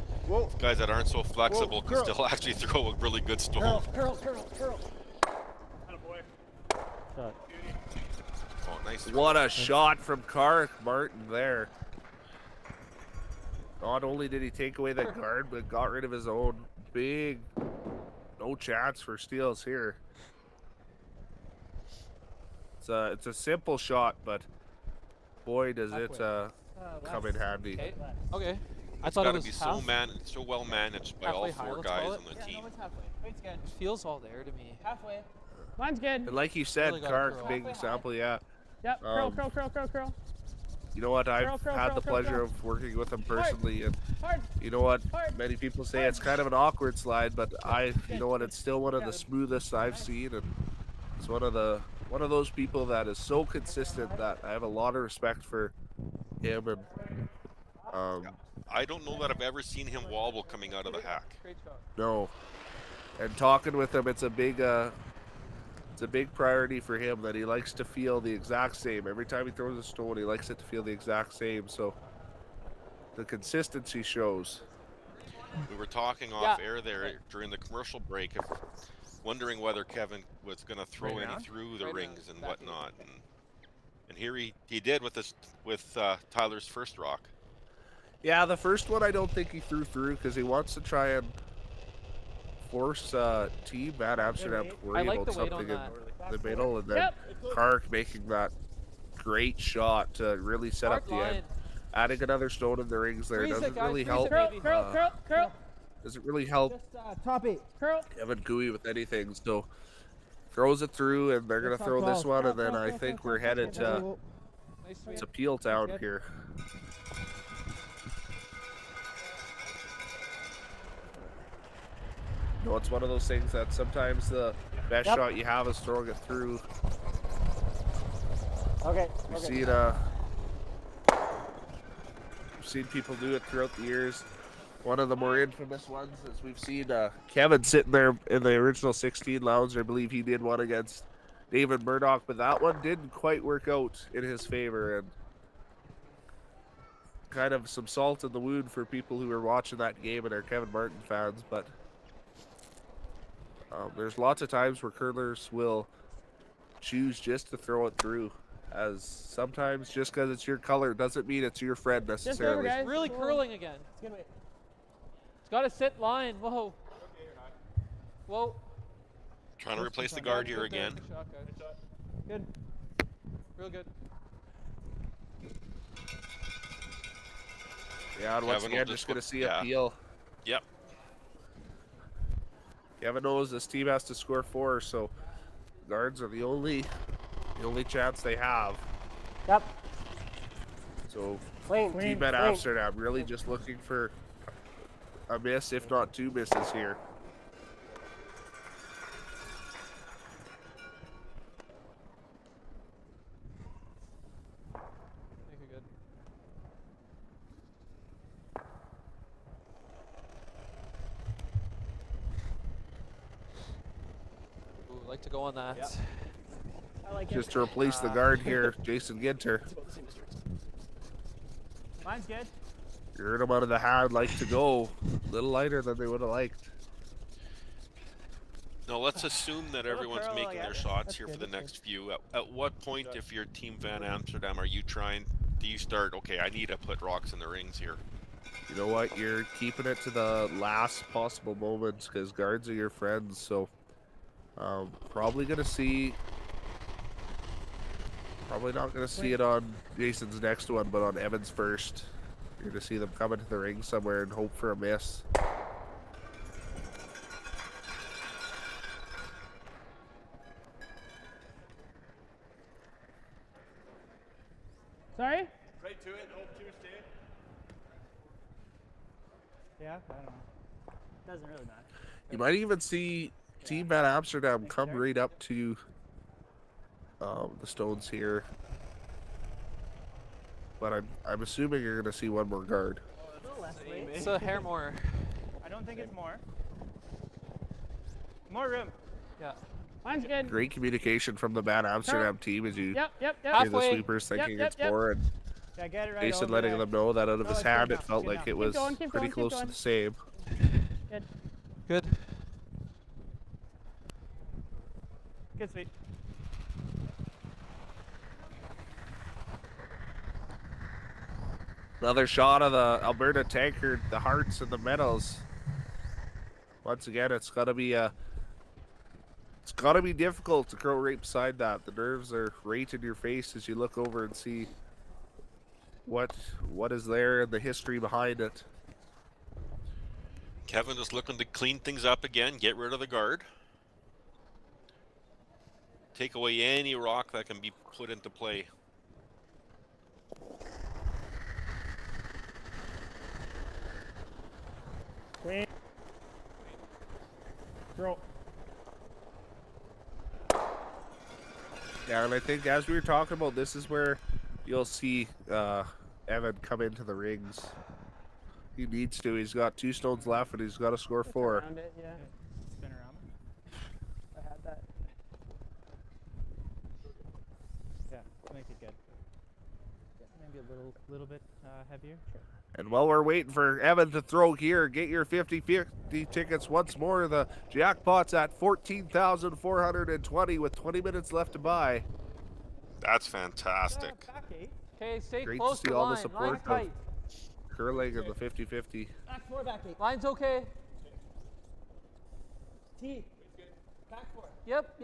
Speaker 18: guys that aren't so flexible can still actually throw a really good storm.
Speaker 21: Curl.
Speaker 18: Oh, nice.
Speaker 14: What a shot from Kark Martin there. Not only did he take away the guard, but got rid of his own. Big, no chance for steals here. It's a simple shot, but boy, does it come in handy.
Speaker 16: Okay. I
Speaker 18: It's
Speaker 16: thought
Speaker 18: got
Speaker 16: it
Speaker 18: to
Speaker 16: was
Speaker 18: be so well managed by all 4 guys on the team.
Speaker 16: It feels all there to me.
Speaker 19: Halfway. Mine's good.
Speaker 14: And like you said,
Speaker 16: Really gotta
Speaker 14: Kark,
Speaker 16: curl.
Speaker 14: big example, yeah.
Speaker 19: Yep, curl.
Speaker 14: You know what? I've
Speaker 19: Curl,
Speaker 14: had the
Speaker 19: curl,
Speaker 14: pleasure
Speaker 19: curl.
Speaker 14: of working with him personally, and
Speaker 19: Hard.
Speaker 14: you know what? Many people say it's kind of an awkward slide, but you know what? It's still one of the smoothest I've seen, and it's one of those people that is so consistent that I have a lot of respect for him. And
Speaker 18: I don't know that I've ever seen him wobble coming out of the hack.
Speaker 14: no, and talking with him, it's a big priority for him that he likes to feel the exact same. Every time he throws a stone, he likes it to feel the exact same. So the consistency shows.
Speaker 18: We were talking off air there during the commercial break, wondering whether Kevin was going to throw any through the rings and whatnot, and here he did with Tyler's first rock.
Speaker 14: Yeah, the first one I don't think he threw through because he wants to try and force team at Amsterdam to worry about something in the middle, and then Kark making that great shot to really set up the end. Adding another stone in the rings there doesn't really help.
Speaker 19: Curl.
Speaker 14: Doesn't really help
Speaker 19: Top 8. Curl.
Speaker 14: Kevin Gooey with anything. So throws it through, and they're gonna throw this one, and then I think we're headed to Peel Town here. You know, it's one of those things that sometimes the best shot you have is throwing it through. We've seen people do it throughout the years. One of the more infamous ones is we've seen Kevin sitting there in the original 16 lounge. I believe he did one against David Murdoch, but that one didn't quite work out in his favor, and kind of some salt in the wound for people who were watching that game and are Kevin Martin fans. But there's lots of times where curlers will choose just to throw it through, as sometimes just because it's your color doesn't mean it's your friend necessarily.
Speaker 16: It's really curling again. It's got to sit line. Whoa. Whoa.
Speaker 18: Trying to replace the guard here again.
Speaker 16: Good. Real good.
Speaker 14: Yeah, and once again, just going to see a peel.
Speaker 18: Yep.
Speaker 14: Kevin knows this team has to score 4, so guards are the only chance they have.
Speaker 21: Yep.
Speaker 14: So team at Amsterdam really just looking for a miss, if not 2 misses here.
Speaker 16: Like to go on that.
Speaker 14: Just to replace the guard here, Jason Ginter.
Speaker 20: Mine's good.
Speaker 14: You heard them out of the hand like to go. A little lighter than they would have liked.
Speaker 18: Now let's assume that everyone's
Speaker 20: curl,
Speaker 18: making
Speaker 20: yeah,
Speaker 18: their shots
Speaker 20: that's
Speaker 18: here
Speaker 20: good,
Speaker 18: for the
Speaker 20: that's
Speaker 18: next few. At what point, if you're Team Van Amsterdam, do you start, okay, I need to put rocks in the rings here?
Speaker 14: You know what? You're keeping it to the last possible moments because guards are your friends. So probably not gonna see it on Jason's next one, but on Evan's first. You're gonna see them come into the ring somewhere and hope for a miss.
Speaker 20: Sorry?
Speaker 12: Right to it, hope to stay.
Speaker 20: Yeah, I don't know. Doesn't really matter.
Speaker 14: You might even see Team Van Amsterdam come right up to the stones here. But I'm assuming you're gonna see one more guard.
Speaker 16: It's a hair more.
Speaker 20: I don't think it's more. More room.
Speaker 16: Yeah.
Speaker 20: Mine's good.
Speaker 14: Great communication from the Van Amsterdam team as you
Speaker 20: Yep.
Speaker 14: hear the
Speaker 16: Halfway.
Speaker 14: sweepers thinking it's more, and
Speaker 20: Yeah, get it right.
Speaker 14: Jason
Speaker 20: over
Speaker 14: letting
Speaker 20: there.
Speaker 14: them know that out of
Speaker 20: No,
Speaker 14: his
Speaker 20: it's
Speaker 14: hand
Speaker 20: good
Speaker 14: it
Speaker 20: now,
Speaker 14: felt
Speaker 20: good
Speaker 14: like
Speaker 20: now.
Speaker 14: it
Speaker 20: Keep
Speaker 14: was
Speaker 20: going, keep
Speaker 14: pretty
Speaker 20: going,
Speaker 14: close
Speaker 20: keep
Speaker 14: to
Speaker 20: going.
Speaker 14: the same.
Speaker 20: Good.
Speaker 16: Good.
Speaker 20: Good sweep.
Speaker 14: Another shot of the Alberta tankard, the hearts and the medals. Once again, it's gotta be difficult to curl right beside that. The nerves are right in your face as you look over and see what is there and the history behind it.
Speaker 18: Kevin is looking to clean things up again, get rid of the guard. Take away any rock that can be put into play.
Speaker 20: Queen. Throw.
Speaker 14: Yeah, and I think as we were talking about, this is where you'll see Evan come into the rings. He needs to. He's got 2 stones left, and he's got to score 4.
Speaker 20: Around it, yeah. Spin around. I had that. Yeah, make it good. Maybe a little bit heavier. Sure.
Speaker 14: And while we're waiting for Evan to throw here, get your 50-50 tickets once more. The jackpot's at $14,420 with 20 minutes left to buy.
Speaker 18: That's fantastic.
Speaker 16: Okay, stay
Speaker 14: Great
Speaker 16: close
Speaker 14: to see
Speaker 16: to
Speaker 14: all
Speaker 16: line.
Speaker 14: the support
Speaker 16: Line's
Speaker 14: of
Speaker 16: tight.
Speaker 14: curling and the 50-50.
Speaker 20: Back 4, back 8.
Speaker 16: Line's okay.
Speaker 20: T. Back 4.
Speaker 16: Yep.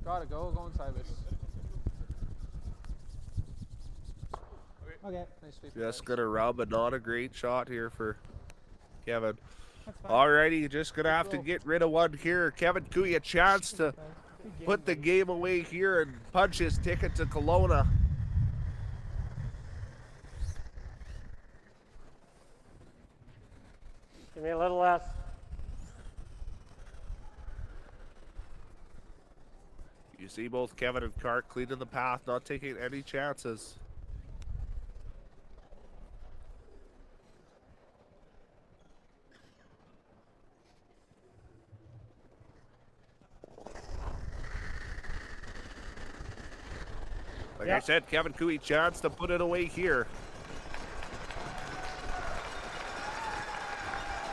Speaker 16: Gotta go inside this.
Speaker 20: Okay.
Speaker 16: Nice sweep.
Speaker 14: Just gonna rub, but not a great shot here for Kevin. Alrighty, just gonna have to get rid of one here. Kevin Cooey, a chance to put the game away here and punch his ticket to Kelowna.
Speaker 21: Give me a little less.
Speaker 14: You see both Kevin and Cart cleaning the path, not taking any chances. Like I said, Kevin Cooey, chance to put it away here.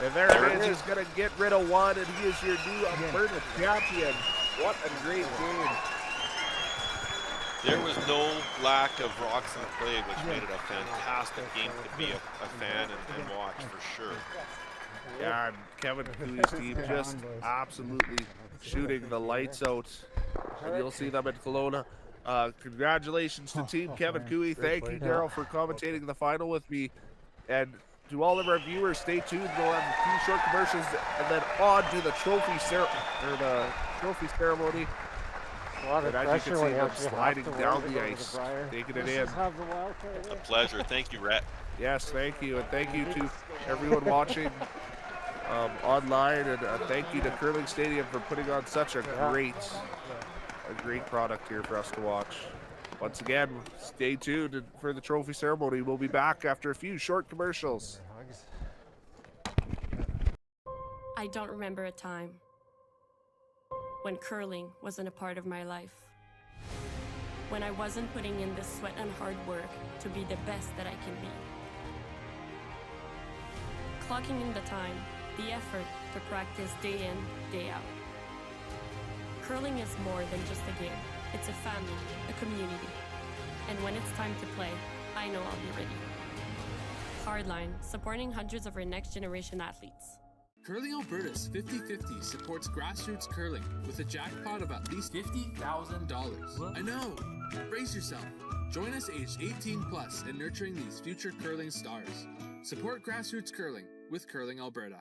Speaker 14: And there it is. He's going to get rid of one, and he is your new Alberta champion. What a great game.
Speaker 18: There was no lack of rocks in play, which made it a fantastic game to be a fan and watch for sure.
Speaker 14: Yeah, and Kevin Cooey's team just absolutely shooting the lights out. And you'll see them at Kelowna. Congratulations to Team Kevin Cooey. Thank you, Daryl, for commentating the final with me. And to all of our viewers, stay tuned. We'll have a few short commercials and then on to the trophy ceremony. And as you can see, them sliding down the ice, taking it in.
Speaker 18: A pleasure. Thank you, Rhett.
Speaker 14: Yes, thank you. And thank you to everyone watching online. And thank you to Curling Stadium for putting on such a great product here for us to watch. Once again, stay tuned for the trophy ceremony. We'll be back after a few short commercials.
Speaker 3: I don't remember a time when curling wasn't a part of my life. when I wasn't putting in the sweat and hard work to be the best that I can be. Clocking in the time, the effort to practice day in, day out. Curling is more than just a game. It's a family, a community. And when it's time to play, I know I'll be ready. Hardline, supporting hundreds of our next generation athletes.
Speaker 10: Curling Alberta's 50-50 supports grassroots curling with a jackpot of at least $50,000. I know! Brace yourself. Join us aged 18 plus in nurturing these future curling stars. Support grassroots curling with Curling Alberta.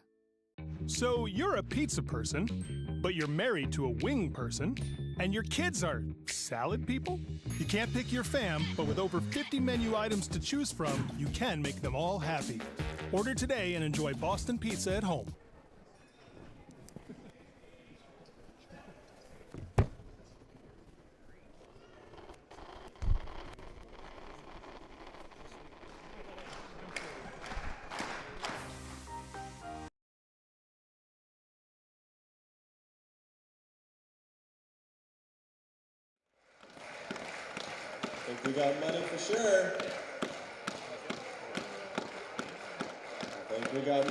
Speaker 1: So you're a pizza person, but you're married to a wing person, and your kids are salad people? You can't pick your fam, but with over 50 menu items to choose from, you can make them all happy. Order today and enjoy Boston pizza at home.
Speaker 12: I think we got money for sure. I think we got money.